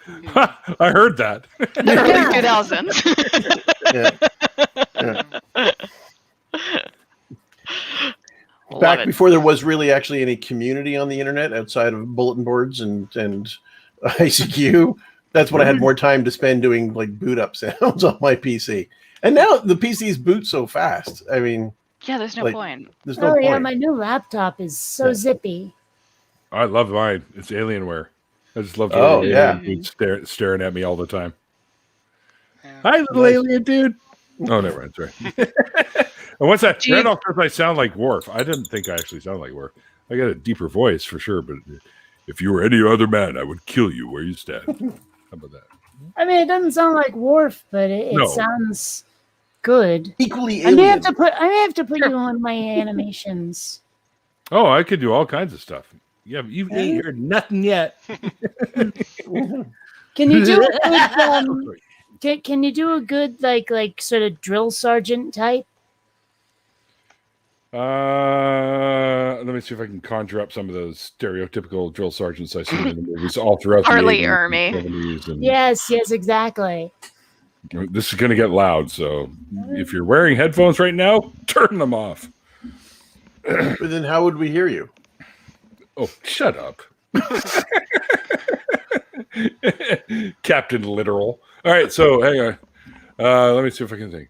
I heard that. Early 2000s. Back before there was really actually any community on the internet outside of bulletin boards and ICQ, that's when I had more time to spend doing boot up sounds on my PC. And now the PCs boot so fast. I mean, yeah, there's no point. There's no point. Yeah, my new laptop is so zippy. I love mine. It's Alienware. I just love staring at me all the time. Hi, little alien dude. Oh, never mind. Sorry. And once Randolph says I sound like Worf. I didn't think I actually sound like Worf. I got a deeper voice for sure, but if you were any other man, I would kill you where you stand. How about that? I mean, it doesn't sound like Worf, but it sounds good. Equally alien. I may have to put you on my animations. Oh, I could do all kinds of stuff. Yeah, you ain't heard nothing yet. Can you do can you do a good sort of drill sergeant type? Let me see if I can conjure up some of those stereotypical drill sergeants I see in the movies all throughout Harley the Ermy. Yes, exactly. This is going to get loud, so if you're wearing headphones right now, turn them off. But then how would we hear you? Oh, shut up. Captain Literal. All right, so hang on. Let me see if I can think.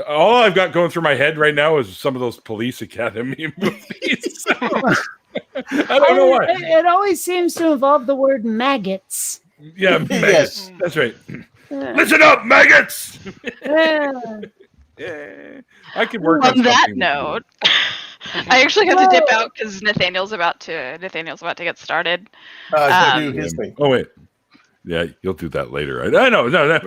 All I've got going through my head right now is some of those Police Academy movies. I don't know why. It always seems to involve the word maggots. Yeah, maggots. Yes. That's right. Listen up, maggots! I could work on that note. I actually have to dip out because Nathaniel's about to get started. Do his thing. Oh wait, yeah, you'll do that later. I know. No.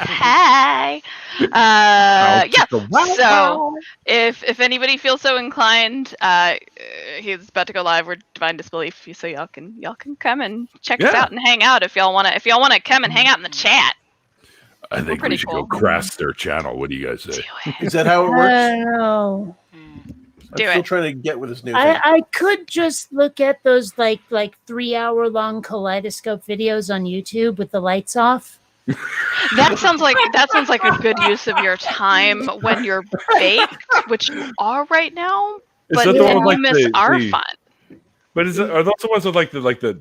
Hey. Yeah. So if anybody feels so inclined, he's about to go live. We're Divine Disbelief, so y'all can come and check us out and hang out if y'all wanna come and hang out in the chat. I think we should go crash their channel. What do you guys say? Is that how it works? I don't know. I'm still trying to get with this new thing. I could just look at those like 3-hour-long kaleidoscope videos on YouTube with the lights off. That sounds like a good use of your time when you're baked, which you are right now. But then you miss our fun. But are those the ones with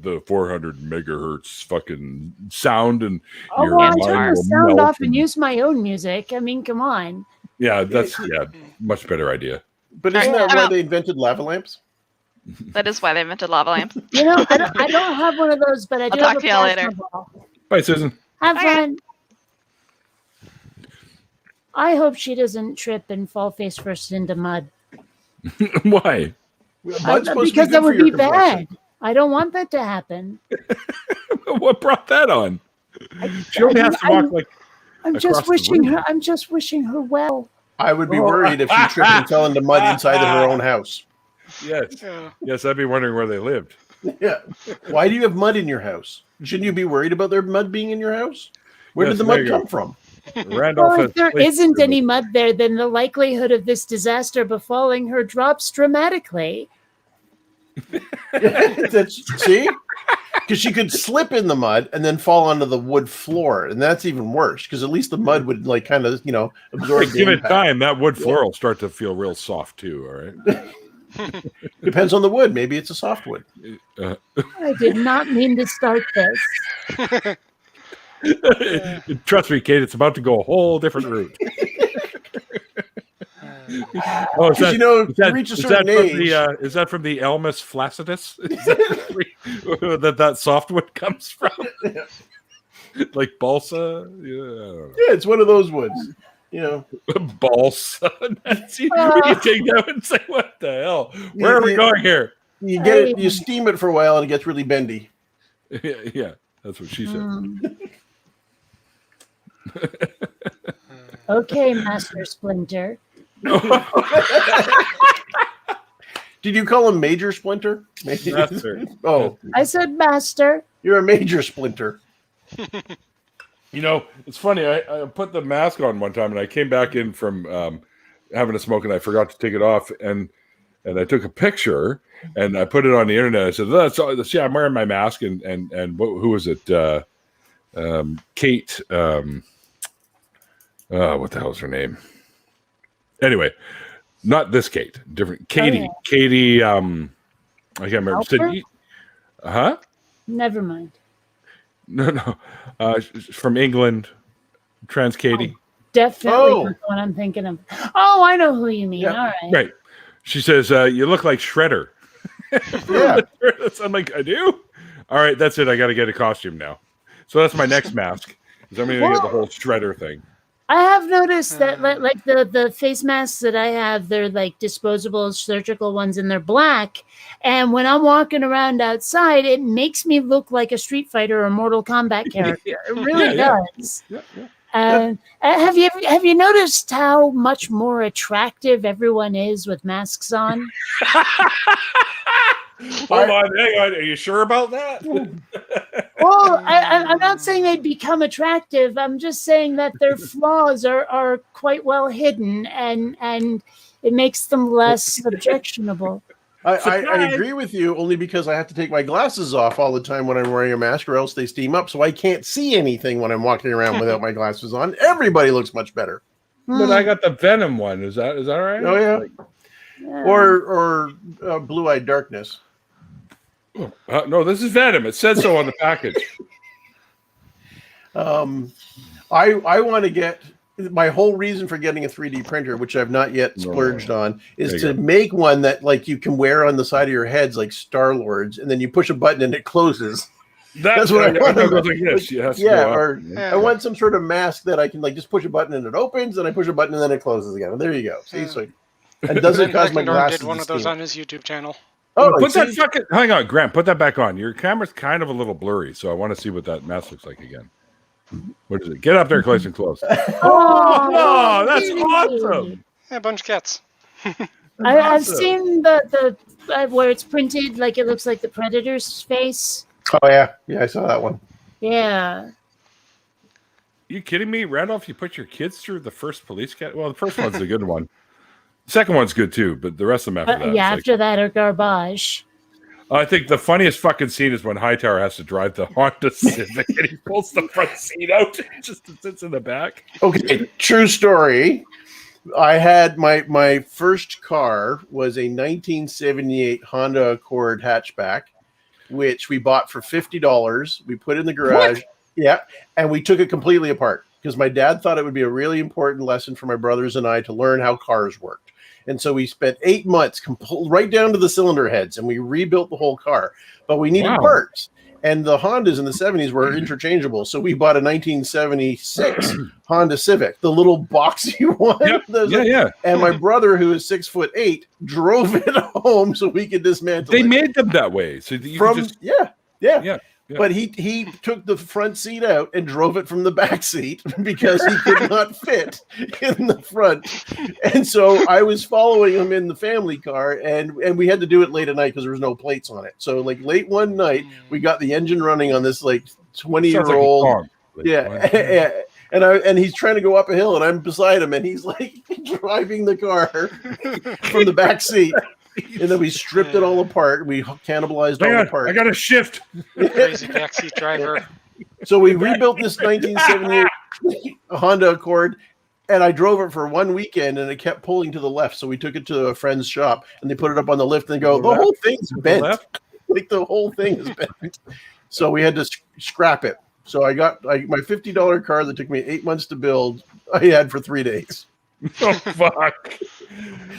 the 400 megahertz fucking sound and your I turn the sound off and use my own music. I mean, come on. Yeah, that's much better idea. But isn't that why they invented lava lamps? That is why they invented lava lamps. You know, I don't have one of those, but I do I'll have talk a to y'all later. plasma ball. Bye, Susan. Have fun. I hope she doesn't trip and fall face first into mud. Why? Because that would be bad. I don't want that to happen. What brought that on? She only has to walk like. I'm just wishing her. I'm just wishing her well. I would be worried if she tripped and fell into mud inside of her own house. Yes. Yes, I'd be wondering where they lived. Yeah. Why do you have mud in your house? Shouldn't you be worried about their mud being in your house? Where did the mud come from? Randolph, well, if there isn't any mud there, then the likelihood of this disaster befalling her drops dramatically. See? Because she could slip in the mud and then fall onto the wood floor, and that's even worse. Because at least the mud would like kind of absorb. Give it time. That wood floor will start to feel real soft too. All right. Depends on the wood. Maybe it's a softwood. I did not mean to start this. Trust me, Kate. It's about to go a whole different route. Oh, is that, reach a certain age. Is that from the Elmus flaccidus? Is that that softwood comes from? Like balsa? Yeah, it's one of those woods. Balsa. You take that and say, "What the hell? Where are we going here?" You get it. You steam it for a while, and it gets really bendy. Yeah, that's what she said. Okay, Master Splinter. Did you call him Major Splinter? Master. Oh, I said Master. You're a Major Splinter. It's funny. I put the mask on one time, and I came back in from having a smoke, and I forgot to take it off, and I took a picture, and I put it on the internet. I said, "See, I'm wearing my mask," and who was it? Kate. What the hell's her name? Anyway, not this Kate. Different Katie. Oh, yeah. Katie. I can't remember. Huh? Never mind. No. From England. Trans Katie. Definitely not the one I'm thinking of. Oh, I know who you mean. Yeah. All right. Right. She says, "You look like Shredder." Yeah. I'm like, I do? All right, that's it. I got to get a costume now. So that's my next mask. Is I'm going to get the whole Shredder thing. I have noticed that like the face masks that I have, they're like disposable surgical ones and they're black. And when I'm walking around outside, it makes me look like a Street Fighter or Mortal Kombat character. It really does. Yeah. Have you noticed how much more attractive everyone is with masks on? Hold on, hang on. Are you sure about that? Well, I'm not saying they become attractive. I'm just saying that their flaws are quite well hidden, and it makes them less objectionable. I agree with you only because I have to take my glasses off all the time when I'm wearing a mask, or else they steam up, so I can't see anything when I'm walking around without my glasses on. Everybody looks much better. But I got the Venom one. Is that right? Oh yeah. Or Blue-Eyed Darkness. No, this is Venom. It says so on the package. I want to get my whole reason for getting a 3D printer, which I've not yet splurged on, is to make one that like you can wear on the side of your heads like Star-Lord's, and then you push a button and it closes. That's what I want. I want some sort of mask that I can like just push a button and it opens, and I push a button and then it closes again. And there you go. See, so it doesn't cause my glasses. Did one of those on his YouTube channel. Oh, hang on, Grant. Put that back on. Your camera's kind of a little blurry, so I want to see what that mask looks like again. What is it? Get up there close and close. Oh, that's awesome! Yeah, a bunch of cats. I've seen the where it's printed like it looks like the Predator's face. Oh yeah, I saw that one. Yeah. You kidding me, Randolph? You put your kids through the first police cat? Well, the first one's the good one. The second one's good too, but the rest of them after that. Yeah, after that are garbage. I think the funniest fucking scene is when Hightower has to drive the Honda Civic and he pulls the front seat out and just sits in the back. Okay, true story. I had my first car was a 1978 Honda Accord hatchback, which we bought for $50. We put in the garage. What? Yeah, and we took it completely apart because my dad thought it would be a really important lesson for my brothers and I to learn how cars worked. And so we spent 8 months right down to the cylinder heads, and we rebuilt the whole car. But we needed parts. And the Hondas in the 70s were interchangeable. So we bought a 1976 Honda Civic, the little boxy one. Yep. And my brother, who is 6'8", drove it home so we could dismantle They it. made them that way. So you could just... Yeah. But he took the front seat out and drove it from the back seat because he could not fit in the front. And so I was following him in the family car, and we had to do it late at night because there was no plates on it. So like late one night, we got the engine running on this like 20-year-old. And he's trying to go up a hill, and I'm beside him, and he's like driving the car from the back seat. And then we stripped it all apart. We cannibalized all the parts. I got a shift. Crazy backseat driver. So we rebuilt this 1978 Honda Accord, and I drove it for 1 weekend, and it kept pulling to the left. So we took it to a friend's shop, and they put it up on the lift, and they go, the whole thing's bent. Like the whole thing is bent. So we had to scrap it. So I got my $50 car that took me 8 months to build. I had for 3 days. Oh fuck!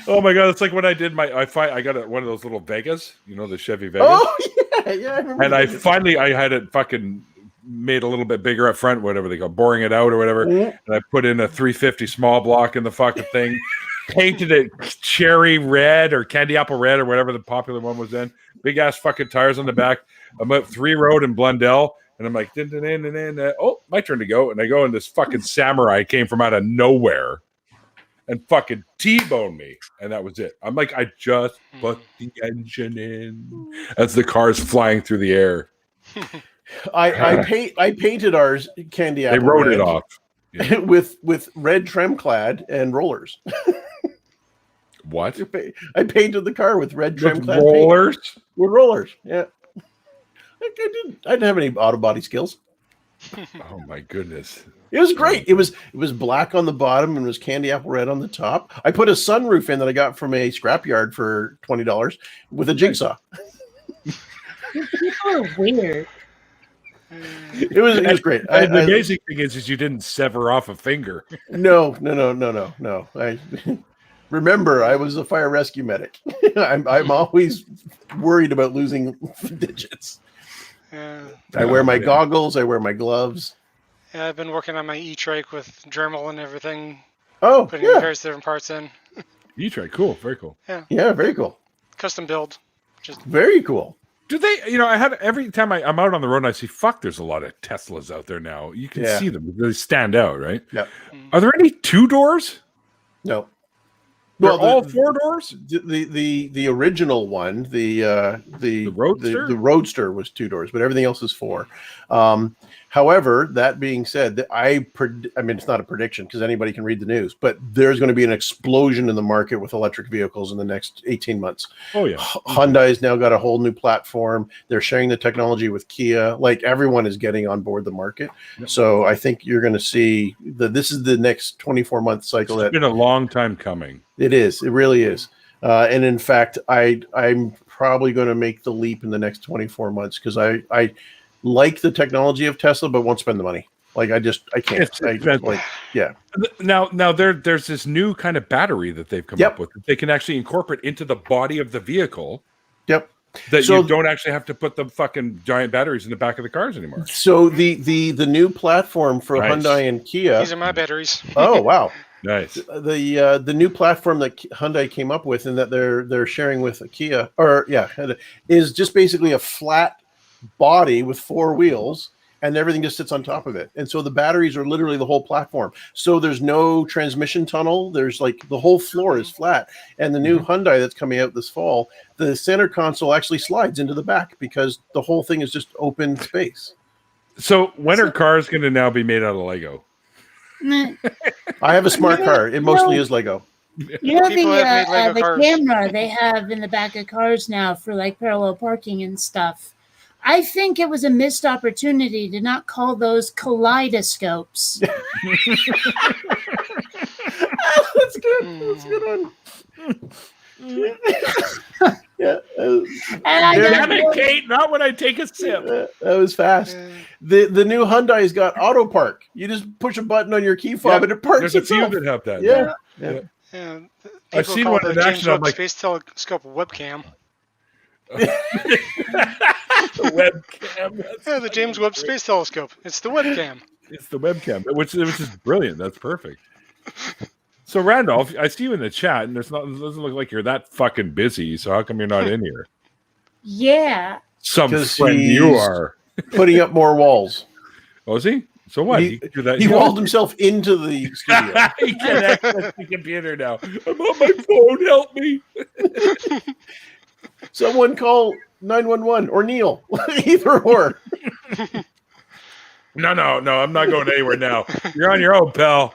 Oh my god! It's like when I did I got one of those little Vegas, the Chevy Vegas. Oh yeah. I remember and I had it fucking made a little bit bigger up front, whatever they go, boring it out or whatever. And I put in a 350 small block in the fucking thing, painted it cherry red or candy apple red or whatever the popular one was in. Big ass fucking tires on the back. I'm at 3 Road in Blundell. And I'm like, oh, my turn to go. And I go, and this fucking samurai came from out of nowhere and fucking T-boned me. And that was it. I'm like, I just put the engine in as the car's flying through the air. I painted ours candy apple. They wrote red it off. Yeah. with red trim clad and rollers. What? I painted the car with red trim clad rollers? Paint. With rollers, yeah. I didn't have any auto body skills. Oh my goodness. It was great. It was black on the bottom and was candy apple red on the top. I put a sunroof in that I got from a scrapyard for $20 with a jigsaw. People are weird. It was great. The amazing thing is you didn't sever off a finger. No. Remember, I was a fire rescue medic. I'm always worried about losing digits. I wear my goggles. I wear my gloves. Yeah, I've been working on my e-trike with Dremel and everything. Oh, putting various different parts in. E-trike, cool, very cool. Yeah, very cool. Custom build, just very cool. Do they? I had every time I'm out on the road and I see there's a lot of Teslas out there now. You can see them; they stand out, right? Yeah. Are there any 2 doors? No. Well, all 4 doors. The original one, the Roadster? The Roadster was 2 doors, but everything else is 4. However, that being said, I mean, it's not a prediction because anybody can read the news, but there's going to be an explosion in the market with electric vehicles in the next 18 months. Oh yeah. Hyundai's now got a whole new platform. They're sharing the technology with Kia. Like everyone is getting on board the market. Yep. So I think you're going to see this is the next 24-month cycle. It's been a long time coming. It is. It really is. And in fact, I'm probably going to make the leap in the next 24 months because I like the technology of Tesla, but won't spend the money. Like I can't. Now there's this new kind of battery that they've come up with that they can actually incorporate into the body of the vehicle. Yep. That you don't actually have to put the fucking giant batteries in the back of the cars anymore. So the new platform for Hyundai and Kia. These are my batteries. Oh wow. Nice. The new platform that Hyundai came up with and that they're sharing with Kia is just basically a flat body with 4 wheels and everything just sits on top of it. And so the batteries are literally the whole platform. So there's no transmission tunnel. There's like the whole floor is flat. And the new Hyundai that's coming out this fall, the center console actually slides into the back because the whole thing is just open space. So when are cars going to now be made out of Lego? I have a smart car. It mostly is Lego. You know the camera they have in the back of cars now for like parallel parking and stuff. I think it was a missed opportunity to not call those kaleidoscopes. That's good. That's a good one. Yeah. Damn it, Kate! Not when I take a sip. That was fast. The new Hyundai's got auto park. You just push a button on your key fob and it parks. There's a few that have that. Yeah. I've seen one in action. I'm like, Space Telescope webcam. The webcam. Yeah, the James Webb Space Telescope. It's the webcam. It's the webcam, which is brilliant. That's perfect. So Randolph, I see you in the chat, and it doesn't look like you're that fucking busy. So how come you're not in here? Yeah. Some friend you are. Putting up more walls. Oh, is he? So what? He walled himself into the studio. He can access the computer now. I'm on my phone. Help me. Someone call 911 or Neil. Either or. No. I'm not going anywhere now. You're on your own, pal.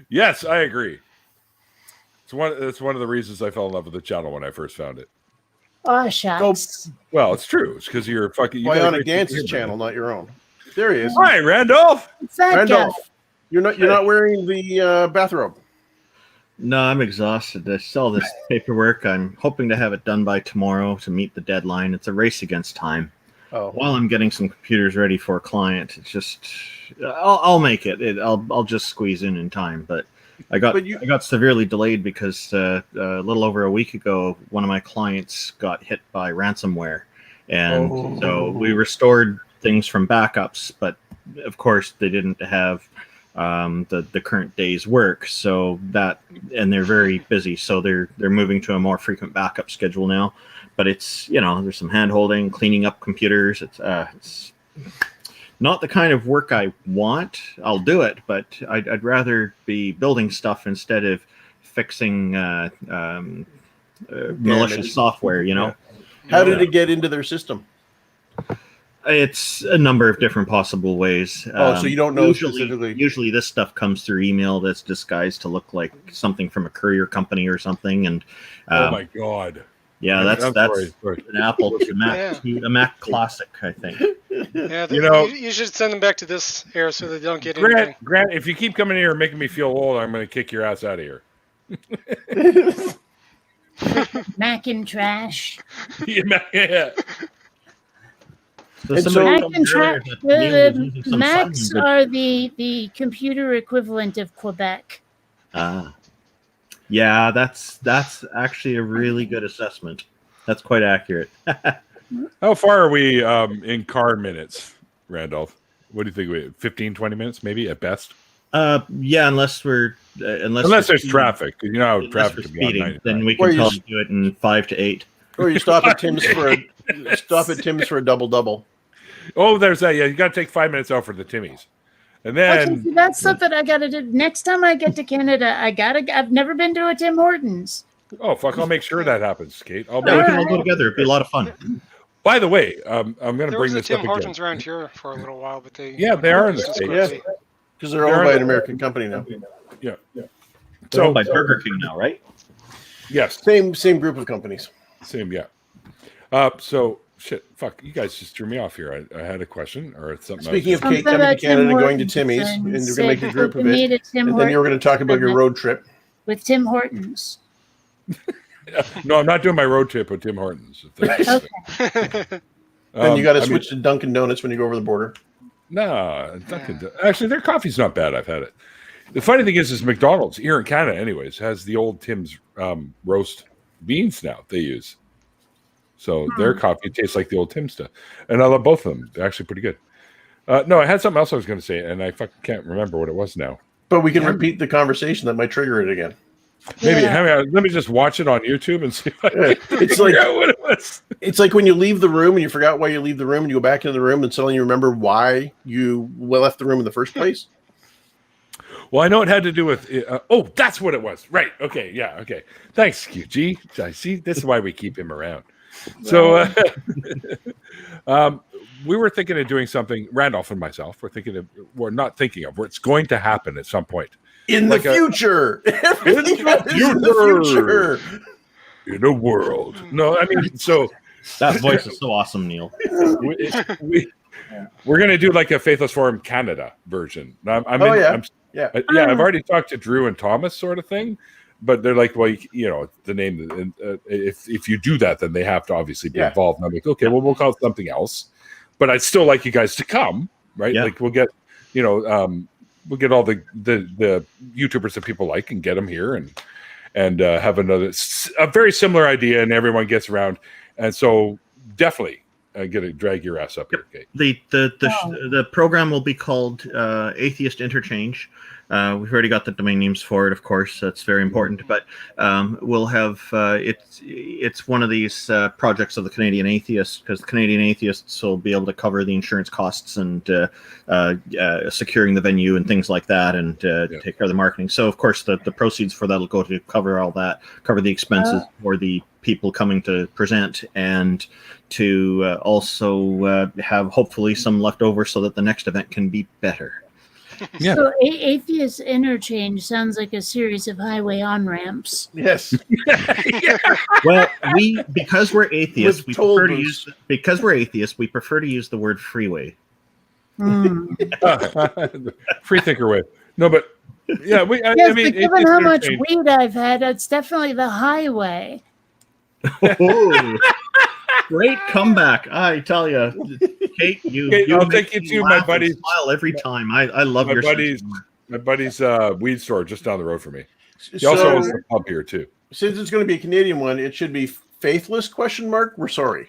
Yes, I agree. It's one of the reasons I fell in love with the channel when I first found it. Oh, shucks. Well, it's true. It's because you're fucking Bionic Dance's channel, not your own. There he is. Hi, Randolph. Randolph, you're not wearing the bathrobe. No, I'm exhausted. I still have this paperwork. I'm hoping to have it done by tomorrow to meet the deadline. It's a race against time. Oh. While I'm getting some computers ready for a client, it's just I'll make it. I'll just squeeze in time. But I got severely delayed because a little over a week ago, one of my clients got hit by ransomware, and so we restored things from backups. But of course, they didn't have the current day's work, so and they're very busy, so they're moving to a more frequent backup schedule now. But it's there's some hand holding, cleaning up computers. It's not the kind of work I want. I'll do it, but I'd rather be building stuff instead of fixing malicious software. How did it get into their system? It's a number of different possible ways. So you don't know specifically? Usually this stuff comes through email that's disguised to look like something from a courier company or something. And oh my God. Yeah, that's sorry. An Apple to Mac, a Mac Classic, I think. Yeah, you should send them back to this era so they don't get anything. Grant, if you keep coming here and making me feel old, I'm going to kick your ass out of here. Mac and trash. Yeah. Macs are the computer equivalent of Quebec. Yeah, that's actually a really good assessment. That's quite accurate. How far are we in car minutes, Randolph? What do you think? 15, 20 minutes, maybe at best? Yeah, unless there's traffic. You know how traffic can be on 99. Then we can probably do it in 5 to 8. Or you stop at Tim's for a double. Oh, there's that. Yeah, you got to take 5 minutes out for the Timmies. And then so that's something I got to do. Next time I get to Canada, I've never been to a Tim Hortons. Oh, fuck. I'll make sure that happens, Kate. We can all go together. It'd be a lot of fun. By the way, I'm going to bring this up again. Tim Hortons around here for a little while, but they are in the States. Yeah, because they're owned by an American company now. Yeah. They're owned by Burger King now, right? Yes. Same group of companies. Same, yeah. So, fuck, you guys just threw me off here. I had a question or something. Speaking of Kate coming to Canada and going to Timmy's, and you're going to make a group of it, and then you were going to talk about your road trip. With Tim Hortons. No, I'm not doing my road trip with Tim Hortons. Okay. Then you got to switch to Dunkin' Donuts when you go over the border. No, Dunkin'. Actually, their coffee's not bad. I've had it. The funny thing is McDonald's here in Canada, anyways, has the old Tim's roast beans now they use. So their coffee tastes like the old Tim stuff, and I love both of them. They're actually pretty good. No, I had something else I was going to say, and I fucking can't remember what it was now. But we can repeat the conversation that might trigger it again. Maybe let me just watch it on YouTube and see if I can figure out what it was. It's like when you leave the room and you forgot why you leave the room, and you go back into the room and suddenly you remember why you left the room in the first place. Well, I know it had to do with. That's what it was. Right. Okay. Yeah. Okay. Thanks, QG. I see. This is why we keep him around. So we were thinking of doing something. Randolph and myself we're not thinking of. It's going to happen at some point. In the future. In a world. No, I mean, so that voice is so awesome, Neil. We're going to do like a Faithless Forum Canada version. I've already talked to Drew and Thomas, sort of thing, but they're like, well, the name. If you do that, then they have to obviously be involved. And I'm like, okay, well, we'll call it something else, but I'd still like you guys to come, right? Yeah. Like we'll get, we'll get all the YouTubers that people like and get them here and have a very similar idea, and everyone gets around. And so definitely drag your ass up here, Kate. The program will be called Atheist Interchange. We've already got the domain names for it, of course. That's very important. But we'll have it's one of these projects of the Canadian Atheists, because the Canadian Atheists will be able to cover the insurance costs and securing the venue and things like that, and take care of the marketing. So, of course, the proceeds for that will go to cover all that, cover the expenses for the people coming to present, and to also have hopefully some left over so that the next event can be better. Yeah. So Atheist Interchange sounds like a series of highway on-ramps. Yes. Well, because we're atheists, we prefer to use the word freeway. Free thinker way. No, but yeah, I mean, given how much weed I've had, it's definitely the highway. Oh, great comeback! I tell you, Kate, I'll take you to my buddy's. Smile every time. I love your my buddy's weed store just down the road from me. He also owns the pub here too. Since it's going to be a Canadian one, it should be faithless ? We're sorry.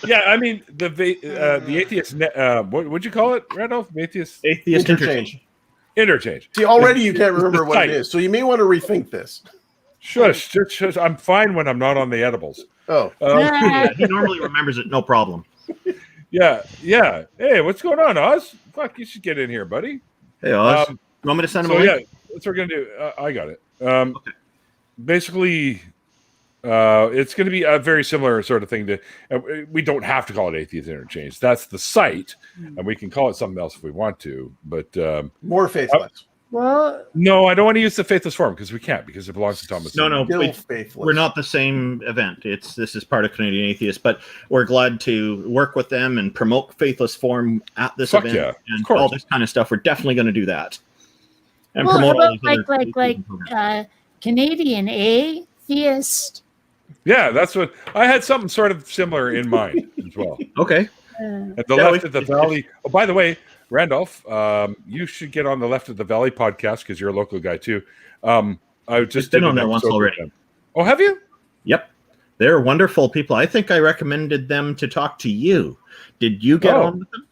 Yeah, I mean the atheist. What would you call it, Randolph? Atheist Interchange. Interchange. See, already you can't remember what it is, so you may want to rethink this. Shush. I'm fine when I'm not on the edibles. Oh. He normally remembers it, no problem. Yeah. Hey, what's going on, Oz? Fuck, you should get in here, buddy. Hey, Oz. You want me to send him a link? Yeah, that's what we're going to do. I got it. Okay. Basically, it's going to be a very similar sort of thing to. We don't have to call it Atheist Interchange. That's the site, and we can call it something else if we want to. But more faithless. Well, no, I don't want to use the faithless form because we can't, because it belongs to Thomas. No, we're not the same event. This is part of Canadian Atheists, but we're glad to work with them and promote faithless form at this event and all this kind of stuff. We're definitely going to do that. And promote like Canadian Atheist. Yeah, that's what I had. Something sort of similar in mind as well. Okay. At the left of the valley. Oh, by the way, Randolph, you should get on the Left of the Valley podcast because you're a local guy too. I just been on there once already. Oh, have you? Yep, they're wonderful people. I think I recommended them to talk to you. Did you get on with them?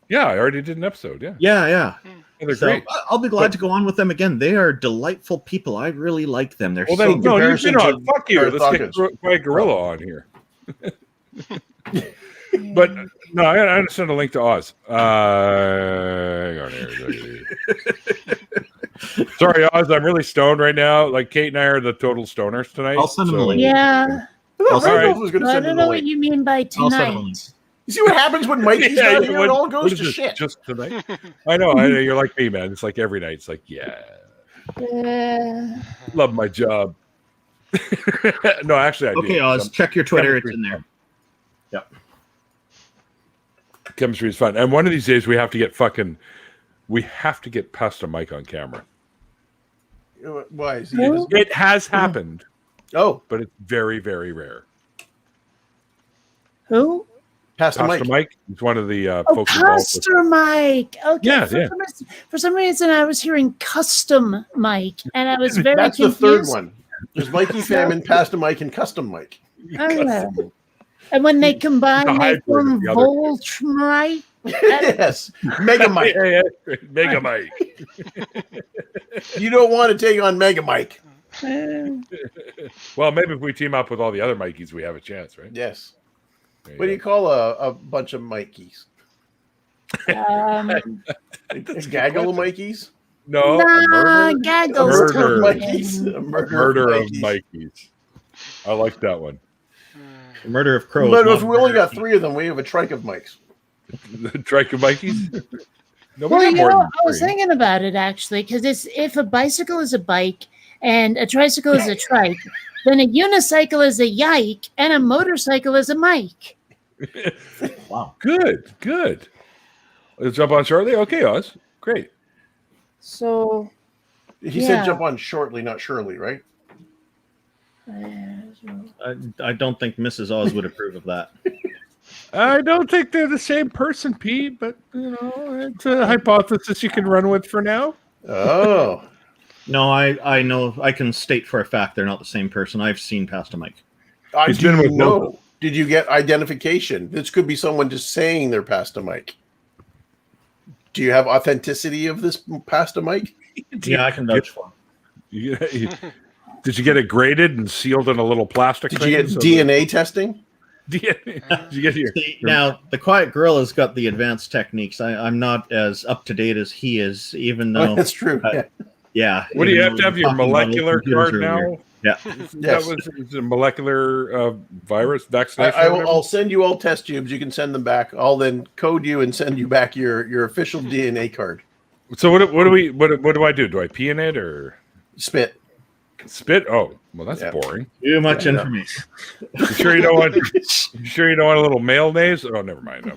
Yeah, I already did an episode. Yeah. Yeah, they're great. I'll be glad to go on with them again. They are delightful people. I really like them. They're you've been on. Fuck you. Let's get Quiet Gorilla on here. But no, I gotta send a link to Oz. Sorry, Oz, I'm really stoned right now. Like Kate and I are the total stoners tonight. I'll send him a link. Yeah. I don't know what you mean by tonight. You see what happens when Mikey's not here? It all goes to shit. Just tonight. I know. You're like me, man. It's like every night. It's like, love my job. No, actually, I do. Okay, Oz, check your Twitter. It's in there. Yep. Chemistry is fun, and one of these days we have to get Pastor Mike on camera. Why? It has happened. Oh, but it's very, very rare. Who? Pastor Mike. He's one of the folks. Pastor Mike. Okay. Yeah, For some reason, I was hearing Custom Mike, and I was very That's confused. The third one. There's Mikey Famine, Pastor Mike, and Custom Mike. And when they combine, they form Voltmite. Yes, Mega Mike. Mega Mike. You don't want to take on Mega Mike. Well, maybe if we team up with all the other Mikeys, we have a chance, right? Yes. What do you call a bunch of Mikeys? A gaggle of Mikeys? No, gaggles. A murder of Mikeys. I like that one. The murder of crows. But if we only got 3 of them, we have a trike of Mikes. The trike of Mikeys? I was thinking about it actually, because if a bicycle is a bike and a tricycle is a trike, then a unicycle is a yike and a motorcycle is a Mike. Wow. Good. Let's jump on shortly. Okay, Oz. Great. So he said jump on shortly, not surely, right? I don't think Mrs. Oz would approve of that. I don't think they're the same person, Pete, but it's a hypothesis you can run with for now. Oh. No, I know. I can state for a fact they're not the same person. I've seen Pastor Mike. Did you get identification? This could be someone just saying they're Pastor Mike. Do you have authenticity of this Pastor Mike? Yeah, I can vouch for him. Did you get it graded and sealed in a little plastic? Did you get DNA testing? Now, the Quiet Gorilla's got the advanced techniques. I'm not as up to date as he is, even though that's true. Yeah. What do you have to have your molecular card now? Yeah. That was a molecular virus vaccination. I'll send you all test tubes. You can send them back. I'll then code you and send you back your official DNA card. So what do I do? Do I pee in it or spit? Spit? Oh, well, that's boring. Too much information. You sure you don't want? You sure you don't want a little mayonnaise? Oh, never mind.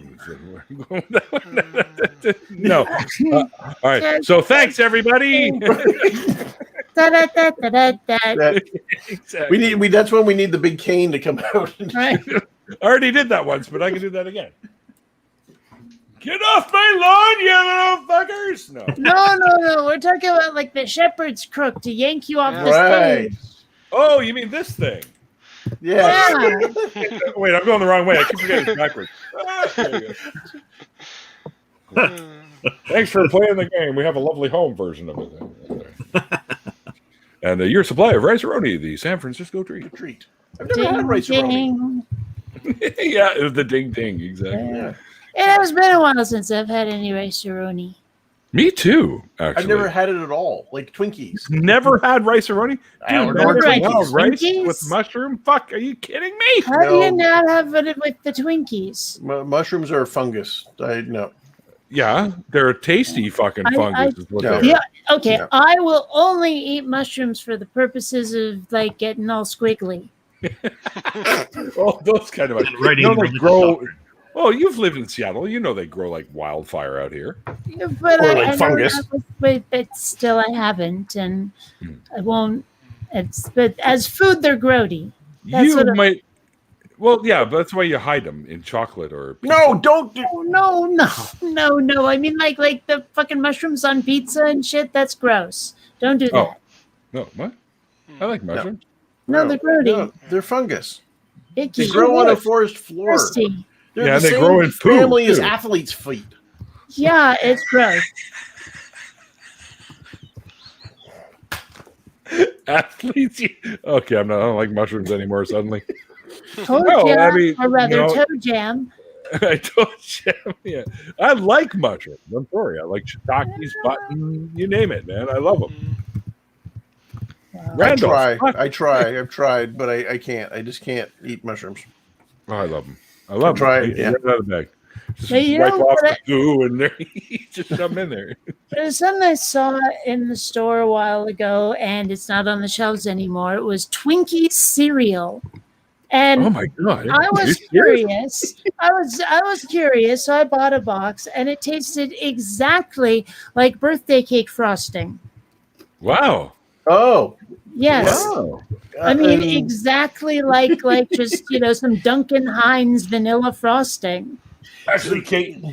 No. All right. So thanks, everybody. Exactly. That's when we need the big cane to come out. Right. I already did that once, but I can do that again. Get off my lawn, you little fuckers! No. We're talking about like the shepherd's crook to yank you off the stage. Oh, you mean this thing? Yeah. Wait, I'm going the wrong way. I keep forgetting it's backwards. Thanks for playing the game. We have a lovely home version of it. And your supply of rice-a-roni, the San Francisco treat. I've never had rice-a-roni. Yeah, the ding-ding, exactly. Yeah. It has been a while since I've had any rice-a-roni. Me too, actually. I've never had it at all, like Twinkies. Never had rice-a-roni? Dude, rice with mushroom? Fuck, are you kidding me? How do you not have it with the Twinkies? Mushrooms are a fungus. No. Yeah, they're a tasty fucking fungus. Okay, I will only eat mushrooms for the purposes of like getting all squiggly. Oh, those kind of mushrooms. Grow. Oh, you've lived in Seattle. You know they grow like wildfire out here. Yeah, but or like fungus. But still, I haven't, and I won't. But as food, they're grody. Well, yeah, but that's why you hide them in chocolate or pizza. No, don't. No. I mean, like the fucking mushrooms on pizza and shit. That's gross. Don't do that. No, what? I like mushrooms. No, they're grody. No, they're fungus. Icky. They grow on a forest floor. Thirsty. They're they grow in food. Family is athlete's feet. Yeah, it's gross. Athletes. Okay, I don't like mushrooms anymore. Suddenly. Toe jam. I told you. Yeah, I like mushrooms. I'm sorry. I like shiitakes, button, you name it, man. I love them. Randolph. I try. I've tried, but I can't. I just can't eat mushrooms. Oh, I love them. I love them. Try it. Yeah. Right out of the bag. Just Hey, wipe off the goo and just shove them in there. There's something I saw in the store a while ago, and it's not on the shelves anymore. It was Twinkie cereal. And oh my god! I was curious. I was curious, so I bought a box, and it tasted exactly like birthday cake frosting. Wow! Oh, yes. Wow. I mean, exactly like just some Duncan Hines vanilla frosting. Actually, Kate.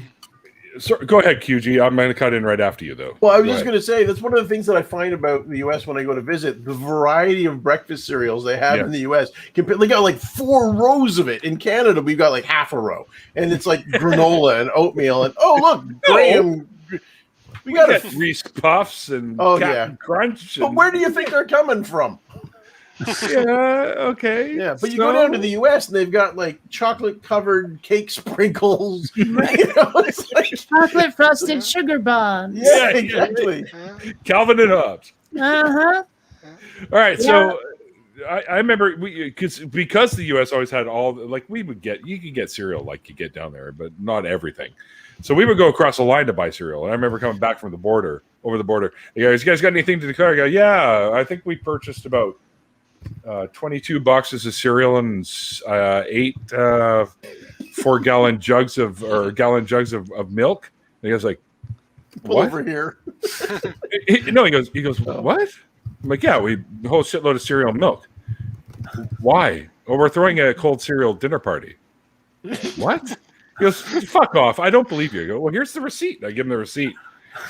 So, go ahead, QG. I'm going to cut in right after you, though. Well, I was just going to say that's one of the things that I find about the U.S. when I go to visit. The variety of breakfast cereals they have in the U.S. They got like 4 rows of it. In Canada, we've got like half a row, and it's like granola and oatmeal and look, Graham. We got Reese Puffs and Captain Crunch. But where do you think they're coming from? Yeah, okay. Yeah, but you go down to the U.S. and they've got like chocolate-covered cake sprinkles. It's like chocolate frosted sugar bombs. Yeah, exactly. Calvin and Hobbes. Uh-huh. All right, so I remember because the U.S. always had all you could get cereal like you get down there, but not everything. So we would go across the line to buy cereal. And I remember coming back from over the border. You guys got anything to declare? I go, yeah, I think we purchased about 22 boxes of cereal and 8 4-gallon jugs of milk. And the guy's like, what? Over here. No, he goes, what? I'm like, yeah, a whole shitload of cereal and milk. Why? Oh, we're throwing a cold cereal dinner party. What? He goes, fuck off. I don't believe you. I go, well, here's the receipt. I give him the receipt.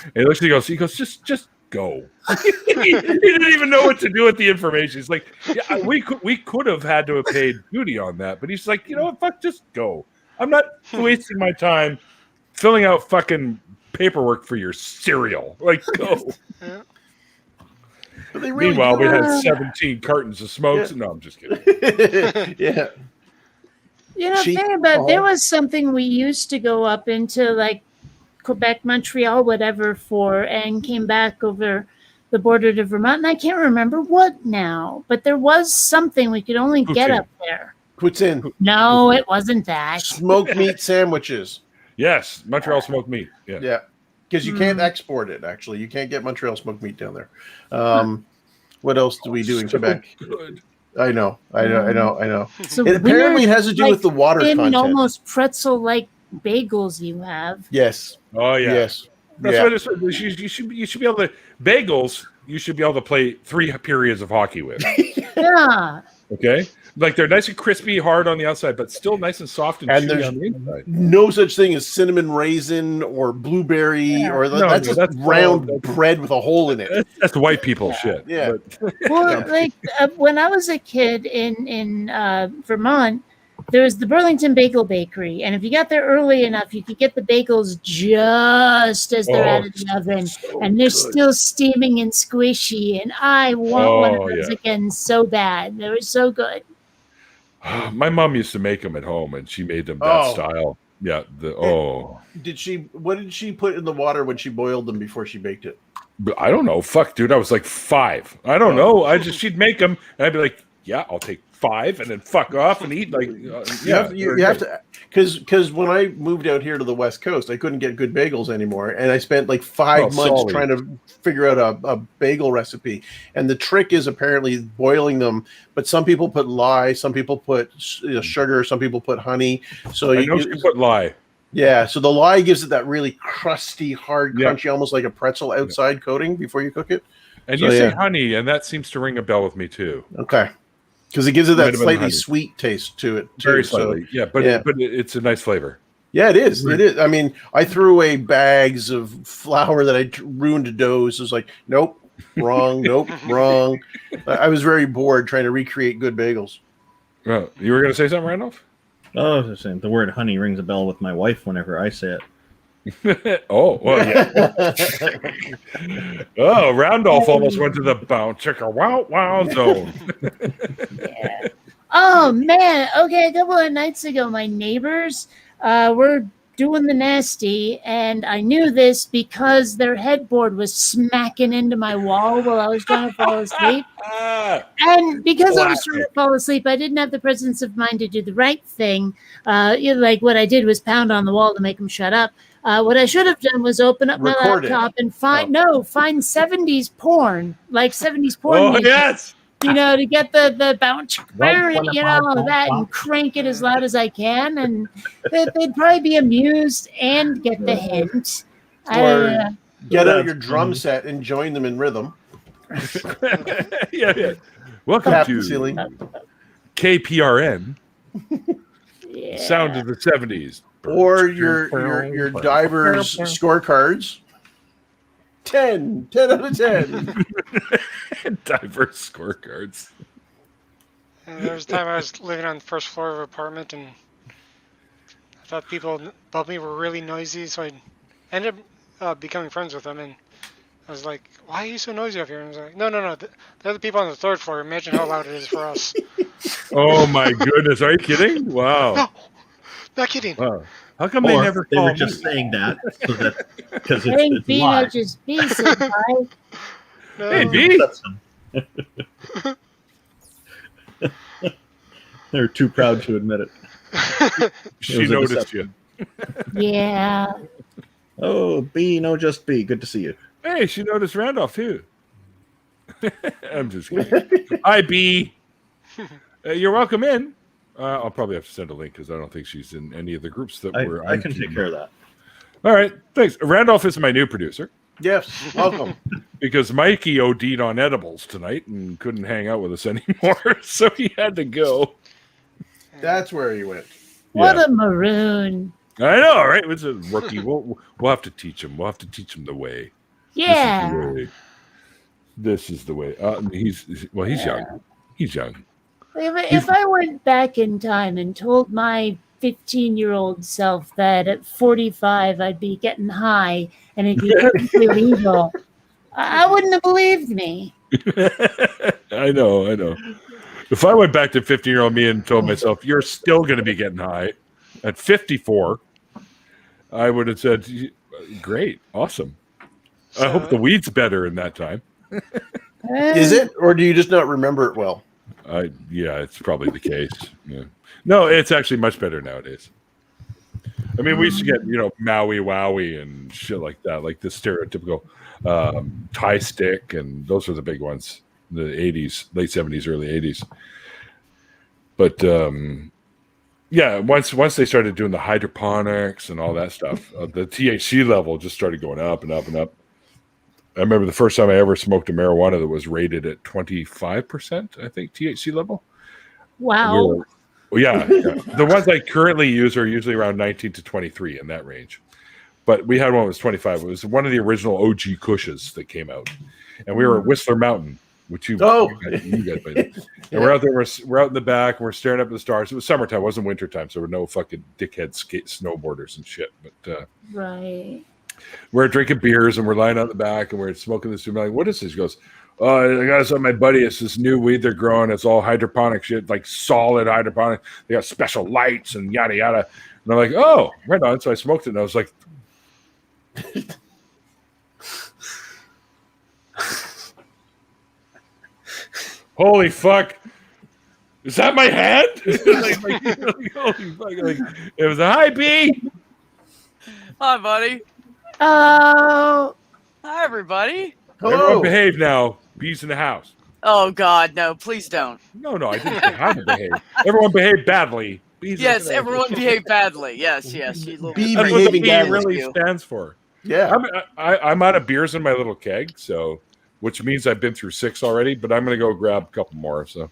And he looks and he goes, just go. He didn't even know what to do with the information. He's like, yeah, we could have had to have paid duty on that. But he's like, you know what, fuck, just go. I'm not wasting my time filling out fucking paperwork for your cereal. Like, go. Yeah. Meanwhile, we had 17 cartons of smokes. Yeah. No, I'm just kidding. Yeah. You know, think about there was something we used to go up into like Quebec, Montreal, whatever for, and came back over the border to Vermont. And I can't remember what now, but there was something we could only get up there. Poutine. No, it wasn't that. Smoked meat sandwiches. Yes, Montreal smoked meat. Yeah. Yeah. Because you can't export it, actually. You can't get Montreal smoked meat down there. What else do we do in Quebec? Good. I know. So it apparently has to do with the water content. Almost pretzel-like bagels you have. Yes. Oh, yeah. Yes. That's what it is. You should be able to... Bagels, you should be able to play 3 periods of hockey with. Yeah. Okay? Like, they're nice and crispy, hard on the outside, but still nice and soft and chewy on the inside. No such thing as cinnamon raisin or blueberry or that's round bread with a hole in it. That's white people shit. Yeah. Well, like when I was a kid in Vermont, there was the Burlington Bagel Bakery, and if you got there early enough, you could get the bagels just as they're out of the oven, and they're still steaming and squishy. And I want one of those again so bad. They were so good. My mom used to make them at home, and she made them that style. Yeah. What did she put in the water when she boiled them before she baked it? I don't know. Fuck, dude. I was like 5. I don't know. She'd make them, and I'd be like, yeah, I'll take 5, and then fuck off and eat. Like, you have to, because when I moved out here to the West Coast, I couldn't get good bagels anymore, and I spent like 5 months trying to figure out a bagel recipe. And the trick is apparently boiling them, but some people put lye, some people put sugar, some people put honey. So I know you put lye. Yeah, so the lye gives it that really crusty, hard, crunchy, almost like a pretzel outside coating before you cook it. And you say honey, and that seems to ring a bell with me too. Okay. Because it gives it that slightly sweet taste to it. Very slightly, but it's a nice flavor. Yeah, it is. It is. I mean, I threw away bags of flour that I ruined doughs. It was like, nope, wrong, nope, wrong. I was very bored trying to recreate good bagels. Oh, you were going to say something, Randolph? Oh, I was just saying the word honey rings a bell with my wife whenever I say it. Oh, well, yeah. Oh, Randolph almost went to the bounce chicka wow zone. Yeah. Oh man. Okay, a couple of nights ago, my neighbors were doing the nasty, and I knew this because their headboard was smacking into my wall while I was trying to fall asleep. And because I was trying to fall asleep, I didn't have the presence of mind to do the right thing. Like what I did was pound on the wall to make them shut up. What I should have done was open up my laptop and find 70s porn, like 70s porn. Oh, yes. To get the bounce, that, and crank it as loud as I can, and they'd probably be amused and get the hint. Or get out your drum set and join them in rhythm. Yeah. Welcome to KPRN. Sound of the 70s. Or your divers scorecards. 10 out of 10. Diverse scorecards. And there was a time I was living on the first floor of an apartment, and I thought people above me were really noisy, so I ended up becoming friends with them. And I was like, "Why are you so noisy up here?" And I was like, "No, they're the people on the 3rd floor. Imagine how loud it is for us." Oh my goodness! Are you kidding? Wow. No, not kidding. Wow. How come they never they call were me? just saying that so that because it's it's live. Just be senpai. Hey, B. They're too proud to admit it. She noticed you. Yeah. Oh, B, no, just B. Good to see you. Hey, she noticed Randolph too. I'm just kidding. Hi, B. You're welcome in. I'll probably have to send a link because I don't think she's in any of the groups that we're. I can take care of that. All right, thanks. Randolph is my new producer. Yes, welcome. Because Mikey OD'd on edibles tonight and couldn't hang out with us anymore, so he had to go. That's where he went. What a maroon. I know, right? It's a rookie. We'll have to teach him. We'll have to teach him the way. Yeah. This is the way. He's young. He's young. If I went back in time and told my 15-year-old self that at 45 I'd be getting high and it'd be perfectly legal, I wouldn't have believed me. I know. If I went back to 15-year-old me and told myself, you're still going to be getting high at 54, I would have said, great, awesome. I hope the weed's better in that time. Is it? Or do you just not remember it well? Yeah, it's probably the case. Yeah. No, it's actually much better nowadays. I mean, we used to get, Maui Wowie and shit like that, like the stereotypical tie stick, and those were the big ones in the 80s, late 70s, early 80s. But yeah, once they started doing the hydroponics and all that stuff, the THC level just started going up and up and up. I remember the first time I ever smoked a marijuana that was rated at 25%, I think, THC level. Wow. Yeah. The ones I currently use are usually around 19 to 23 in that range. But we had one that was 25. It was one of the original OG Kushes that came out. And we were at Whistler Mountain, which you guys might know. And we're out there, we're out in the back, and we're staring up at the stars. It was summertime, it wasn't wintertime, so there were no fucking dickhead snowboarders and shit. But right. We're drinking beers and we're lying out in the back and we're smoking this. I'm like, what is this? He goes, oh, I got this on my buddy. It's this new weed they're growing. It's all hydroponic shit, like solid hydroponic. They got special lights and yada yada. And I'm like, oh, right on. So I smoked it and I was like, holy fuck. Is that my head? Holy fuck. It was a hi, B. Hi, buddy. Oh. Hi, everybody. Everyone behave now. B's in the house. Oh, God, no. Please don't. No, I didn't say how to behave. Everyone behave badly. Yes, everyone behave badly. Yes. B That's behaving what the B badly really stands for. Yeah. I'm out of beers in my little keg, so which means I've been through 6 already, but I'm going to go grab a couple more. So.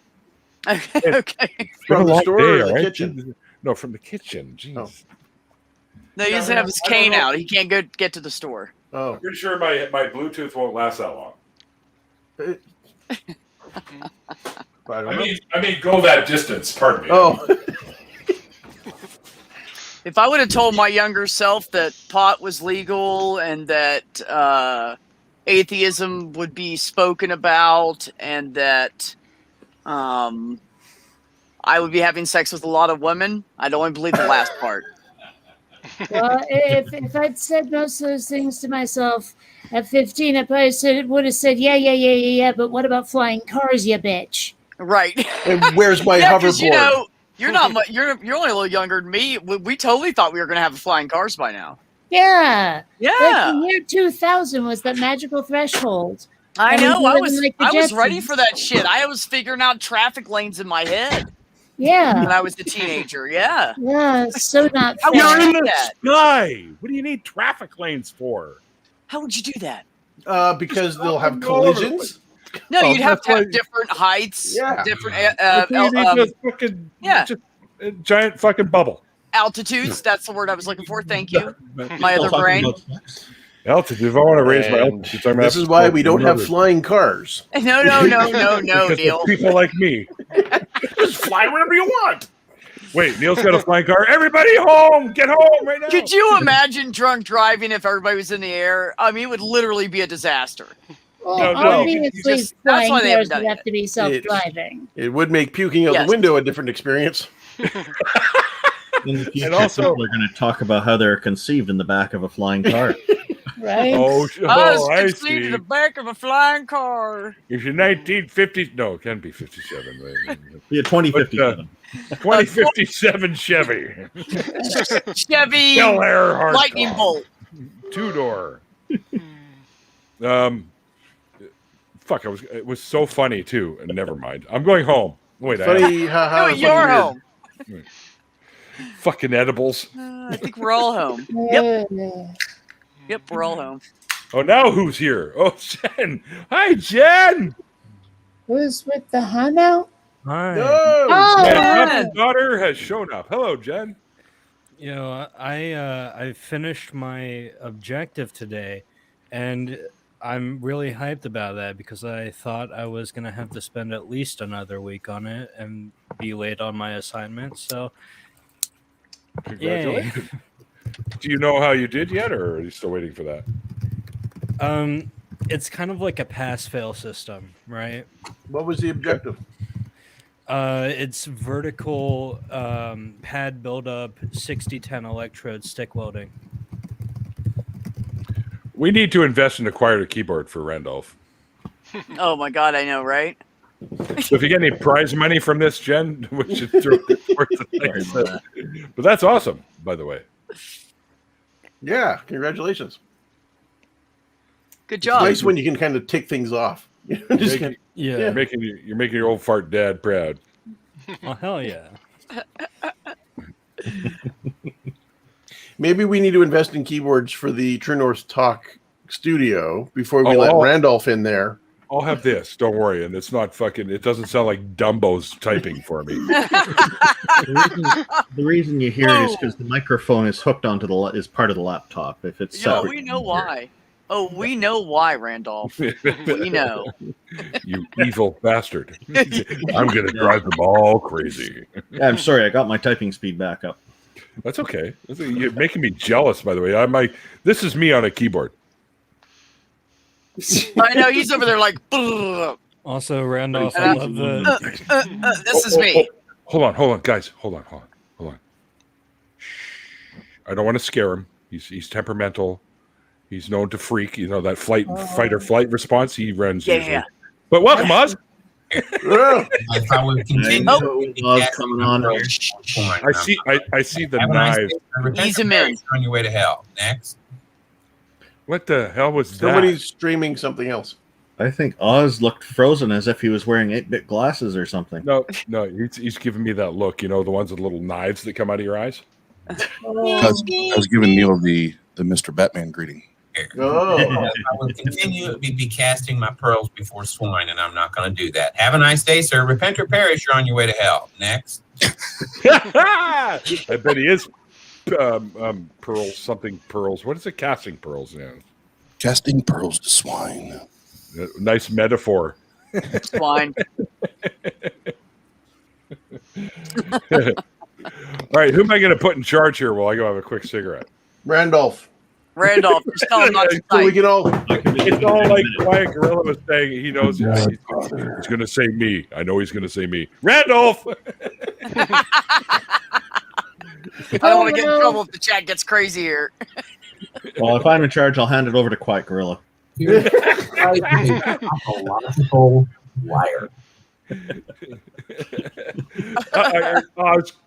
Okay. From the store or the kitchen? No, from the kitchen. Jeez. Oh. No, he doesn't have his cane out. He can't get to the store. Oh. I'm pretty sure my Bluetooth won't last that long. I mean, go that distance. Pardon me. Oh. If I would have told my younger self that pot was legal and that atheism would be spoken about and that I would be having sex with a lot of women, I'd only believe the last part. Well, if I'd said most of those things to myself at 15, I probably would have said, yeah, but what about flying cars, you bitch? Right. And where's my hoverboard? You're not. You're only a little younger than me. We totally thought we were going to have flying cars by now. Yeah. Yeah. Like the year 2000 was that magical threshold. I know. I was Jetsons. ready for that shit. I was figuring out traffic lanes in my head. Yeah. When I was a teenager. Yeah. Yeah. So not fair. You're in the sky. What do you need traffic lanes for? How would you do that? Because they'll have collisions. No, you'd have to have different heights. Yeah. Different. Just a giant fucking bubble. Altitudes. That's the word I was looking for. Thank you. My other brain. Altitude. If I want to raise my altitude, this is why we don't have flying cars. No, Neil. People like me. Just fly wherever you want. Wait, Neil's got a flying car. Everybody home! Get home right now! Could you imagine drunk driving if everybody was in the air? I mean, it would literally be a disaster. Well, obviously, flying cars would have to be self-driving. It would make puking out the window a different experience. In the future, people are going to talk about how they're conceived in the back of a flying car. Right? I was I conceived see. in the back of a flying car. If you're 1950, no, it can't be 57. Right? Yeah, 2057. 2057 Chevy. Chevy Bel Air hard lightning car. bolt. 2-door. Fuck! It was so funny too. And never mind. I'm going home. Wait, funny. No, you're home. Fucking edibles. I think we're all home. Yep, we're all home. Oh, now who's here? Oh, Jen. Hi, Jen. Who's with the Hano? Hi. Oh, My Jen. daughter has shown up. Hello, Jen. You know, I finished my objective today, and I'm really hyped about that because I thought I was gonna have to spend at least another week on it and be late on my assignment. So, congratulations! Do you know how you did yet, or are you still waiting for that? It's kind of like a pass-fail system, right? What was the objective? It's vertical pad buildup, 60-10 electrode stick welding. We need to invest and acquire a keyboard for Randolph. Oh my god, I know, right? So if you get any prize money from this, Jen, we should throw it towards the thing. But that's awesome, by the way. Yeah, congratulations. Good job. It's nice when you can kind of tick things off. You're making your old fart dad proud. Oh hell yeah! Maybe we need to invest in keyboards for the True North Talk studio before we let Randolph in there. I'll have this. Don't worry, and it's not fucking. It doesn't sound like Dumbo's typing for me. The reason you hear it is because the microphone is hooked onto is part of the laptop. If it's separate, we know why. Oh, we know why, Randolph. We know. You evil bastard. I'm going to drive them all crazy. Yeah, I'm sorry. I got my typing speed back up. That's okay. You're making me jealous, by the way. I'm like, this is me on a keyboard. I know. He's over there like... Also, Randolph, I love the... this is me. Hold on, guys. Hold on. Shh. I don't want to scare him. He's temperamental. He's known to freak, you know, that fight or flight response he runs usually. Yeah. But welcome, Oz. I thought we would continue. Oz coming on. I see the knives. Ease him in. On your way to hell. Next. What the hell was that? Somebody's streaming something else. I think Oz looked frozen as if he was wearing 8-bit glasses or something. No, he's giving me that look, you know, the ones with little knives that come out of your eyes. I was giving Neil the Mr. Batman greeting. Oh. I will continue to be casting my pearls before swine, and I'm not going to do that. Have a nice day, sir. Repent or perish, you're on your way to hell. Next. I bet he is pearls, something pearls. What is it? Casting pearls now. Casting pearls to swine. Nice metaphor. Swine. All right, who am I going to put in charge here while I go have a quick cigarette? Randolph, just tell him not to so we can all. It's all like Quiet Gorilla was saying. He knows he's going to say me. I know he's going to say me. Randolph! I don't want to get in trouble if the chat gets crazy here. Well, if I'm in charge, I'll hand it over to Quiet Gorilla. Pathological liar.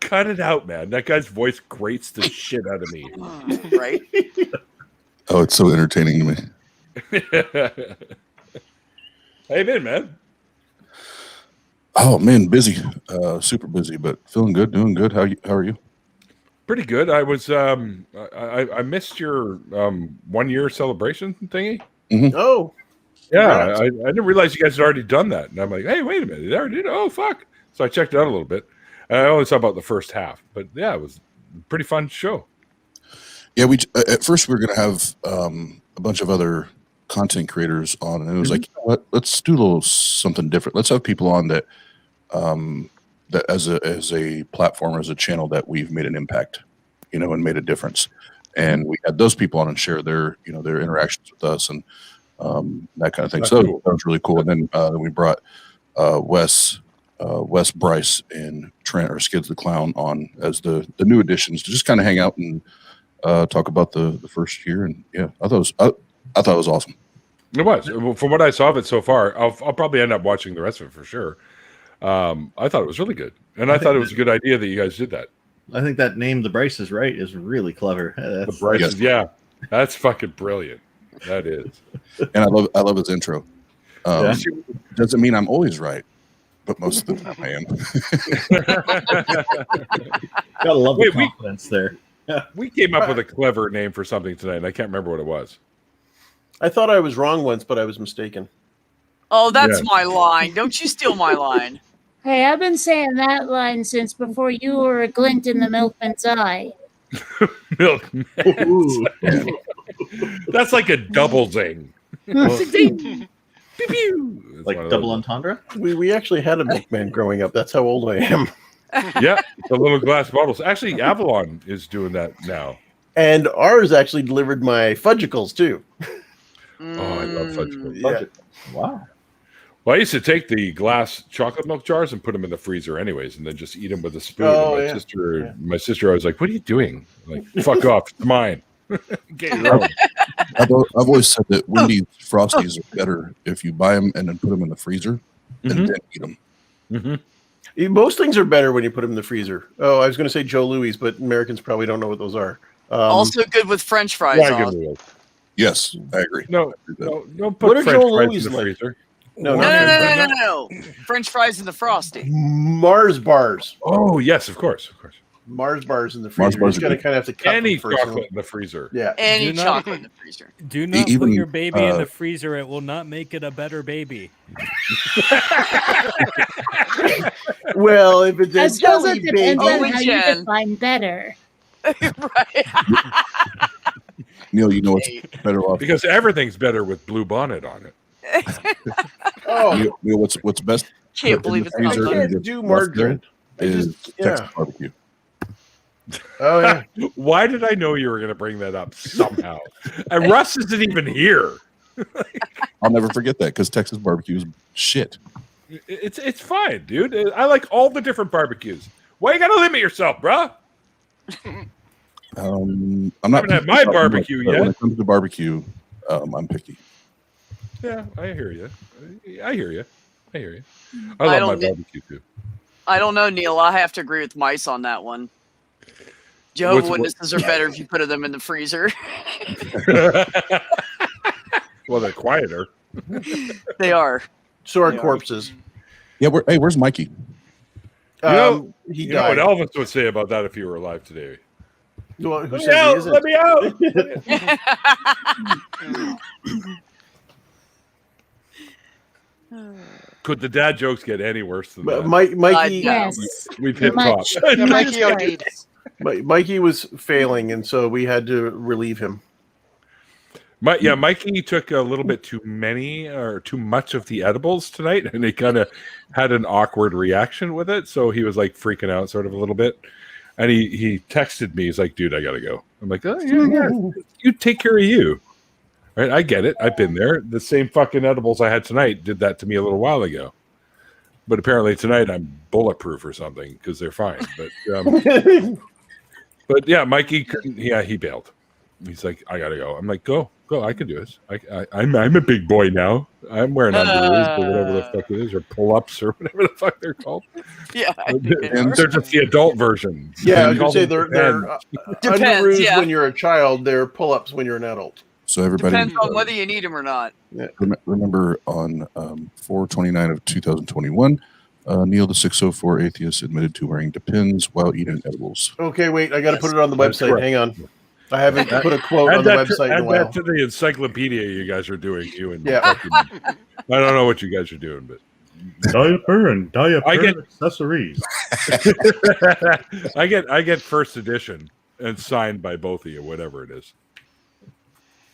Cut it out, man. That guy's voice grates the shit out of me. Right? Oh, it's so entertaining to me. How you been, man? Oh man, busy, super busy, but feeling good, doing good. How are you? Pretty good. I was I missed your 1 year celebration thingy. Mm-hmm. Oh, yeah. I didn't realize you guys had already done that, and I'm like, hey, wait a minute, they already did. Oh fuck! So I checked it out a little bit. And I only saw about the first half, but yeah, it was a pretty fun show. Yeah, we at first we were going to have a bunch of other content creators on, and it was like, you know what? Let's do a little something different. Let's have people on that that as a platform, as a channel, that we've made an impact, you know, and made a difference. And we had those people on and share their, you know, their interactions with us and that kind of thing. That's so cool. That was really cool. And then we brought Wes Bryce and Trent, or Skids the Clown, on as the new additions to just kind of hang out and talk about the first year. And yeah, I thought it was awesome. It was. From what I saw of it so far, I'll probably end up watching the rest of it for sure. I thought it was really good, and I thought it was a good idea that you guys did that. I think that name, The Bryces, right, is really clever. The Bryces, yeah, that's fucking brilliant. That is. And I love his intro. Doesn't mean I'm always right, but most of the time I am. Gotta love the confidence there. We came up with a clever name for something tonight, and I can't remember what it was. I thought I was wrong once, but I was mistaken. Oh, that's my line. Don't you steal my line. Hey, I've been saying that line since before you were a glint in the milkman's eye. Milkman. That's like a double zing. Zing. Pew, pew. Like double entendre? We actually had a milkman growing up. That's how old I am. Yeah, the little glass bottles. Actually, Avalon is doing that now. And ours actually delivered my fudgicles too. Oh, I love fudgicles. Yeah. Wow. Well, I used to take the glass chocolate milk jars and put them in the freezer anyways, and then just eat them with a spoon. Oh, And yeah. my sister, I was like, "What are you doing?" I'm like, fuck off, it's mine. Get your own. I've always said that Wendy's Frosties are better if you buy them and then put them in the freezer and then eat them. Mm-hmm. Most things are better when you put them in the freezer. Oh, I was going to say Joe Louis, but Americans probably don't know what those are. Also good with French fries. Yeah, on. Yes, I agree. No, don't put What are French Joe fries Louis in the like? freezer. No. French fries in the Frosty. Mars bars. Oh yes, of course. Mars bars in the Mars freezer. bars You got to kind of have to cut Any them first. chocolate in the freezer. Yeah. Any Do not- chocolate in the freezer. Do not Even, put your baby in the freezer. It will not make it a better baby. Well, if it's I a suppose jelly it depends baby, on how you define better. Right. Neil, you know what's better off? Because everything's better with blue bonnet on it. Oh, Neil, what's best? Can't in believe the it's not freezer butter. and can't gets do left margarine. there is yeah. Texas barbecue. Oh yeah. Why did I know you were going to bring that up somehow? And Russ isn't even here. I'll never forget that because Texas barbecue is shit. It's fine, dude. I like all the different barbecues. Why you got to limit yourself, bro? I'm I not haven't had my barbecue but yet. When it comes to barbecue, I'm picky. Yeah, I hear you. I hear you. I I love don't my get- barbecue too. I don't know, Neil. I have to agree with Mice on that one. Jehovah's Witnesses are better if you put them in the freezer. Well, they're quieter. They are. So are corpses. Yeah, where's Mikey? He You know what died. Elvis would say about that if he were alive today? Well, who Let says me he out! isn't? Let me out! Could the dad jokes get any worse than that? Mikey, Yes. We've hit top. Yeah, Mikey OD'd. Mikey was failing, and so we had to relieve him. Mikey took a little bit too many or too much of the edibles tonight, and he kind of had an awkward reaction with it. So he was like freaking out sort of a little bit. And he texted me. He's like, dude, I got to go. I'm like, oh, yeah. You take care of you. Right? I get it. I've been there. The same fucking edibles I had tonight did that to me a little while ago. But apparently tonight I'm bulletproof or something because they're fine. But yeah, Mikey couldn't. Yeah, he bailed. He's like, I got to go. I'm like, go. I can do this. I'm a big boy now. I'm wearing underoos or whatever the fuck it is, or pull-ups or whatever the fuck they're called. Yeah, And they're just the adult version. Yeah, I was Call gonna say them they're Depends, underoos yeah. when you're a child. They're pull-ups when you're an adult. So everybody Depends on whether you need them or not. remember on 4/29 of 2021, Neil the 604 atheist admitted to wearing Depends while eating edibles. Okay, wait. I got to put it on the That's website. correct. Hang on. I haven't put a quote Add on the that website in a add while. that to the encyclopedia you guys are doing. You and Yeah. fucking, I don't know what you guys are doing, but Diaper and diaper I get- accessories. I get first edition and signed by both of you, whatever it is.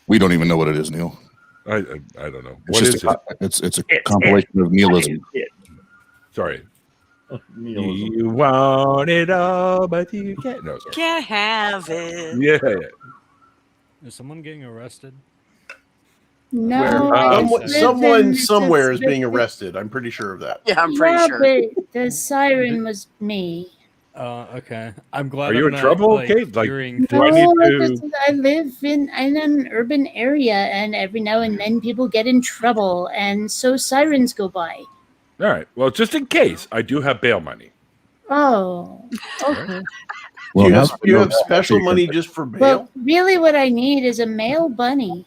We don't even know what it is, Neil. I don't know. It's What just is a, it? it's a compilation of nihilism. Sorry. Nihilism. You want it all, but you can't. No, sorry. Can't have it. Yeah. Is someone getting arrested? No, Where? I just live Someone in- somewhere is it's- being arrested. I'm pretty sure of that. Yeah, I'm pretty Yeah, sure. but the siren was me. Okay. I'm glad. Are you I'm in trouble, Kate? Like, hearing do I No, need to? just- I live in an urban area, and every now and then people get in trouble, and so sirens go by. All right. Well, just in case, I do have bail money. Oh, okay. Well, you now have, that we you know have that, special so you money can- just for bail? Well, really, what I need is a male bunny.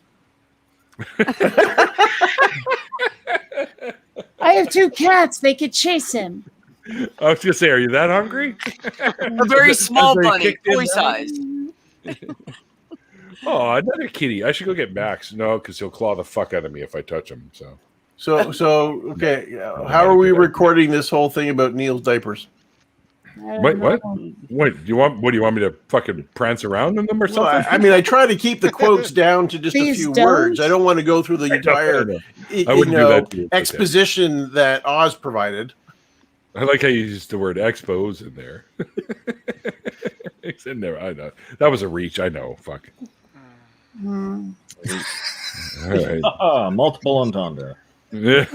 I have 2 cats. They could chase him. I was gonna say, are you that hungry? A very small As they bunny, kicked in toy now? size. Oh, another kitty. I should go get Max. No, because he'll claw the fuck out of me if I touch him. So So okay. How are we recording this whole thing about Neil's diapers? Wait, what? What do you want? What do you want me to fucking prance around in them or something? I mean, I try to keep the quotes down to just a few words. I don't want to go through the entire exposition that Oz provided. I like how you used the word expos in there. It's in there. I know that was a reach. I know. Fuck. All right. Multiple entendre. Yeah.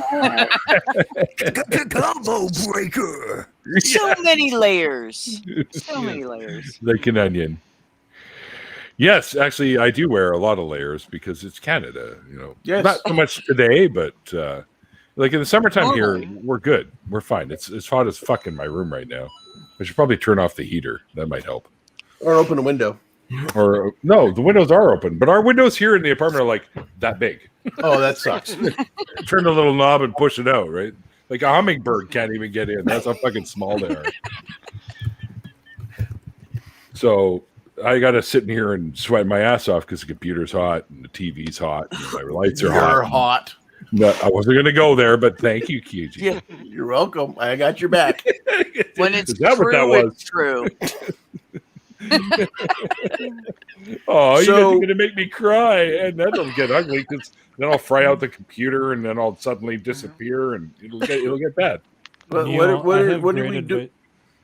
Combo breaker. So many layers. So many layers. Like an onion. Yes, actually, I do wear a lot of layers because it's Canada. You know, not so much today, but like in the summertime here, we're good. We're fine. It's hot as fuck in my room right now. I should probably turn off the heater. That might help. Or open a window. Or no, the windows are open, but our windows here in the apartment are like that big. Oh, that sucks. Turn the little knob and push it out, right? Like a hummingbird can't even get in. That's how fucking small they are. So I got to sit in here and sweat my ass off because the computer's hot and the TV's hot and my lights are hot. You're hot. No, I wasn't going to go there, but thank you, QG. Yeah, you're welcome. I got your back. When it's Is that true, what that was? it's true. Oh, So- you guys are going to make me cry, and that'll get ugly because then I'll fry out the computer, and then I'll suddenly disappear, and it'll get bad. What do we do?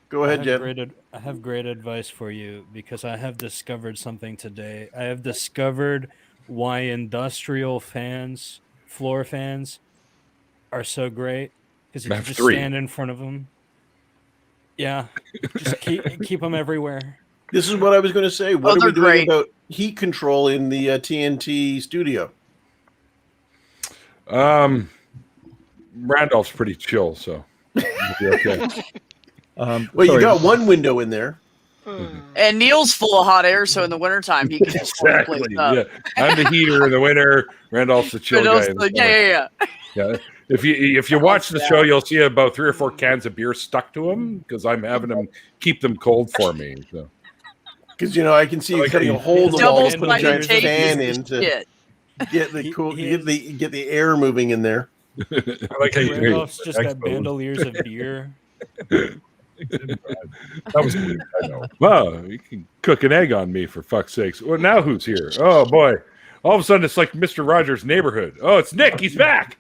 Go ahead, Jen. I have great advice for you because I have discovered something today. I have discovered why industrial fans, floor fans, are so great because you I can have just 3. stand in front of them. Yeah, just keep them everywhere. This is what I was going to say. What are we doing great. about heat control in the TNT studio? Randolph's pretty chill, so it'll be okay. Well, you got one window in there. And Neil's full of hot air, so in the wintertime he can just warm the place Exactly. up. Yeah, I'm the heater in the winter. Randolph's the chill guy. in the summer. Yeah. If you watch the show, you'll see about 3 or 4 cans of beer stuck to them because I'm having them keep them cold for me. So. Because I can see you cutting a hole in the wall and put a giant fan in to get the get the air moving in there. I like how you Randolph's just got bandoliers of beer. That was weird. I know. Well, you can cook an egg on me for fuck's sakes. Well, now who's here? Oh boy! All of a sudden, it's like Mr. Rogers' Neighborhood. Oh, it's Nick. He's back.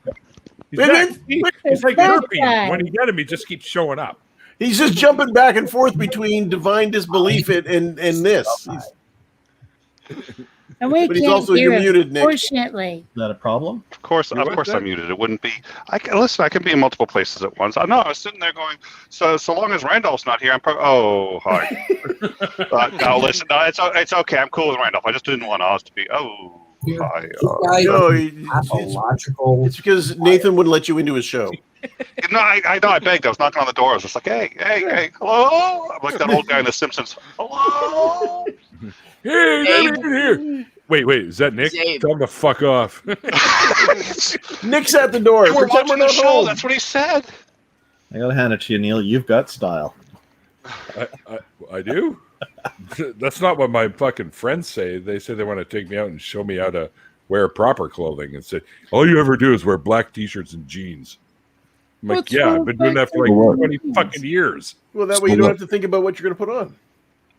He's back. He's like herpes. When you get him, he just keeps showing up. He's just jumping back and forth between divine disbelief and this. And we But he's can't also hear muted, him, Nick. fortunately. Is that a problem? Of course, I'm muted. It wouldn't be. I can be in multiple places at once. I know. I was sitting there going, so long as Randolph's not here, I'm probably. Oh, hi. No, listen. No, it's okay. I'm cool with Randolph. I just didn't want Oz to be. Oh, hi. Pathological. It's because Nathan wouldn't let you into his show. No, I know. I begged. I was knocking on the door. I was just like, hey, hello. I'm like that old guy in The Simpsons. Hello. Hey, here. Wait, is that Nick? Tell him to fuck off. Nick's at the door. We're Pretend watching we're the not show. home. That's what he said. I gotta hand it to you, Neil. You've got style. I do? That's not what my fucking friends say. They say they want to take me out and show me how to wear proper clothing and say, all you ever do is wear black t-shirts and jeans. I'm like, I've been doing that for like 20 fucking years. Well, that way you don't have to think about what you're going to put on.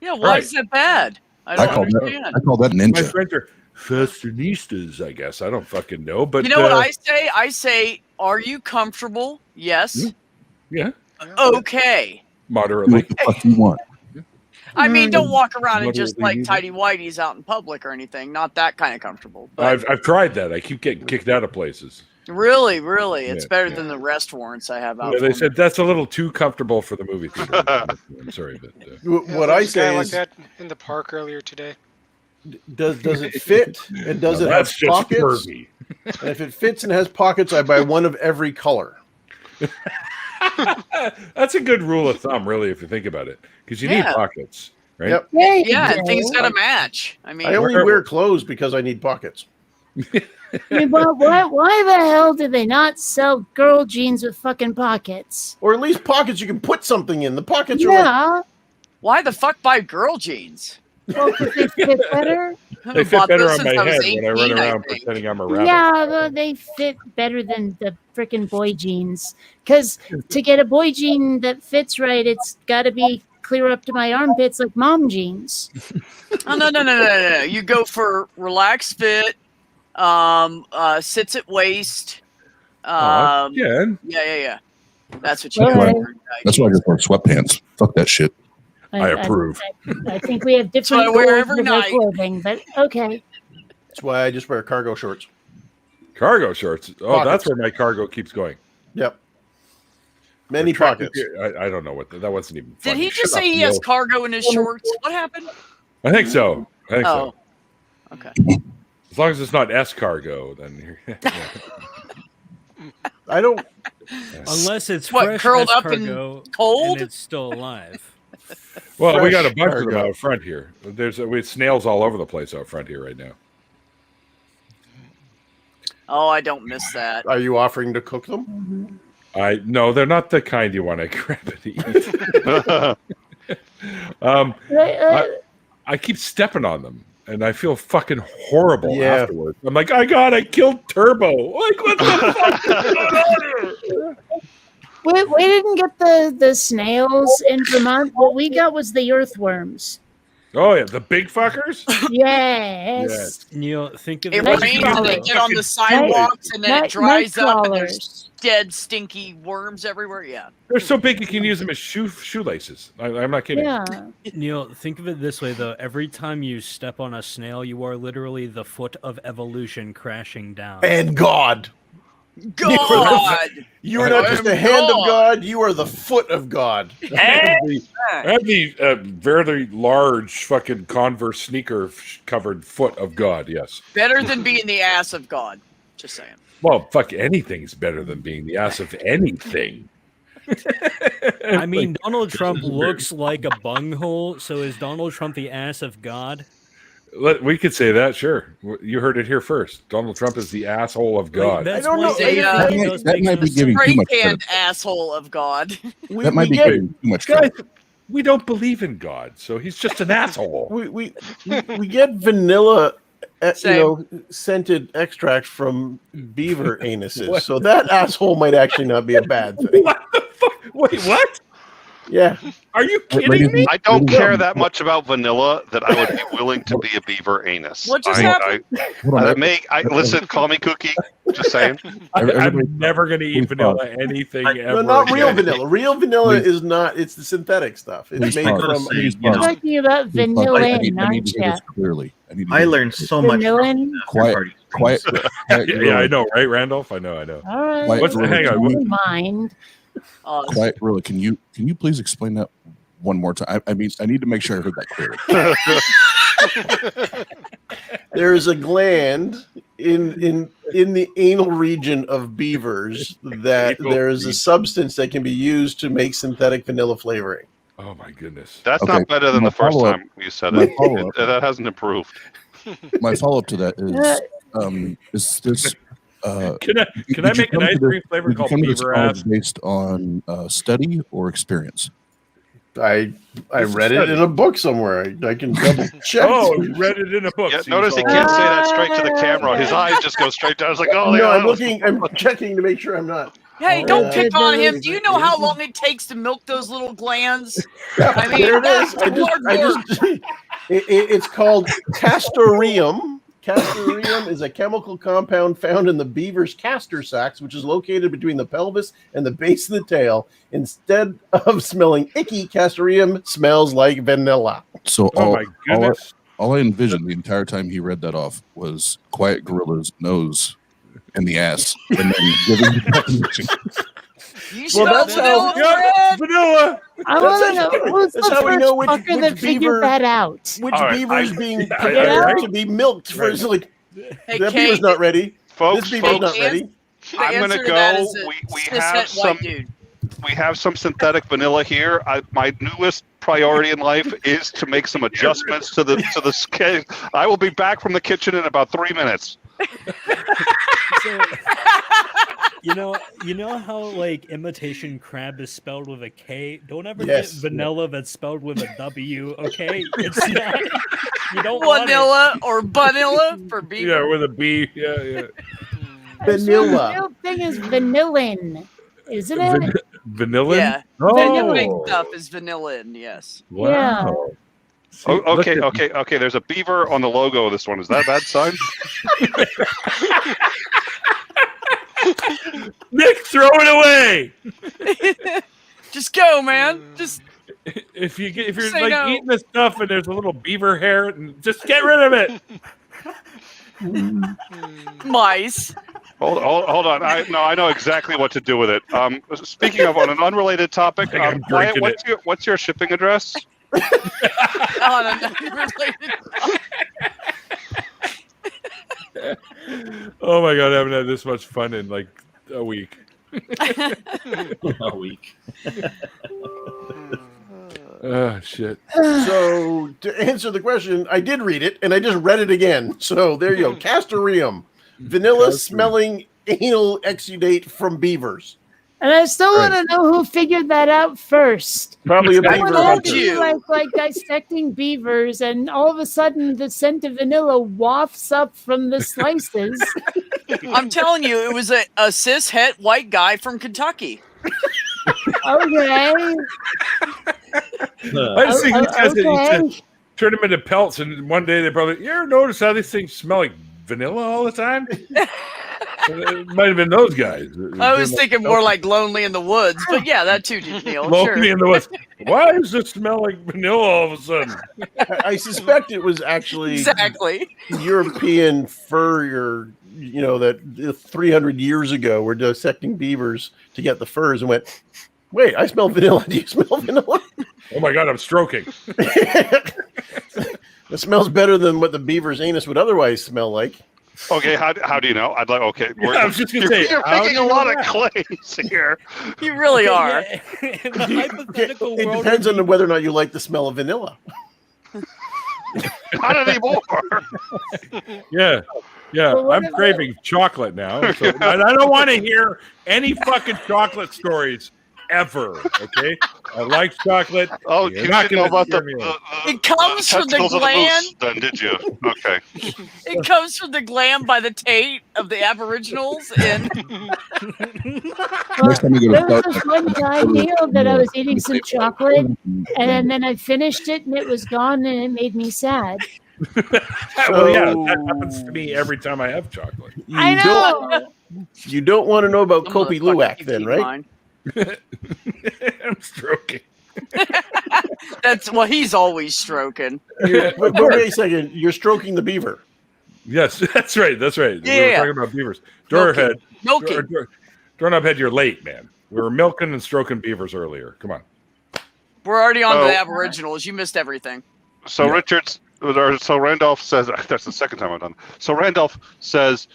Yeah, why is that bad? I don't understand. I call that ninja. My friends are fashionistas, I guess. I don't fucking know. But you know what I say? I say, are you comfortable? Yes. Yeah. Okay. Moderately. What the fuck you want? I mean, don't walk around and just Moderately like tidy whities out in public or anything. Not that kind of comfortable. But I've tried that. I keep getting kicked out of places. really, it's Yeah, better than the rest warrants I have out. Yeah, they for me. said that's a little too comfortable for the movie theater. I'm sorry, but What I There was a guy say like is, that in the park earlier today. does it fit and does No, it have that's just pockets? pervy. And if it fits and has pockets, I buy one of every color. That's a good rule of thumb, really, if you think about it, because you need Yeah. pockets, right? Yep. Yeah, and things got to match. I mean, I only wear clothes because I need pockets. I mean, why the hell did they not sell girl jeans with fucking pockets? Or at least pockets you can put something in. The pockets are like, Yeah. why the fuck buy girl jeans? Well, because they fit better. They fit better on my head when I run around pretending I'm a rabbit. Yeah, well, they fit better than the frickin' boy jeans. Because to get a boy jean that fits right, it's got to be clear up to my armpits like mom jeans. Oh, no. You go for relaxed fit, sits at waist. Yeah. That's what you do. That's why I just wear sweatpants. Fuck that shit. I approve. I think we have different goals with our clothing, but okay. That's why I just wear cargo shorts. Cargo shorts? Oh, Pockets. That's where my cargo keeps going. Yep. Many pockets. I don't know what that wasn't even funny. Did he just say he has cargo in his shorts? What happened? I think so. So. Okay. As long as it's not escargot, then I don't. Unless it's what, fresh curled up escargot and cold, and it's still alive. Well, we got a bunch of them out front here. We have snails all over the place out front here right now. Oh, I don't miss that. Are you offering to cook them? No, they're not the kind you want to grab and eat. I keep stepping on them, and I feel fucking horrible afterwards. I'm like, I killed Turbo. Like, what the fuck is going on here? We didn't get the snails in Vermont. What we got was the earthworms. Oh yeah, the big fuckers. Yes. Think of it rains and they get on the sidewalks and then it dries up and there's dead, stinky worms everywhere. Yeah, they're so big you can use them as shoelaces. I'm not kidding. Yeah. Neil, think of it this way though: every time you step on a snail, you are literally the foot of evolution crashing down. And God. You are not just the hand of God, you are the foot of God. I have the very large fucking Converse sneaker covered foot of God, yes. Better than being the ass of God. Just saying. Well, fuck, anything's better than being the ass of anything. I mean, Donald Trump looks like a bunghole, so is Donald Trump the ass of God? We could say that, sure. You heard it here first. Donald Trump is the asshole of God. I don't know. That might be giving too much credit. Asshole of God. That might be giving too much credit. Guys, we don't believe in God, so he's just an asshole. We get vanilla, scented extract from beaver anuses, so that asshole might actually not be a bad thing. What the fuck? Wait, what? Yeah. Are you kidding me? I don't care that much about vanilla that I would be willing to be a beaver anus. What just happened? Listen, call me Cookie. Just saying. I'm never going to eat vanilla anything ever. No, not real vanilla. Real vanilla is not. It's the synthetic stuff. It's made from. You're talking about vanilla, aren't you? Clearly, I learned so much. Quiet. Yeah, I know, right, Randolph? I know. All right. Hang on. Mind. Quiet, really. Can you please explain that one more time? I mean, I need to make sure I heard that clearly. There is a gland in the anal region of beavers that there is a substance that can be used to make synthetic vanilla flavoring. Oh my goodness! That's not better than the first time you said it. That hasn't improved. My follow-up to that is this. Can I make an ice cream flavor called beaver ass? Based on study or experience? I read it in a book somewhere. I can double check. Oh, you read it in a book. Yeah, notice he can't say that straight to the camera. His eyes just go straight down. I was like, oh, no, I'm checking to make sure I'm not. Hey, don't pick on him. Do you know how long it takes to milk those little glands? Yeah, I mean, there it is. that's It's called castoreum. Castoreum is a chemical compound found in the beaver's castor sacs, which is located between the pelvis and the base of the tail. Instead of smelling icky, castoreum smells like vanilla. So my goodness. all I envisioned the entire time he read that off was Quiet Gorilla's nose and the ass, and then giving the definition. Well, that's how vanilla. I want to know who's the how we first know which fucker that figured that out. Which beaver's being prepared to be milked for like Hey, that beaver's not ready. Folks, This beaver's not ready. I'm going to go. We have some synthetic vanilla here. My newest priority in life is to make some adjustments to the scale. I will be back from the kitchen in about 3 minutes. So, you know how like imitation crab is spelled with a K? Don't ever get vanilla that's spelled with a W, okay? It's not. You don't vanilla or vanilla for beaver. Yeah, with a B. Yeah. Vanilla. The real thing is vanillin, isn't it? Vanillin? Yeah. Vanilla stuff is vanillin, yes. Wow. Yeah. Okay. There's a beaver on the logo of this one. Is that a bad sign? Nick, throw it away. Just go, man. Just if you're like eating this stuff and there's a little beaver hair, just get rid of it. Mice. Hold on. I know exactly what to do with it. Speaking of on an unrelated topic, Wyatt, what's your shipping address? On an unrelated topic. Oh my god, I haven't had this much fun in like a week. A week. Oh shit. So to answer the question, I did read it and I just read it again. So there you go. Castoreum. Vanilla smelling anal exudate from beavers. And I still want to know who figured that out first. Probably a beaver hunter. Like dissecting beavers, and all of a sudden the scent of vanilla wafts up from the slices. I'm telling you, it was a cis-het white guy from Kentucky. Okay. I just think these guys that turn them into pelts, and one day they probably, you ever notice how these things smell like vanilla all the time? It might have been those guys. I was thinking more like Lonely in the Woods, but yeah, that too, Neil. Lonely in the Woods. Why does it smell like vanilla all of a sudden? I suspect it was actually European fur, that 300 years ago were dissecting beavers to get the furs and went, wait, I smell vanilla. Do you smell vanilla? Oh my God, I'm stroking. It smells better than what the beaver's anus would otherwise smell like. Okay, how do you know? I'd like, okay. I was just going to say, you're picking a lot of claims here. You really are. In the hypothetical It world, depends on whether or not you like the smell of vanilla. Not anymore. Yeah. I'm craving chocolate now. So I don't want to hear any fucking chocolate stories ever. Okay, I like chocolate. Oh, you didn't know about it comes from the gland. Then did you? Okay. It comes from the gland by the Tate of the Aboriginals in. Next time you There was this one time, Neil, that I was eating some chocolate, and then I finished it, and it was gone, and it made me sad. Well, yeah, that happens to me every time I have chocolate. I know. You don't want to know about Kopi Luwak then, right? I'm stroking. He's always stroking. Yeah, but wait a second, you're stroking the beaver. Yes, that's right. Yeah. We were talking about beavers. Doorknob head, you're late, man. We were milking and stroking beavers earlier. Come on. We're already on to the Aboriginals. You missed everything. So Randolph says, that's the second time I've done. So Randolph says,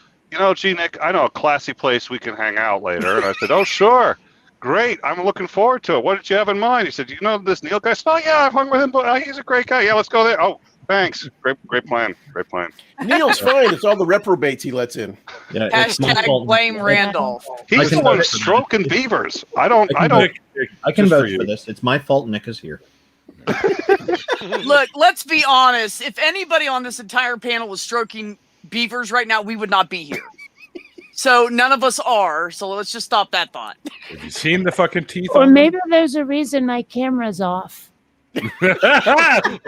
gee, Nick, I know a classy place we can hang out later. And I said, oh, sure. Great. I'm looking forward to it. What did you have in mind? He said, you know this Neil guy? Oh, yeah, I've hung with him, but he's a great guy. Yeah, let's go there. Oh, thanks. Great plan. Neil's fine. It's all the reprobates he lets in. Yeah, Hashtag blame Randolph. He's the one stroking beavers. I can vouch for this. It's my fault Nick is here. Look, let's be honest. If anybody on this entire panel was stroking beavers right now, we would not be here. So none of us are. So let's just stop that thought. Have you seen the fucking teeth? Or maybe there's a reason my camera's off.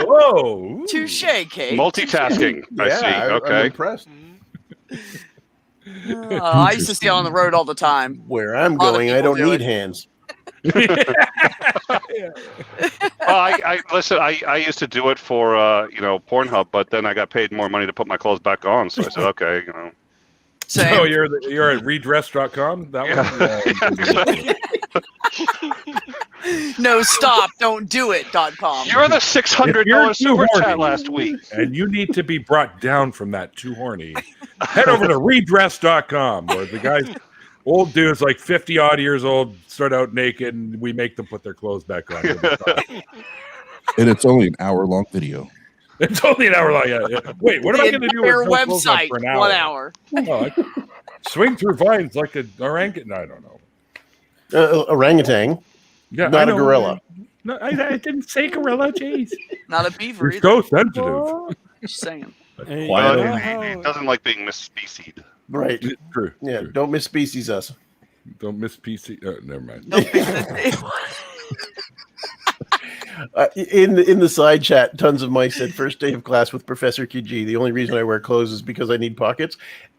Whoa. Touche, Kate. Multitasking. I see. Okay. I'm impressed. I used to stay on the road all the time. Where I'm going, I don't need hands. Listen. I used to do it for Pornhub, but then I got paid more money to put my clothes back on. So I said, okay, Same. So you're at redress.com? That one? No, stop. Don't do it.com. You're the $600 super chat last week. And you need to be brought down from that too horny. Head over to redress.com where the guys, old dudes like 50 odd years old, start out naked and we make them put their clothes back on. And it's only an hour-long video. It's only an hour long. Yeah. Wait, what am I going to do with no clothes on website for an hour? 1 hour. Oh, I swing through vines like an orangutan. I don't know. Orangutan. Yeah, not a gorilla. No, I didn't say gorilla. Jeez. Not a beaver You're either. so sensitive. Oh, Just saying. He doesn't like being misspecied. Right. True. Yeah. True. Don't misspecies us. Don't miss PC. Never mind. In the side chat, tons of mice said first day of class with Professor QG. The only reason I wear clothes is because I need pockets.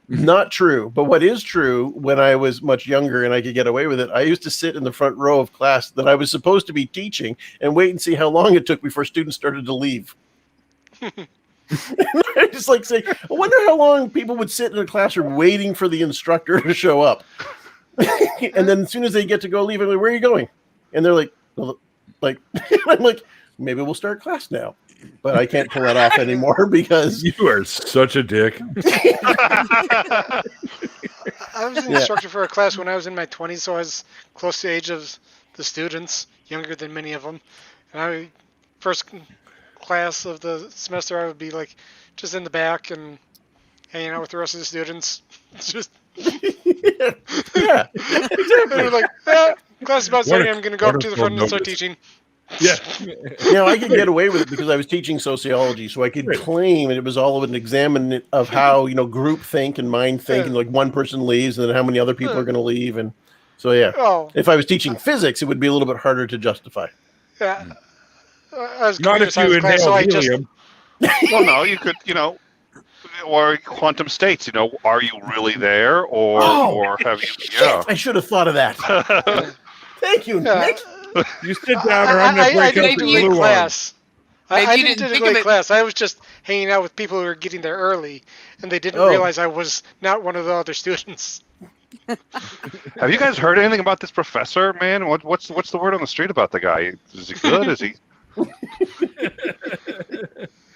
Not true. But what is true, when I was much younger and I could get away with it, I used to sit in the front row of class that I was supposed to be teaching and wait and see how long it took before students started to leave. I just like say, I wonder how long people would sit in a classroom waiting for the instructor to show up. And then as soon as they get to go leave, I'm like, where are you going? And they're like, well, I'm like, maybe we'll start class now. But I can't pull that off anymore because you are such a dick. I was an instructor for a class when I was in my 20s, so I was close to the age of the students, younger than many of them. And first class of the semester, I would be like just in the back and hanging out with the rest of the students. Just yeah, exactly. They were like, class is about starting. I'm going to go up to the front and start teaching. Yeah. I could get away with it because I was teaching sociology, so I could claim it was all of an examine of how group think and mind think, and like one person leaves, and then how many other people are going to leave, and so if I was teaching physics, it would be a little bit harder to justify. Yeah, I was not if you inhale helium. Well, no, you could, or quantum states. Are you really there, or have you? Yeah, I should have thought of that. Thank you, Nick. You sit down, or I'm going to break up the blue class. I didn't didn't take a class. I was just hanging out with people who were getting there early, and they didn't realize I was not one of the other students. Have you guys heard anything about this professor, man? What's the word on the street about the guy? Is he good? Is he? I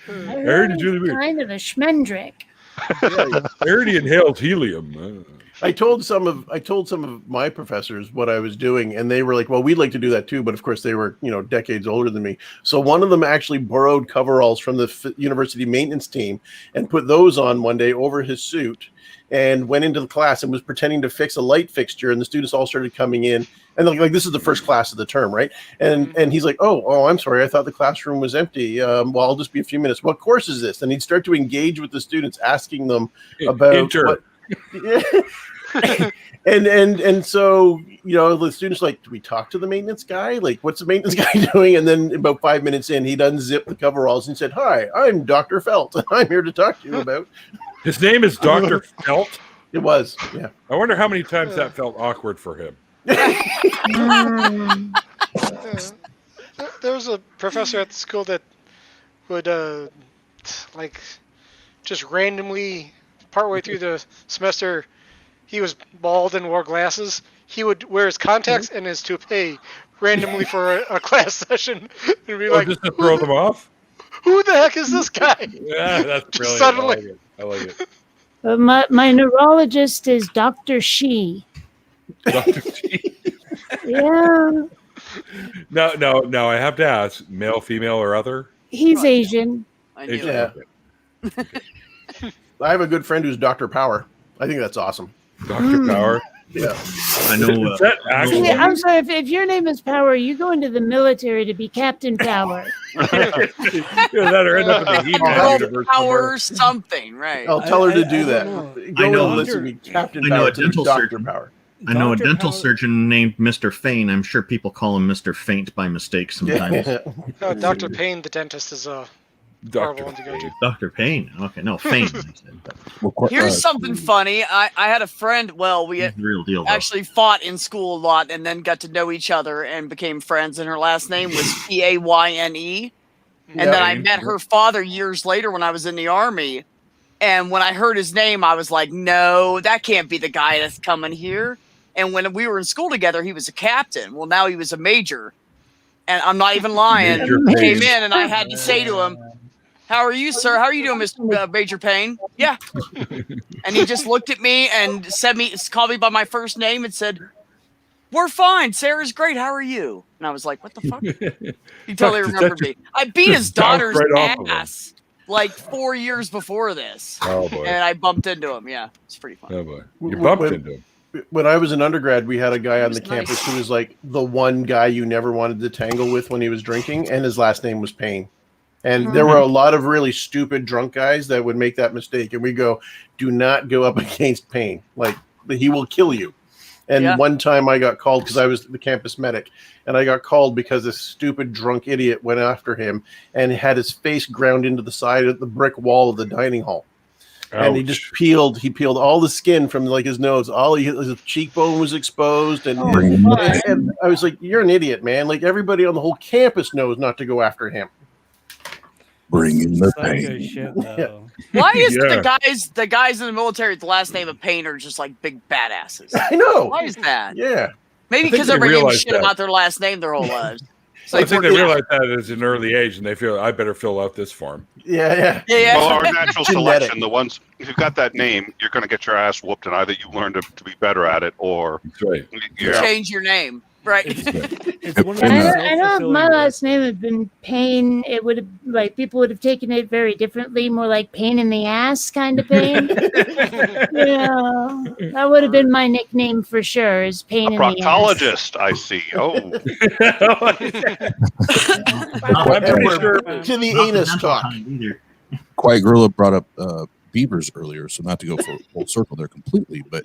heard he's kind of a schmendrick. I heard he inhaled helium. I told some of my professors what I was doing, and they were like, "Well, we'd like to do that too," but of course they were, decades older than me. So one of them actually borrowed coveralls from the university maintenance team and put those on one day over his suit, and went into the class and was pretending to fix a light fixture, and the students all started coming in, and like this is the first class of the term, right? And he's like, "Oh, I'm sorry, I thought the classroom was empty. Well, I'll just be a few minutes. What course is this?" And he'd start to engage with the students, asking them about what. and so the students like, do we talk to the maintenance guy? Like, what's the maintenance guy doing? And then about 5 minutes in, he'd unzip the coveralls and said, "Hi, I'm Dr. Felt. I'm here to talk to you about." His name is Dr. Felt. It was, yeah. I wonder how many times that felt awkward for him. There was a professor at the school that would just randomly, partway through the semester, he was bald and wore glasses. He would wear his contacts and his toupee randomly for a class session. And be like, just to throw them off? Who the heck is this guy? Yeah, that's brilliant. Suddenly. I like it. My neurologist is Dr. She. Dr. She? Yeah. No, I have to ask, male, female, or other? He's Asian. Yeah. I have a good friend who's Dr. Power. I think that's awesome. Dr. Power? Yeah. I know. See, I'm sorry, if your name is Power, you go into the military to be Captain Power. That or end up in the He-Man universe. Power something, right? I'll tell her to do that. I know. Listen to me, Captain I know Power a dental Dr. surgeon. Power. I know a dental surgeon named Mr. Fain. I'm sure people call him Mr. Faint by mistake sometimes. Dr. Payne, the dentist, is a horrible one to go to. Dr. Payne. Okay, no, Fain. Here's something funny. I had a friend. Well, we real deal, though. actually fought in school a lot, and then got to know each other and became friends. And her last name was Payne. And then I met her father years later when I was in the Army. And when I heard his name, I was like, "No, that can't be the guy that's coming here." And when we were in school together, he was a captain. Well, now he was a major. And I'm not even lying. He came in, and I had to say to him, "How are you, sir? How are you doing, Mr. Major Payne?" "Yeah." And he just looked at me and called me by my first name and said, "We're fine. Sarah's great. How are you?" And I was like, "What the fuck?" He totally remembered me. I beat his daughter's ass. like 4 years before this. Oh boy! And I bumped into him. Yeah, it's pretty fun. Oh boy! You bumped into him. When I was an undergrad, we had a guy on the Nice. campus who was like the one guy you never wanted to tangle with when he was drinking, and his last name was Payne. And there were a lot of really stupid drunk guys that would make that mistake. And we go, do not go up against Payne. Like, he will kill you. And one time I got called because I was the campus medic. And I got called because this stupid drunk idiot went after him and had his face ground into the side of the brick wall of the dining hall. Ouch. And he just peeled all the skin from like his nose. His cheekbone was exposed. And I was like, you're an idiot, man. Like, everybody on the whole campus knows not to go after him. Bring in the pain. Shit, Why is the guys in the military with the last name of Payne are just like big badasses? I know. Why is that? Yeah. Maybe because everybody gave a shit about their last name their whole lives. I think they realize that at an early age, and they feel I better fill out this form. Yeah. Well, our natural selection, the ones if you've got that name, you're going to get your ass whooped, and either you learn to be better at it, or change your name. Right. I know if my last name had been Pain, it would have people would have taken it very differently, more like pain in the ass kind of pain. That would have been my nickname for sure. Is pain in the ass. Proctologist, I see. Oh, I'm pretty sure to the anus talk. Quiet Gorilla brought up beavers earlier, so not to go full circle there completely, but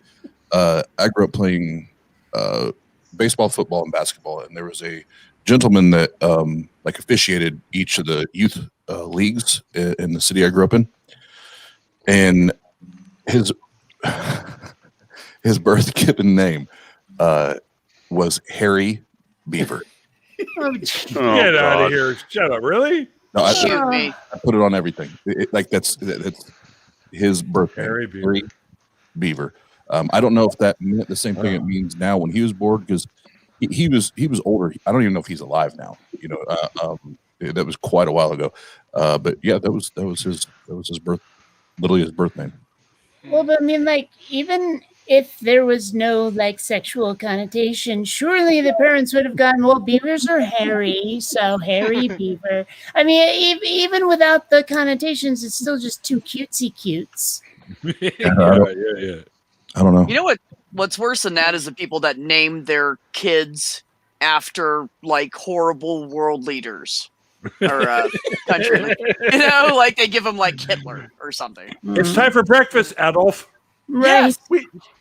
I grew up playing baseball, football, and basketball, and there was a gentleman that officiated each of the youth leagues in the city I grew up in, and his birth given name was Harry Beaver. Get out of here! Shut up! Really? No, I put it on everything. That's his birth name, Harry Beaver. I don't know if that meant the same thing it means now when he was born, because he was older. I don't even know if he's alive now. That was quite a while ago. But yeah, that was his birth, literally his birth name. Well, but I mean, even if there was no sexual connotation, surely the parents would have gone, well, beavers are hairy, so Harry Beaver. I mean, even without the connotations, it's still just two cutesy cutes. Yeah. I don't know. You know what's worse than that is the people that name their kids after horrible world leaders or country. They give them Hitler or something. It's time for breakfast, Adolf. Right.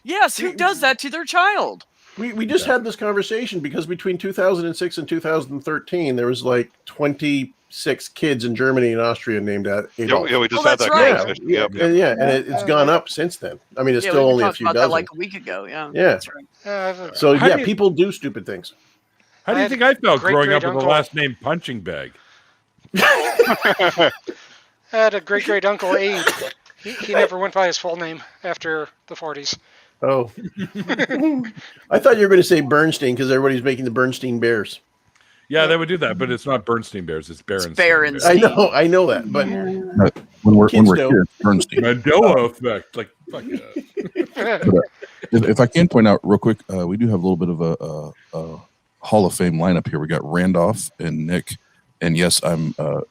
Yes. Who does that to their child? We just had this conversation because between 2006 and 2013, there was 26 kids in Germany and Austria named Adolf. Yeah, we just had that conversation. And it's gone up since then. I mean, it's still only a few dozen. That a week ago. Yeah. That's right. So people do stupid things. How do you think I felt growing up with the last name Punching Bag? I had a great uncle Abe. He never went by his full name after the 40s. Oh, I thought you were going to say Bernstein because everybody's making the Bernstein Bears. Yeah, they would do that, but it's not Bernstein Bears; it's Berenstein. Berenstein. I know that, but when we're here, Bernstein. Mandela effect, fuck yeah. If I can point out real quick, we do have a little bit of a Hall of Fame lineup here. We got Randolph and Nick, and yes, I'm going to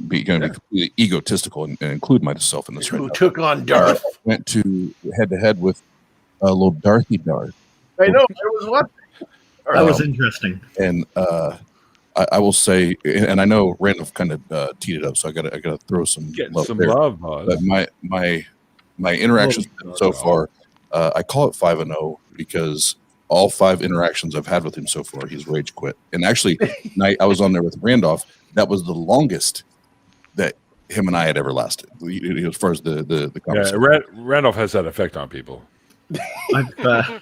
be completely egotistical and include myself in this. Who took on Darth? Went to head with little Darthy Darth. I know. I was watching. That was interesting. And I will say, and I know Randolph kind of teed it up, so I got to throw some love there. But my interactions so far, I call it 5-0 because all 5 interactions I've had with him so far, he's rage quit. And actually, night I was on there with Randolph. That was the longest that him and I had ever lasted, as far as the conversation. Yeah, Randolph has that effect on people.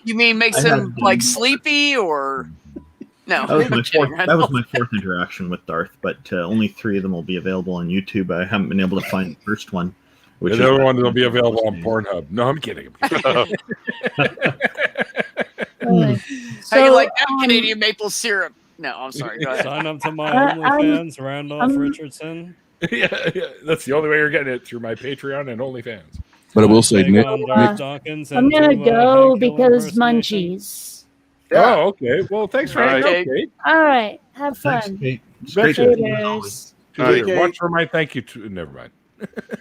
You mean makes him sleepy or no? That was my fourth interaction with Darth, but only 3 of them will be available on YouTube. I haven't been able to find the first one. The other one will be available on Pornhub. No, I'm kidding. How you like that Canadian maple syrup? No, I'm sorry. Go ahead. Sign up to my OnlyFans, Randolph Richardson. Yeah, that's the only way you're getting it, through my Patreon and OnlyFans. But I will say, Nick, I'm gonna go because munchies. Yeah. Oh, okay. Well, thanks for hanging out, Kate. All right, have fun. Thanks, Kate. Watch for my thank you. Never mind.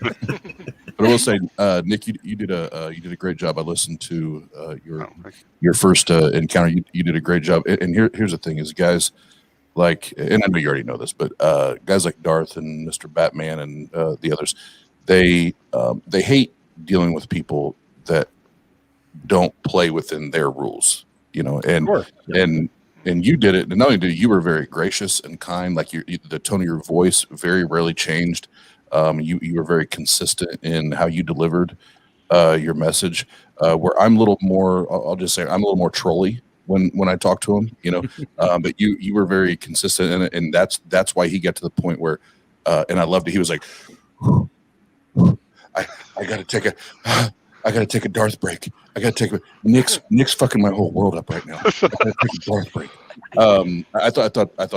But I will say, Nick, you did a great job. I listened to your first encounter. You did a great job. And here's the thing: is guys like, and I know you already know this, but guys like Darth and Mr. Batman and the others, they hate dealing with people that don't play within their rules, you know. And and you did it. And not only did you were very gracious and kind, like the tone of your voice very rarely changed. You were very consistent in how you delivered your message. Where I'm a little more, I'll just say, I'm a little more trolly when I talk to him, you know. But you were very consistent in it, and that's why he got to the point where, and I loved it. He was like, I gotta take a Darth break. I gotta take Nick's fucking my whole world up right now. I gotta take a Darth break. I thought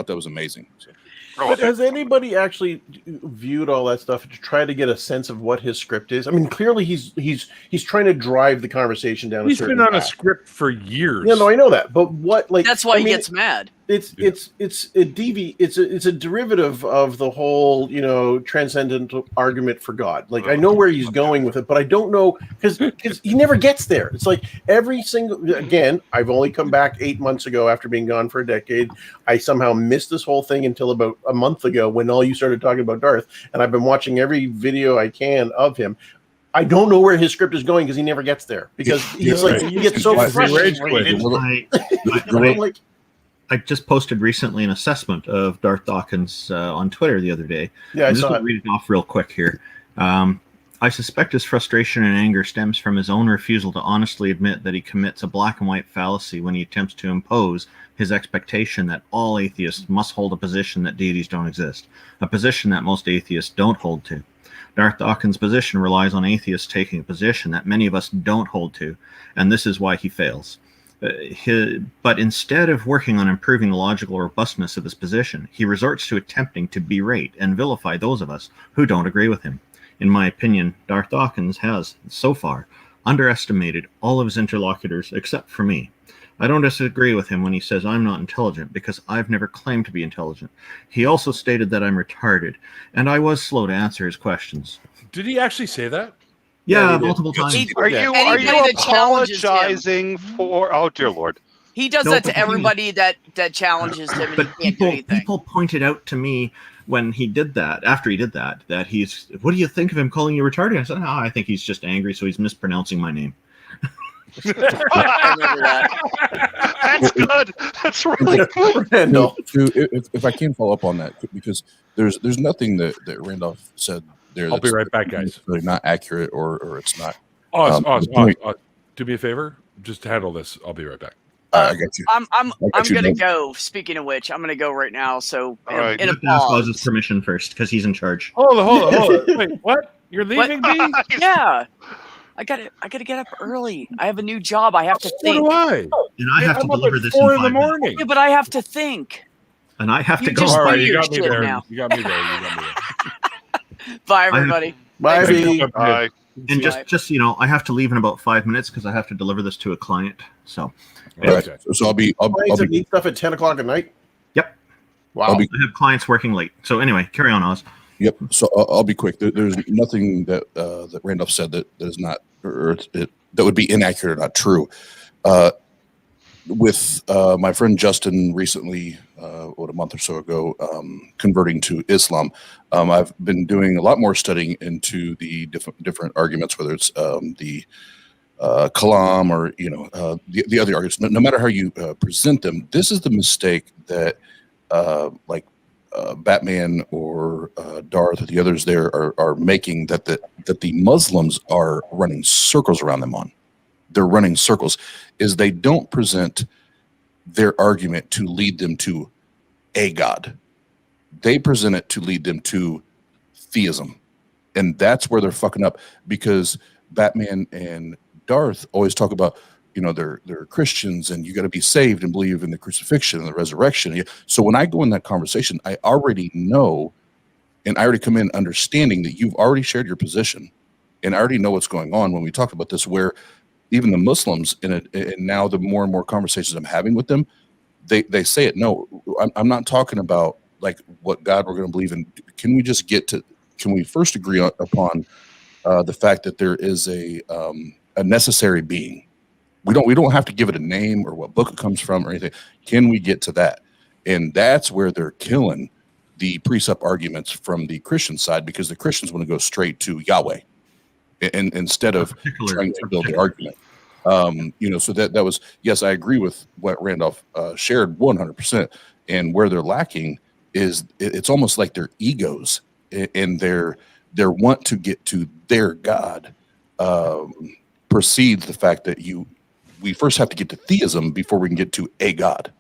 that was amazing. So. But has anybody actually viewed all that stuff to try to get a sense of what his script is? I mean, clearly he's trying to drive the conversation down. He's been on a script for years. Yeah, no, I know that. But what, like, that's why he gets mad. It's a derivative of the whole, you know, transcendental argument for God. Like, I know where he's going with it, but I don't know because he never gets there. It's like every single, again, I've only come back 8 months ago after being gone for a decade. I somehow missed this whole thing until about a month ago when all you started talking about Darth, and I've been watching every video I can of him. I don't know where his script is going because he never gets there because he's like he gets so frustrated. I just posted recently an assessment of Darth Dawkins on Twitter the other day. Yeah, I saw it. Read it off real quick here. I suspect his frustration and anger stems from his own refusal to honestly admit that he commits a black and white fallacy when he attempts to impose his expectation that all atheists must hold a position that deities don't exist, a position that most atheists don't hold to. Darth Dawkins' position relies on atheists taking a position that many of us don't hold to, and this is why he fails. But instead of working on improving the logical robustness of his position, he resorts to attempting to berate and vilify those of us who don't agree with him. In my opinion, Darth Dawkins has, so far, underestimated all of his interlocutors except for me. I don't disagree with him when he says I'm not intelligent because I've never claimed to be intelligent. He also stated that I'm retarded, and I was slow to answer his questions. Did he actually say that? Yeah, multiple times. Are you apologizing for? Oh dear Lord! He does that to everybody that challenges him. And But he can't do anything. people pointed out to me when he did that, after he did that, that he's. What do you think of him calling you retarded? I said, oh, I think he's just angry, so he's mispronouncing my name. I remember that. That's good. That's really good. Randolph. If I can follow up on that, because there's nothing that Randolph said there. I'll be right back, guys. Really not accurate, or it's not. Oz, do me a favor. Just handle this. I'll be right back. I got you. I'm gonna go. Speaking of which, I'm gonna go right now. So in a Ask pause. Oz's permission first because he's in charge. Hold on. Wait, what? You're leaving me? Yeah. I gotta get up early. I have a new job. I have to think. So do I. And I have to I'm up deliver at this 4 in in the 5 minutes. morning. Yeah, but I have to think. And I have to You go. just All right, do you your got me shit there. now. You got me there. Bye, everybody. Bye, Thanks. Bye. And just you know, I have to leave in about 5 minutes because I have to deliver this to a client. So, All right. So I'll be Need stuff at 10 o'clock at night. Yep. Wow. I have clients working late. So anyway, carry on, Oz. Yep. So I'll be quick. There's nothing that that Randolph said that is not, or that would be inaccurate or not true. With my friend Justin recently, a month or so ago, converting to Islam, I've been doing a lot more studying into the different arguments, whether it's the Kalam or the other arguments. No matter how you present them, this is the mistake that Batman or Darth or the others there are making, that the Muslims are running circles around them on. They're running circles, is they don't present their argument to lead them to a God. They present it to lead them to theism. And that's where they're fucking up, because Batman and Darth always talk about, they're Christians and you got to be saved and believe in the crucifixion and the resurrection. So when I go in that conversation, I already know, and I already come in understanding that you've already shared your position, and I already know what's going on when we talk about this, where even the Muslims and now the more and more conversations I'm having with them, they say it. No, I'm not talking about like what God we're going to believe in. Can we just get to first agree upon the fact that there is a necessary being? We don't have to give it a name or what book it comes from or anything. Can we get to that? And that's where they're killing the precept arguments from the Christian side, because the Christians want to go straight to Yahweh and instead of trying to build the argument. So that was, yes, I agree with what Randolph shared 100%. And where they're lacking is it's almost like their egos and their want to get to their God precedes the fact that we first have to get to theism before we can get to a God.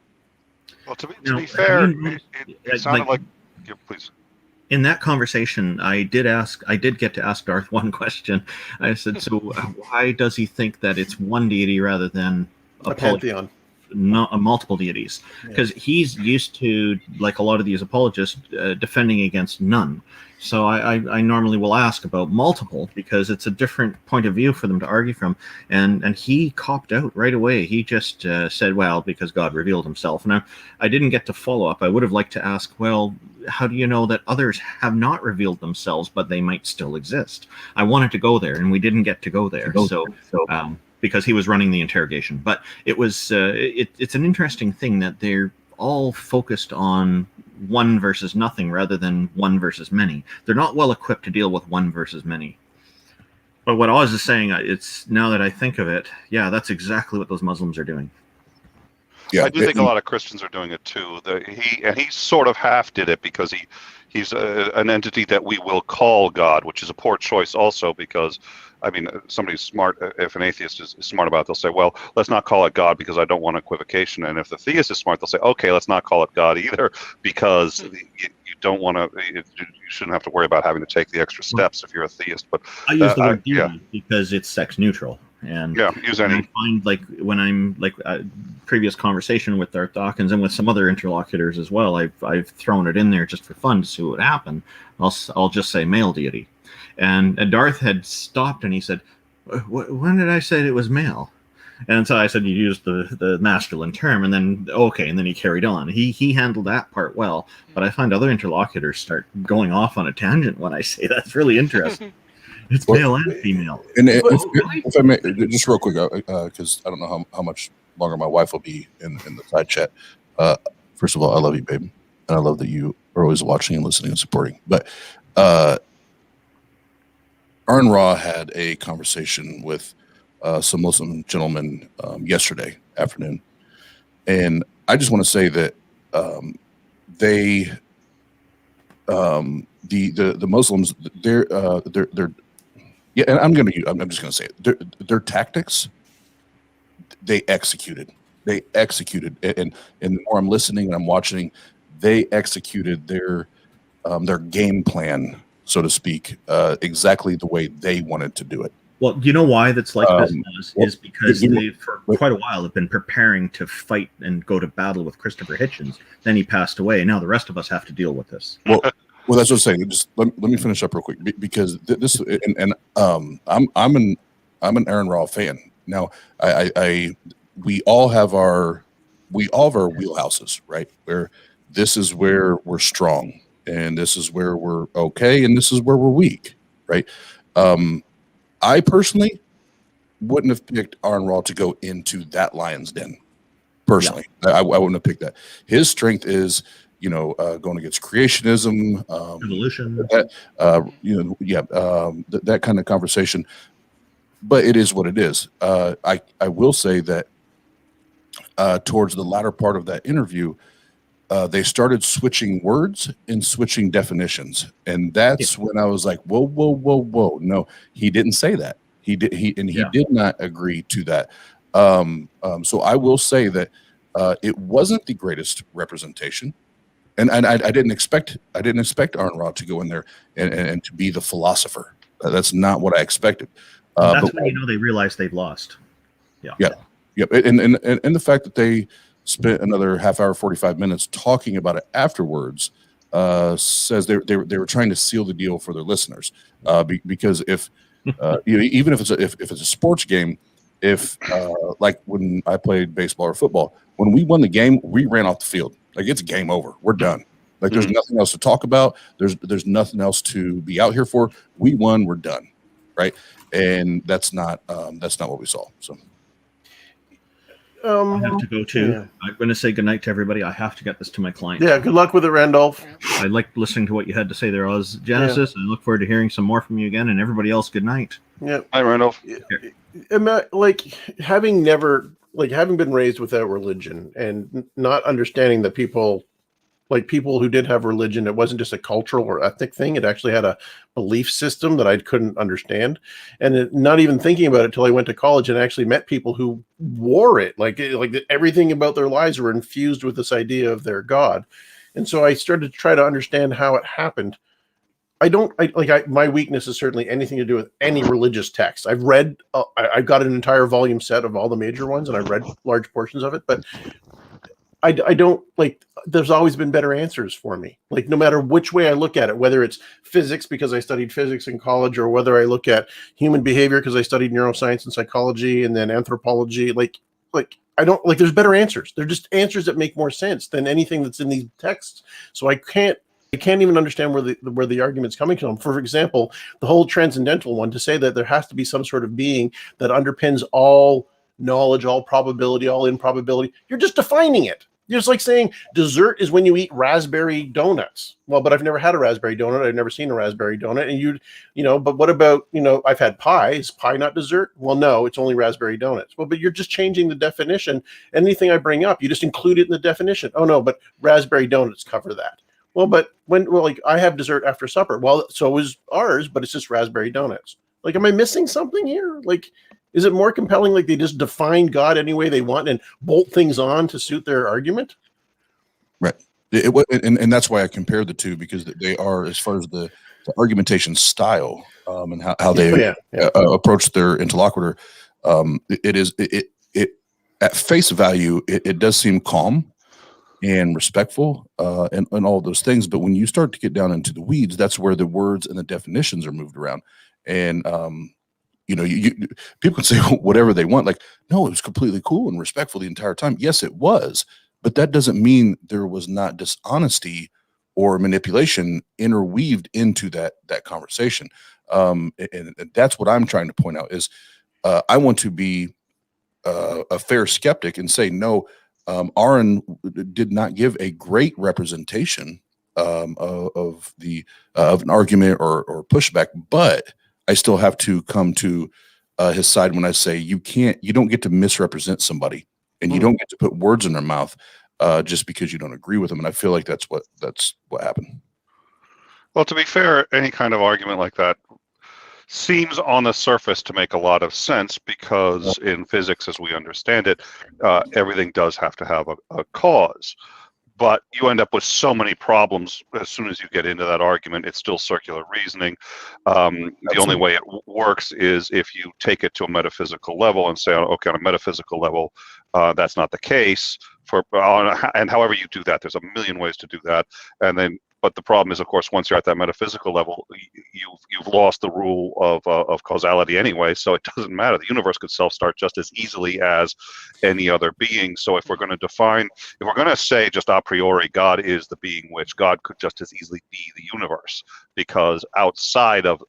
Well, to be fair, it sounded like yeah, please. In that conversation, I did get to ask Darth one question. I said, so why does he think that it's one deity rather than a pantheon? Multiple deities? Because he's used to, like a lot of these apologists, defending against none. So I normally will ask about multiple, because it's a different point of view for them to argue from. And he copped out right away. He just said, well, because God revealed himself. And I didn't get to follow up. I would have liked to ask, well, how do you know that others have not revealed themselves, but they might still exist? I wanted to go there, and we didn't get to go there. Because he was running the interrogation. But it was it's an interesting thing that they're all focused on one versus nothing rather than one versus many. They're not well equipped to deal with one versus many. But what Oz is saying, it's, now that I think of it, yeah, that's exactly what those Muslims are doing. Yeah, I do think a lot of Christians are doing it too. He sort of half did it because he's an entity that we will call God, which is a poor choice also, because I mean, somebody's smart. If an atheist is smart about it, they'll say, well, let's not call it God because I don't want equivocation. And if the theist is smart, they'll say, okay, let's not call it God either, because you don't want to, you shouldn't have to worry about having to take the extra steps if you're a theist. But I use the word deity because it's sex neutral. And use any. I find, like, when I'm like previous conversation with Darth Dawkins and with some other interlocutors as well, I've thrown it in there just for fun to see what would happen. I'll just say male deity. And Darth had stopped and he said, when did I say it was male? And so I said, you used the masculine term, and then, okay, and then he carried on. He handled that part well, but I find other interlocutors start going off on a tangent when I say that's really interesting. It's male and female. And if I may, just real quick, because I don't know how much longer my wife will be in the side chat. First of all, I love you, babe. And I love that you are always watching and listening and supporting. But Arn Ra had a conversation with some Muslim gentlemen yesterday afternoon, and I just want to say that the Muslims, they're yeah, and I'm just going to say it. Their tactics, they executed, and the more I'm listening and I'm watching, they executed their game plan, so to speak, exactly the way they wanted to do it. Well, you know why that's like this is because they, for quite a while, have been preparing to fight and go to battle with Christopher Hitchens. Then he passed away. Now the rest of us have to deal with this. Well, that's what I'm saying. Just let me finish up real quick, because this I'm an Aaron Ra fan. Now we all have our wheelhouses, right? Where this is where we're strong, and this is where we're okay, and this is where we're weak, right? I personally wouldn't have picked Aaron Ra to go into that lion's den. Personally, I wouldn't have picked that. His strength is, going against creationism, evolution, that kind of conversation. But it is what it is. I will say that towards the latter part of that interview, they started switching words and switching definitions, and that's when I was like, whoa, no, he didn't say that. He did not agree to that. So I will say that it wasn't the greatest representation, and I didn't expect Aaron Ra to go in there and to be the philosopher. That's not what I expected. That's when they realize they've lost. Yep. And the fact that they spent another half hour, 45 minutes talking about it afterwards says they were trying to seal the deal for their listeners. Because if even if it's a sports game, if like when I played baseball or football, when we won the game, we ran off the field. Like, it's game over. We're done. Like there's nothing else to talk about. There's nothing else to be out here for. We won. We're done, right? And that's not what we saw. So I have to go too. Yeah. I'm going to say goodnight to everybody. I have to get this to my client. Yeah, good luck with it, Randolph. I liked listening to what you had to say there, Oz Genesis. Yeah. I look forward to hearing some more from you again. And everybody else, good night. Yeah, hi, Randolph. Like having been raised without religion and not understanding that people who did have religion, it wasn't just a cultural or ethnic thing. It actually had a belief system that I couldn't understand. And not even thinking about it until I went to college and actually met people who wore it. Like everything about their lives were infused with this idea of their God. And so I started to try to understand how it happened. My weakness is certainly anything to do with any religious text. I've read, I've got an entire volume set of all the major ones, and I've read large portions of it, but I don't there's always been better answers for me. Like no matter which way I look at it, whether it's physics because I studied physics in college, or whether I look at human behavior because I studied neuroscience and psychology and then anthropology, there's better answers. They're just answers that make more sense than anything that's in these texts. So I can't even understand where the argument's coming from. For example, the whole transcendental one, to say that there has to be some sort of being that underpins all knowledge, all probability, all improbability. You're just defining it. You're just like saying dessert is when you eat raspberry donuts. Well, but I've never had a raspberry donut. I've never seen a raspberry donut. And but what about, I've had pie. Is pie not dessert? Well, no, it's only raspberry donuts. Well, but you're just changing the definition. Anything I bring up, you just include it in the definition. Oh no, but raspberry donuts cover that. Well, but I have dessert after supper. Well, so is ours, but it's just raspberry donuts. Like, am I missing something here? Like, is it more compelling? Like they just define God any way they want and bolt things on to suit their argument? Right. And that's why I compared the two, because they are, as far as the argumentation style and how they approach their interlocutor, it at face value, it does seem calm and respectful and all those things. But when you start to get down into the weeds, that's where the words and the definitions are moved around. And, people can say whatever they want. Like, no, it was completely cool and respectful the entire time. Yes, it was. But that doesn't mean there was not dishonesty or manipulation interweaved into that conversation. And that's what I'm trying to point out is I want to be a fair skeptic and say, no, Aaron did not give a great representation of an argument or pushback, but I still have to come to his side when I say you don't get to misrepresent somebody, and you don't get to put words in their mouth just because you don't agree with them. And I feel like that's what happened. Well, to be fair, any kind of argument like that seems on the surface to make a lot of sense, because in physics, as we understand it, everything does have to have a cause. But you end up with so many problems as soon as you get into that argument. It's still circular reasoning. The only way it works is if you take it to a metaphysical level and say, okay, on a metaphysical level, that's not the case. And however you do that, there's a million ways to do that. But the problem is, of course, once you're at that metaphysical level, you've lost the rule of causality anyway. So it doesn't matter. The universe could self-start just as easily as any other being. So if we're going to say just a priori, God is the being which, God could just as easily be the universe, because outside of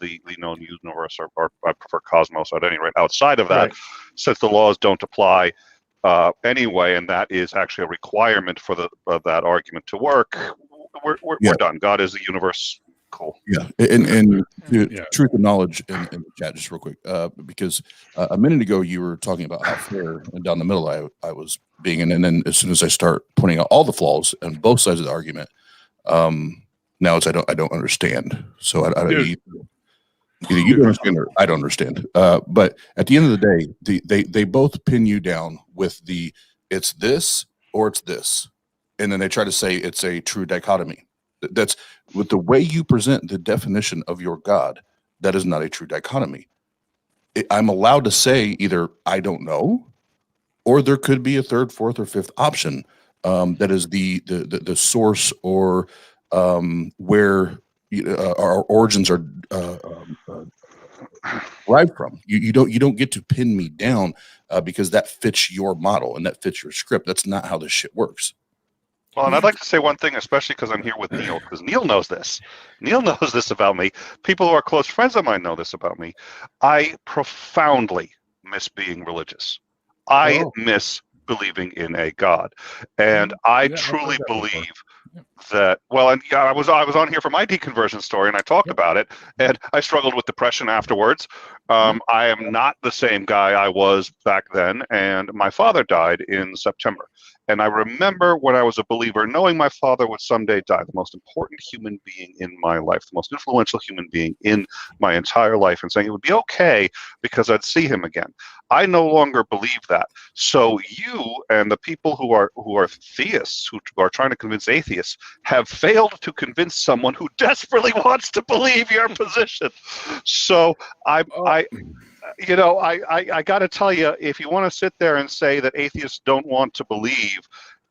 the known universe, or I prefer cosmos at any rate, outside of that, right, since the laws don't apply anyway, and that is actually a requirement for that argument to work. We're done. God is the universe. Cool. Yeah, and truth and knowledge in the chat, just real quick, because a minute ago you were talking about how fair and down the middle I was being, and then as soon as I start pointing out all the flaws on both sides of the argument, now it's I don't understand. So either you don't understand or I don't understand. But at the end of the day, they both pin you down with it's this or it's this. And then they try to say it's a true dichotomy. That's with the way you present the definition of your God. That is not a true dichotomy. I'm allowed to say either I don't know, or there could be a third, fourth, or fifth option. That is the source or where our origins are derived from. You don't get to pin me down because that fits your model and that fits your script. That's not how this shit works. Well, and I'd like to say one thing, especially because I'm here with Neil, because Neil knows this. Neil knows this about me. People who are close friends of mine know this about me. I profoundly miss being religious. I miss believing in a God, and I truly believe that. Well, and I was on here for my deconversion story, and I talked about it, and I struggled with depression afterwards. I am not the same guy I was back then, and my father died in September. And I remember when I was a believer, knowing my father would someday die, the most important human being in my life, the most influential human being in my entire life, and saying it would be okay because I'd see him again. I no longer believe that. So you and the people who are theists, who are trying to convince atheists, have failed to convince someone who desperately wants to believe your position. So I got to tell you, if you want to sit there and say that atheists don't want to believe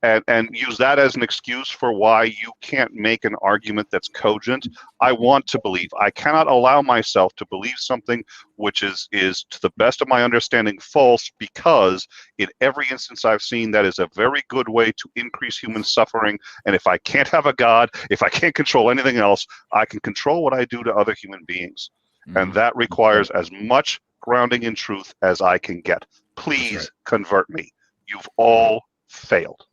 and use that as an excuse for why you can't make an argument that's cogent, I want to believe. I cannot allow myself to believe something which is to the best of my understanding false, because in every instance I've seen, that is a very good way to increase human suffering. And if I can't have a God, if I can't control anything else, I can control what I do to other human beings. And that requires as much grounding in truth as I can get. Please convert me. You've all failed.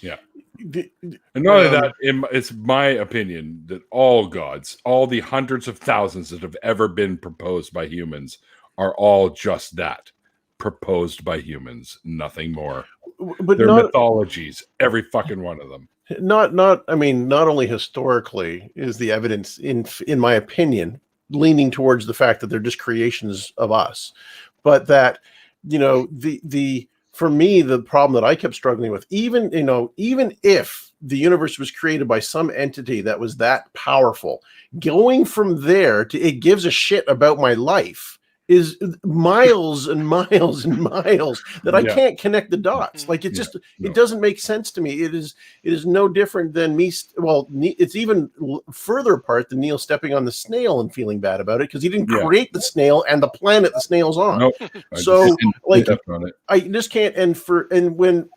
Yeah. And not only that, it's my opinion that all gods, all the hundreds of thousands that have ever been proposed by humans, are all just that, proposed by humans, nothing more. But they're mythologies, every fucking one of them. Not only historically is the evidence, in my opinion, leaning towards the fact that they're just creations of us, but that, for me, the problem that I kept struggling with, even if the universe was created by some entity that was that powerful, going from there to it gives a shit about my life is miles and miles and miles that I can't connect the dots. Like it doesn't make sense to me. It is no different than me. Well, it's even further apart than Neil stepping on the snail and feeling bad about it because he didn't create the snail and the planet the snail's on. Nope. So I just can't. And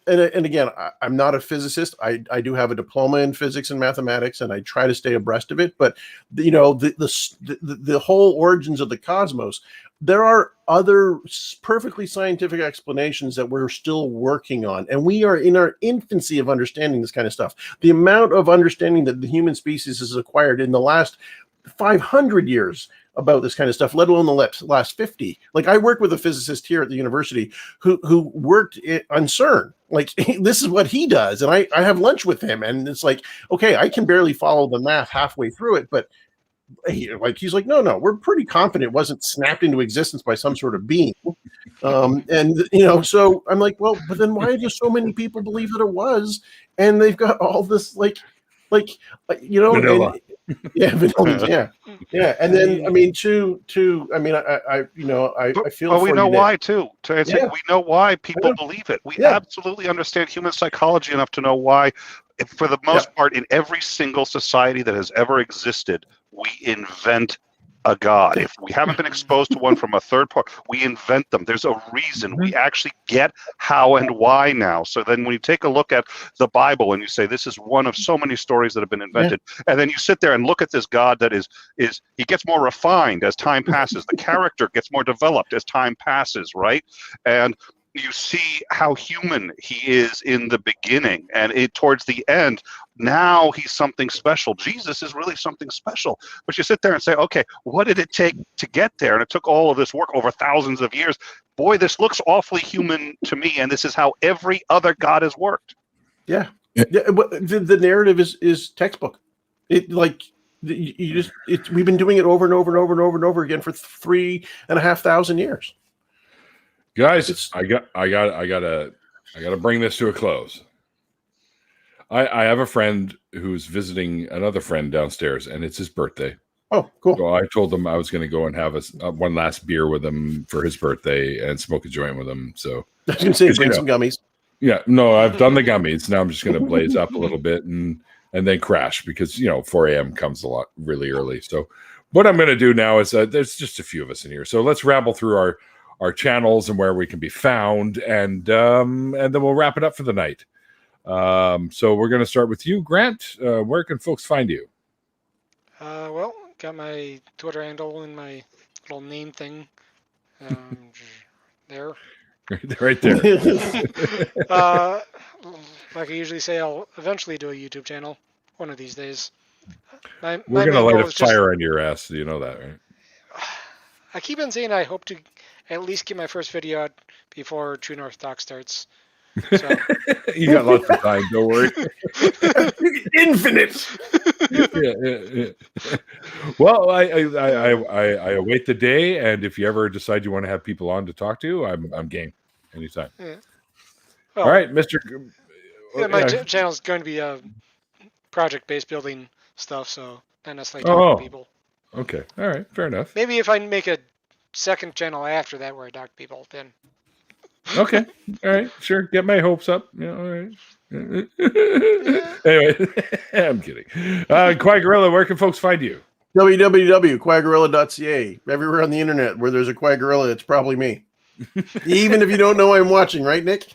again, I'm not a physicist. I do have a diploma in physics and mathematics, and I try to stay abreast of it. But the whole origins of the cosmos, there are other perfectly scientific explanations that we're still working on, and we are in our infancy of understanding this kind of stuff. The amount of understanding that the human species has acquired in the last 500 years about this kind of stuff, let alone the last 50. Like, I work with a physicist here at the university who worked on CERN. Like, this is what he does, and I have lunch with him, and it's like, okay, I can barely follow the math halfway through it, but he's like, no, we're pretty confident it wasn't snapped into existence by some sort of being. So I'm like, well, but then why do so many people believe that it was? And they've got all this vanilla. Vanilla, yeah. And then, I feel. Well, we know why too. We know why people believe it. We absolutely understand human psychology enough to know why. For the most part, in every single society that has ever existed, we invent a god. If we haven't been exposed to one from a third party, we invent them. There's a reason. We actually get how and why now. So then when you take a look at the Bible and you say, this is one of so many stories that have been invented, and then you sit there and look at this God that is he gets more refined as time passes. The character gets more developed as time passes, right? And you see how human he is in the beginning, and towards the end, now he's something special. Jesus is really something special. But you sit there and say, okay, what did it take to get there? And it took all of this work over thousands of years. Boy, this looks awfully human to me, and this is how every other God has worked. Yeah. The narrative is textbook. We've been doing it over and over and over and over and over again for 3,500 years. Guys, I gotta bring this to a close. I have a friend who's visiting another friend downstairs, and it's his birthday. Oh, cool. So I told him I was going to go and have one last beer with him for his birthday and smoke a joint with him. So I was going to say, bring some gummies. Yeah, no, I've done the gummies. Now I'm just going to blaze up a little bit and then crash because 4 a.m. comes a lot really early. So what I'm going to do now is there's just a few of us in here, so let's ramble through our channels and where we can be found, and then we'll wrap it up for the night. So we're going to start with you, Grant. Where can folks find you? Well, got my Twitter handle and my little name thing there. Right there. Like I usually say, I'll eventually do a YouTube channel one of these days. We're going to light a fire on your ass. You know that, right? I keep on saying I hope to at least get my first video out before True North Talk starts. So. You got lots of time. Don't worry. Infinite. Yeah. Well, I await the day, and if you ever decide you want to have people on to talk to, I'm game anytime. Yeah. Well, all right, Mr. Yeah, my channel is going to be project-based building stuff, so not necessarily talking to people. Okay. All right. Fair enough. Maybe if I make a second channel after that where I talk to people, then. Okay. All right. Sure. Get my hopes up. Yeah. All right. Anyway, I'm kidding. Quagorilla, where can folks find you? www.quagorilla.ca. Everywhere on the internet where there's a Quagorilla, it's probably me. Even if you don't know I'm watching, right, Nick?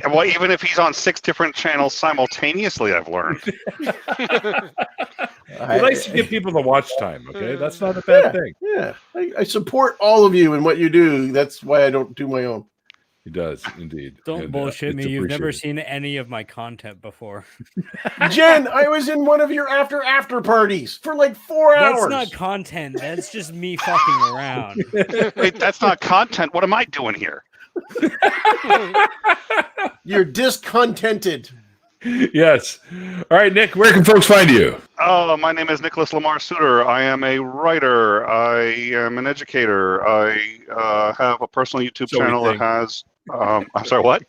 Well, even if he's on 6 different channels simultaneously, I've learned. He likes to give people the watch time, okay? That's not a bad thing. Yeah. I support all of you in what you do. That's why I don't do my own. He does, indeed. Don't bullshit me. You've never seen any of my content before. Jen, I was in one of your after parties for like 4 hours. That's not content. That's just me fucking around. Wait, that's not content. What am I doing here? You're discontented. Yes. All right, Nick, where can folks find you? Oh, my name is Nicholas Lamar Suter. I am a writer. I am an educator. I have a personal YouTube channel that has... I'm sorry, what?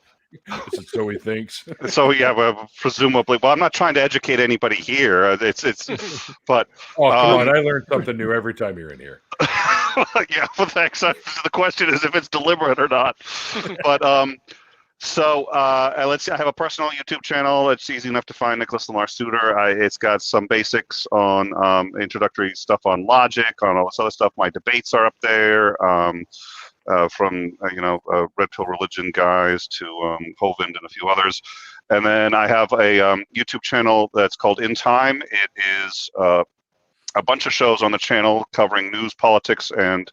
So he thinks. So yeah, well, presumably. Well, I'm not trying to educate anybody here. It's but. Oh, come on! I learn something new every time you're in here. Yeah, well, thanks. The question is if it's deliberate or not. But so let's see. I have a personal YouTube channel. It's easy enough to find, Nicholas Lamar Suter. It's got some basics on introductory stuff on logic, on all this other stuff. My debates are up there. From Red Pill Religion guys to Hovind and a few others. And then I have a YouTube channel that's called In Time. It is a bunch of shows on the channel covering news, politics, and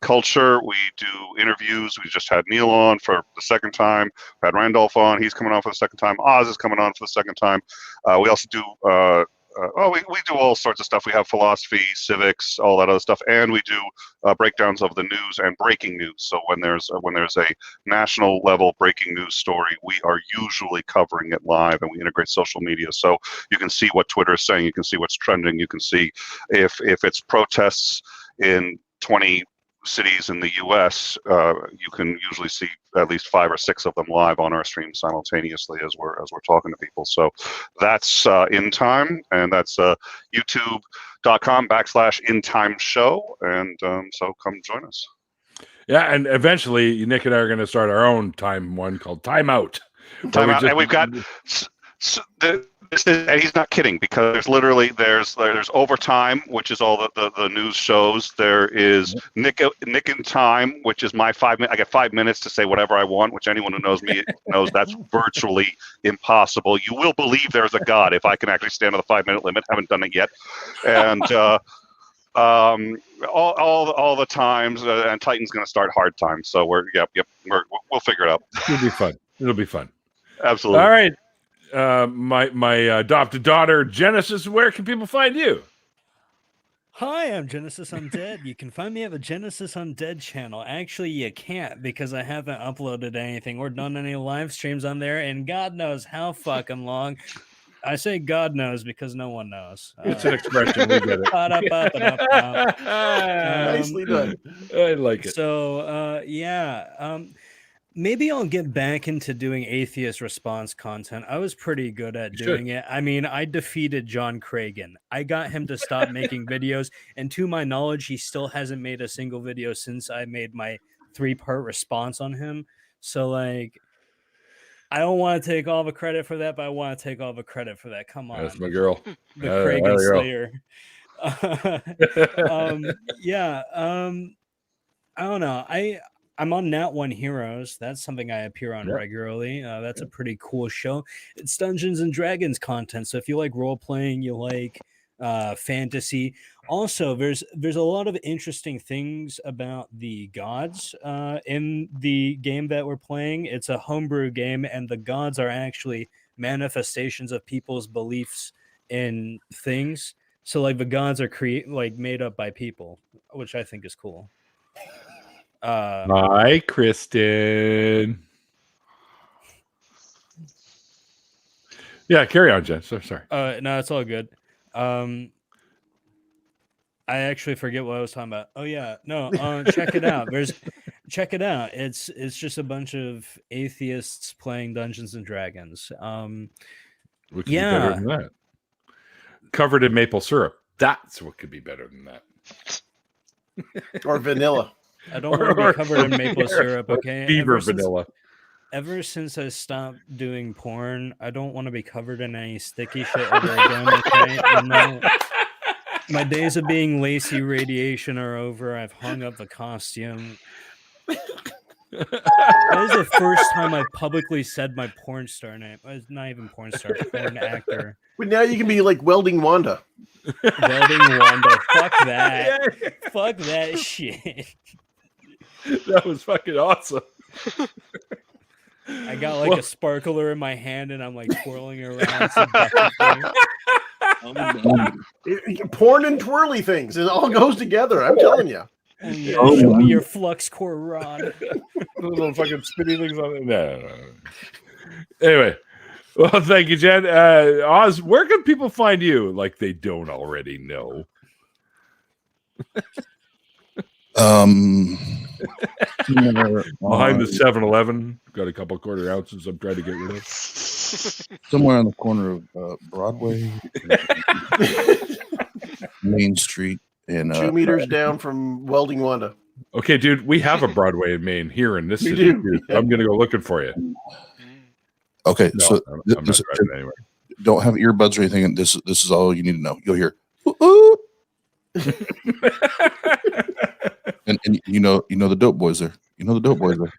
culture. We do interviews. We just had Neil on for the second time. We had Randolph on. He's coming on for the second time. Oz is coming on for the second time. We also do... we do all sorts of stuff. We have philosophy, civics, all that other stuff, and we do breakdowns of the news and breaking news. So when there's a national level breaking news story, we are usually covering it live, and we integrate social media. So you can see what Twitter is saying, you can see what's trending, you can see if it's protests in 20 cities in the U.S., you can usually see at least 5 or 6 of them live on our stream simultaneously as we're talking to people. So that's In Time, and that's youtube.com/InTimeShow, and so come join us. Yeah, and eventually Nick and I are going to start our own time one called Time Out. And we've got. And he's not kidding, because there's literally there's Overtime, which is all the news shows. There is Nick in Time, which is my 5 minutes. I get 5 minutes to say whatever I want, which anyone who knows me knows that's virtually impossible. You will believe there's a God if I can actually stand on the 5-minute limit. Haven't done it yet, and all the times. And Titan's going to start Hard Time, so we'll figure it out. It'll be fun. It'll be fun. Absolutely. All right. My adopted daughter Genesis, where can people find you? Hi, I'm Genesis Undead. You can find me at the Genesis Undead channel. Actually, you can't, because I haven't uploaded anything or done any live streams on there, and God knows how fucking long. I say God knows because no one knows. It's an expression. We get it. Nicely done. I like it. So, maybe I'll get back into doing atheist response content. I was pretty good at doing it. I mean, I defeated John Cragen. I got him to stop making videos, and to my knowledge, he still hasn't made a single video since I made my 3-part response on him. So, like, I don't want to take all the credit for that, but I want to take all the credit for that. Come on. That's my girl. The Cragen Slayer. I don't know. I'm on Nat One Heroes. That's something I appear on regularly. That's a pretty cool show. It's Dungeons and Dragons content. So if you like role playing, you like fantasy. Also, there's a lot of interesting things about the gods in the game that we're playing. It's a homebrew game, and the gods are actually manifestations of people's beliefs in things. So like the gods are made up by people, which I think is cool. Hi, Kristen. Yeah, carry on, Jen. So sorry. No, it's all good. I actually forget what I was talking about. Oh yeah, no. Check it out. Check it out. It's just a bunch of atheists playing Dungeons and Dragons. What could be better than that? Covered in maple syrup. That's what could be better than that. Or vanilla. I don't want to be covered in maple syrup. Okay, Beaver vanilla. Ever since I stopped doing porn, I don't want to be covered in any sticky shit ever again. Okay? My days of being Lacey Radiation are over. I've hung up the costume. That was the first time I publicly said my porn star name. It's not even porn star, porn actor. But now you can be like Welding Wanda. Welding Wanda. Fuck that. Fuck that shit. That was fucking awesome. I got like a sparkler in my hand and I'm like twirling around. Porn and twirly things. It all goes together. I'm telling you. Yeah, show me your flux core rod. Little fucking spinny things on it. No. Anyway, well, thank you, Jen. Oz, where can people find you? Like they don't already know. Behind the 7-Eleven, got a couple quarter ounces I'm trying to get rid of. Somewhere on the corner of Broadway, Main Street, and 2 meters down from Welding Wanda. Okay, dude, we have a Broadway in Maine here in this city. I'm gonna go looking for you. Okay, No, so I'm not driving anywhere. Don't have earbuds or anything. This is all you need to know. You'll hear. Ooh. and you know the dope boys there. You know the dope boys there.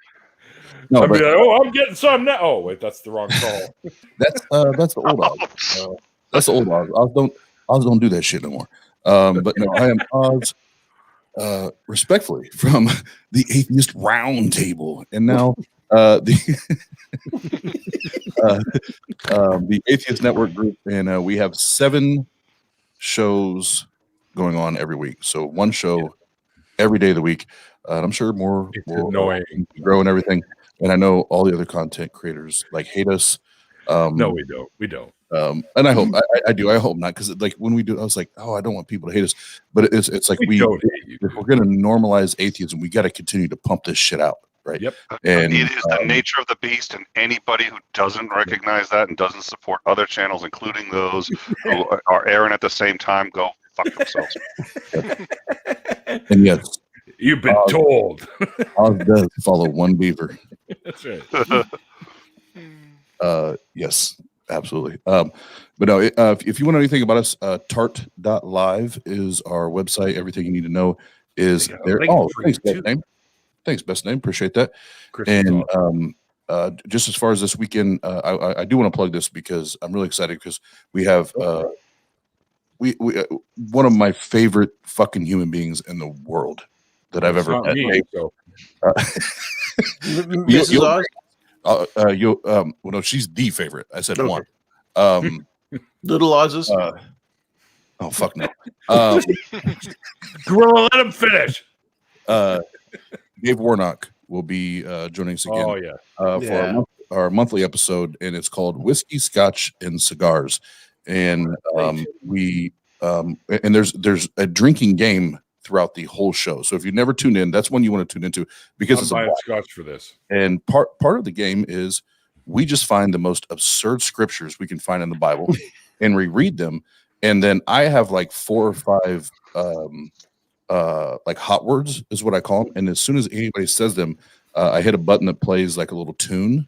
No, like, I'm getting some now. Oh wait, that's the wrong call. That's the old Oz. That's the old Oz. Oz don't do that shit no more. But no, I am Oz, respectfully from the Atheist Round Table, and now the Atheist Network Group, and we have 7 shows going on every week. So 1 show every day of the week. And I'm sure more will grow and everything. And I know all the other content creators like hate us. No, we don't. We don't. And I hope I do. I hope not, because like when we do, I was like, oh, I don't want people to hate us. But it's like if we're going to normalize atheism, we got to continue to pump this shit out, right? Yep. And it is the nature of the beast, and anybody who doesn't recognize that and doesn't support other channels, including those who are airing at the same time, go fuck themselves. And yes, you've been told. Oz does follow one beaver. That's right. Yes, absolutely. But no, if you want to know anything about us, tart.live is our website. Everything you need to know is there. Oh, thanks, best name. Thanks, best name. Appreciate that. And just as far as this weekend, I do want to plug this because I'm really excited because we have we one of my favorite fucking human beings in the world that I've ever met. Mrs. Oz? Well, no, she's the favorite. I said one. Little Oz's. Oh fuck no. Gorilla, let him finish. Dave Warnock will be joining us again. Oh yeah. For our monthly episode, and it's called Whiskey, Scotch, and Cigars. And we and there's a drinking game throughout the whole show. So if you never tuned in, that's one you want to tune into because I'm it's buying scotch for this. And part of the game is we just find the most absurd scriptures we can find in the Bible and reread them. And then I have like 4 or 5 like hot words is what I call them. And as soon as anybody says them, I hit a button that plays like a little tune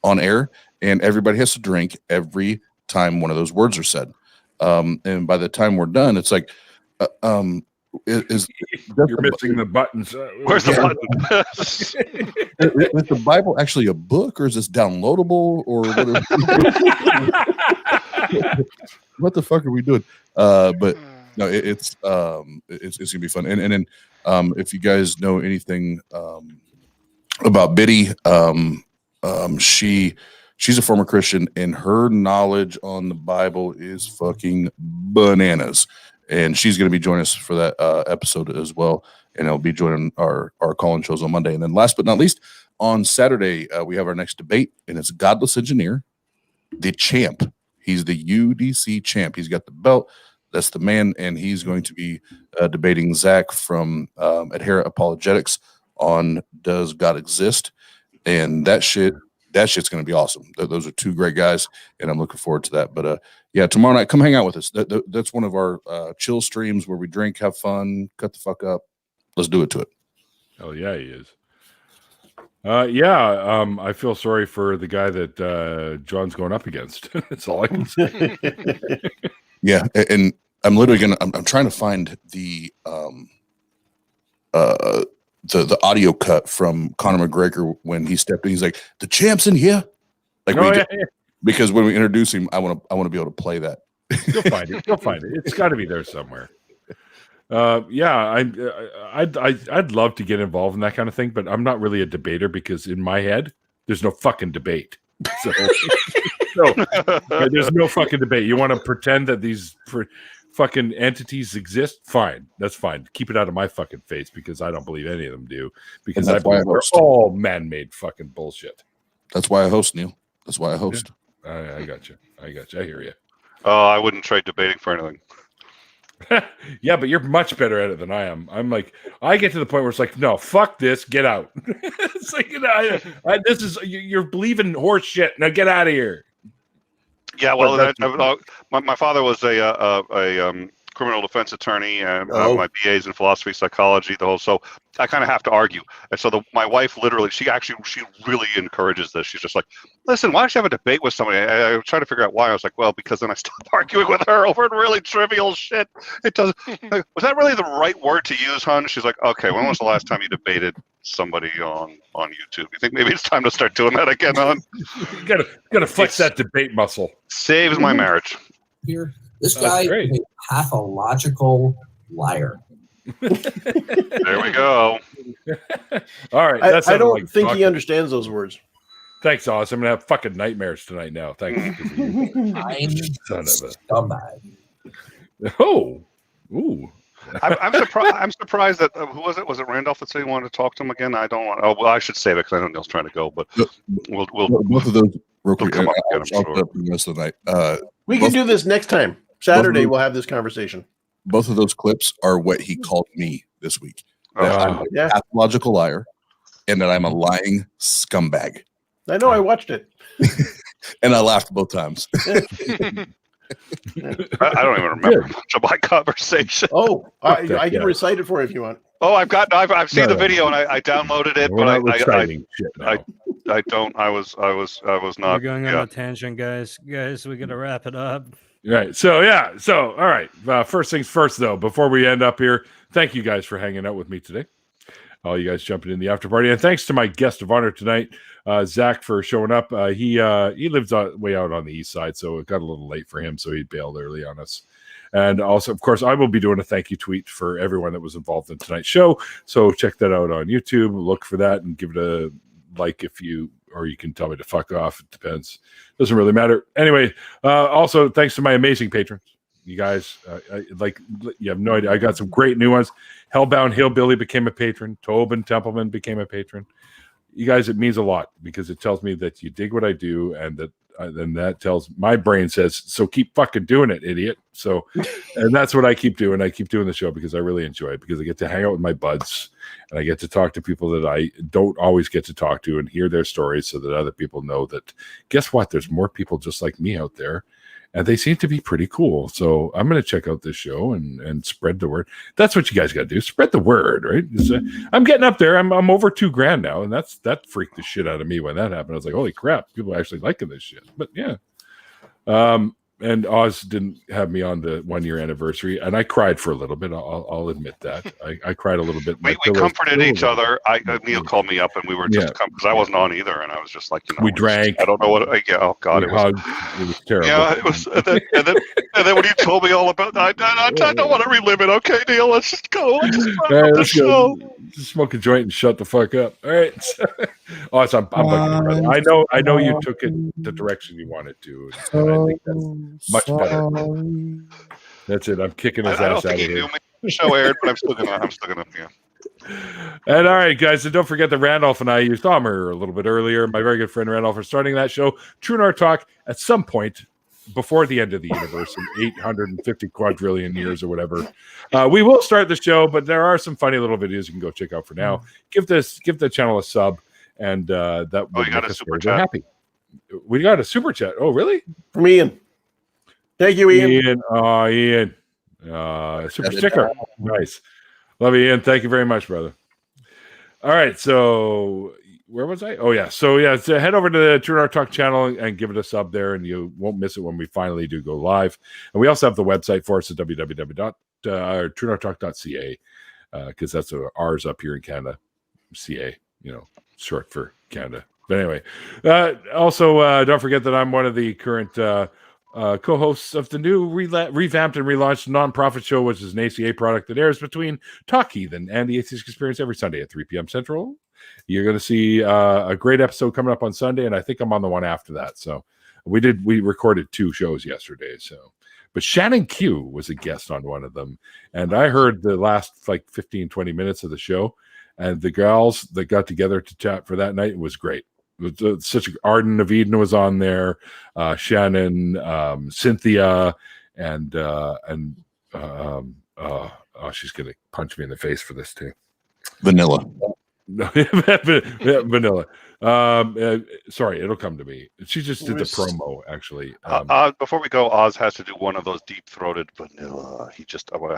on air, and everybody has to drink every time one of those words are said. And by the time we're done, it's like is you're missing the buttons. Where's the button? Is the Bible actually a book, or is this downloadable, or what the fuck are we doing? But no, it's gonna be fun. And then if you guys know anything about Biddy, she's a former Christian, and her knowledge on the Bible is fucking bananas. And she's going to be joining us for that episode as well. And I'll be joining our call-in shows on Monday. And then last but not least, on Saturday, we have our next debate, and it's Godless Engineer, the champ. He's the UDC champ. He's got the belt. That's the man. And he's going to be debating Zach from Adherent Apologetics on Does God Exist? And that shit's going to be awesome. Those are two great guys, and I'm looking forward to that. But yeah, tomorrow night, come hang out with us. That's one of our chill streams where we drink, have fun, cut the fuck up. Let's do it to it. Oh yeah, he is. I feel sorry for the guy that John's going up against. That's all I can say. Yeah, and I'm literally I'm trying to find the audio cut from Conor McGregor when he stepped in. He's like, "The champ's in here." Like, because when we introduce him, I want to be able to play that. You'll find it. You'll find it. It's got to be there somewhere. I'd love to get involved in that kind of thing, but I'm not really a debater because in my head, there's no fucking debate. So there's no fucking debate. You want to pretend that these fucking entities exist? Fine. That's fine. Keep it out of my fucking face because I don't believe any of them do. Because I believe they're all man-made fucking bullshit. That's why I host, Neil. That's why I host. Yeah. I got you. I hear you. Oh, I wouldn't trade debating for anything. Yeah, but you're much better at it than I am. I'm like, I get to the point where it's like, no, fuck this, get out. It's like, this is you're believing horse shit. Now get out of here. Yeah, well, my father was a criminal defense attorney, and my BA's in philosophy, psychology, so I kind of have to argue. And so my wife literally, she really encourages this. She's just like, listen, why don't you have a debate with somebody? I was trying to figure out why. I was like, well, because then I stopped arguing with her over really trivial shit. It doesn't. Was that really the right word to use, hon? She's like, okay, when was the last time you debated somebody on YouTube? You think maybe it's time to start doing that again, hon? You gotta flex that debate muscle. Saves my marriage. Here. This guy is a pathological liar. There we go. All right. I don't think he understands those words. Thanks, Oz. I'm going to have fucking nightmares tonight now. Thanks. Son of a scumbag. Oh. Ooh. I'm surprised that who was it? Was it Randolph that said he wanted to talk to him again? I don't want. Oh, well, I should save it because I know Neil's trying to go. But we'll both of those real quick. Come up again, I'm sure. The rest of the night. We can do this next time. Saturday, we'll have this conversation. Both of those clips are what he called me this week. I'm a pathological liar, and that I'm a lying scumbag. I know. I watched it, and I laughed both times. I don't even remember much of my conversation. Oh, I can recite it for you if you want. Oh, I've seen the video and I downloaded it, but I don't. I was not. We're going on a tangent, guys. Guys, we gotta wrap it up. Right. So all right. First things first, though. Before we end up here, thank you guys for hanging out with me today. All you guys jumping in the after party, and thanks to my guest of honor tonight, Zach, for showing up. He lives way out on the east side, so it got a little late for him, so he bailed early on us. And also, of course, I will be doing a thank you tweet for everyone that was involved in tonight's show. So check that out on YouTube. Look for that and give it a like or you can tell me to fuck off. It depends. Doesn't really matter. Anyway, also thanks to my amazing patrons. You guys, you have no idea. I got some great new ones. Hellbound Hillbilly became a patron. Tobin Templeman became a patron. You guys, it means a lot because it tells me that you dig what I do, and that then that tells my brain says, so keep fucking doing it, idiot. So, and that's what I keep doing. I keep doing the show because I really enjoy it, because I get to hang out with my buds and I get to talk to people that I don't always get to talk to and hear their stories, so that other people know that, guess what? There's more people just like me out there, and they seem to be pretty cool. So I'm going to check out this show and spread the word. That's what you guys got to do. Spread the word, right? I'm getting up there. I'm over $2,000 now. And that freaked the shit out of me when that happened. I was like, holy crap, people are actually liking this shit. But yeah. and Oz didn't have me on the 1 year anniversary, and I cried for a little bit. I'll admit that I cried a little bit. We comforted each other. Neil called me up, and we were just because I wasn't on either, and I was just like, we drank. I don't know what. Oh God, it was terrible. Yeah, it was. And then when you told me all about that, I don't want to relive it. Okay, Neil, let's just go. Let's show. Just smoke a joint and shut the fuck up. All right. Oz, I'm I know you took it the direction you wanted to. And I think that's much better. That's it. I'm kicking his ass out of here. The show aired, but I'm still gonna. Yeah. And all right, guys, and don't forget that Randolph and I used Dahmer a little bit earlier. My very good friend Randolph are starting that show, True North Talk, at some point before the end of the universe in 850 quadrillion years or whatever. We will start the show, but there are some funny little videos you can go check out for now. Give the channel a sub, and that would make us very happy. We got a super chat. Oh, really? From Ian. Thank you, Ian. Ian. Super sticker. Nice. Love you, Ian. Thank you very much, brother. All right. So where was I? Oh, yeah. So, head over to the True North Talk channel and give it a sub there, and you won't miss it when we finally do go live. And we also have the website for us at www.truenorthtalk.ca because that's ours up here in Canada. CA, short for Canada. But anyway, also don't forget that I'm one of the current co-hosts of the new revamped and relaunched nonprofit show, which is an ACA product that airs between Talk Heathen and the Atheist Experience every Sunday at 3 p.m. Central. You're going to see a great episode coming up on Sunday, and I think I'm on the one after that. So we recorded 2 shows yesterday. But Shannon Q was a guest on one of them, and I heard the last 15, 20 minutes of the show, and the gals that got together to chat for that night was great. It was such Arden of Eden was on there, Shannon, Cynthia, and she's gonna punch me in the face for this too. Vanilla. Vanilla. Sorry, it'll come to me. She just did the promo actually. Before we go, Oz has to do one of those deep-throated vanilla. I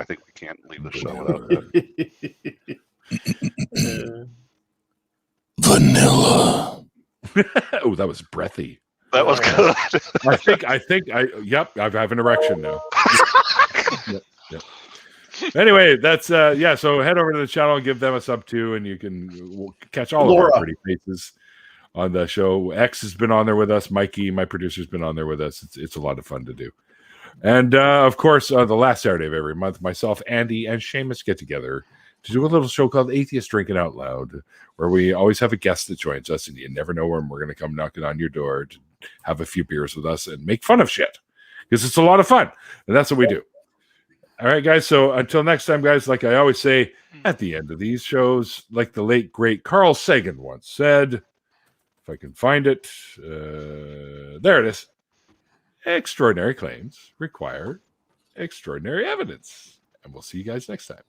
think we can't leave the show without that. Vanilla. Oh, that was breathy. That was good. I have an erection now. Yep. Anyway, that's so head over to the channel and give them a sub too, and you can catch all of our pretty faces on the show. X has been on there with us. Mikey, my producer's been on there with us. It's a lot of fun to do. And of course, the last Saturday of every month, myself, Andy, and Seamus get together to do a little show called Atheist Drinking Out Loud, where we always have a guest that joins us, and you never know when we're going to come knocking on your door to have a few beers with us and make fun of shit, because it's a lot of fun, and that's what we do. All right, guys, so until next time, guys, like I always say at the end of these shows, like the late, great Carl Sagan once said, if I can find it, there it is, extraordinary claims require extraordinary evidence, and we'll see you guys next time.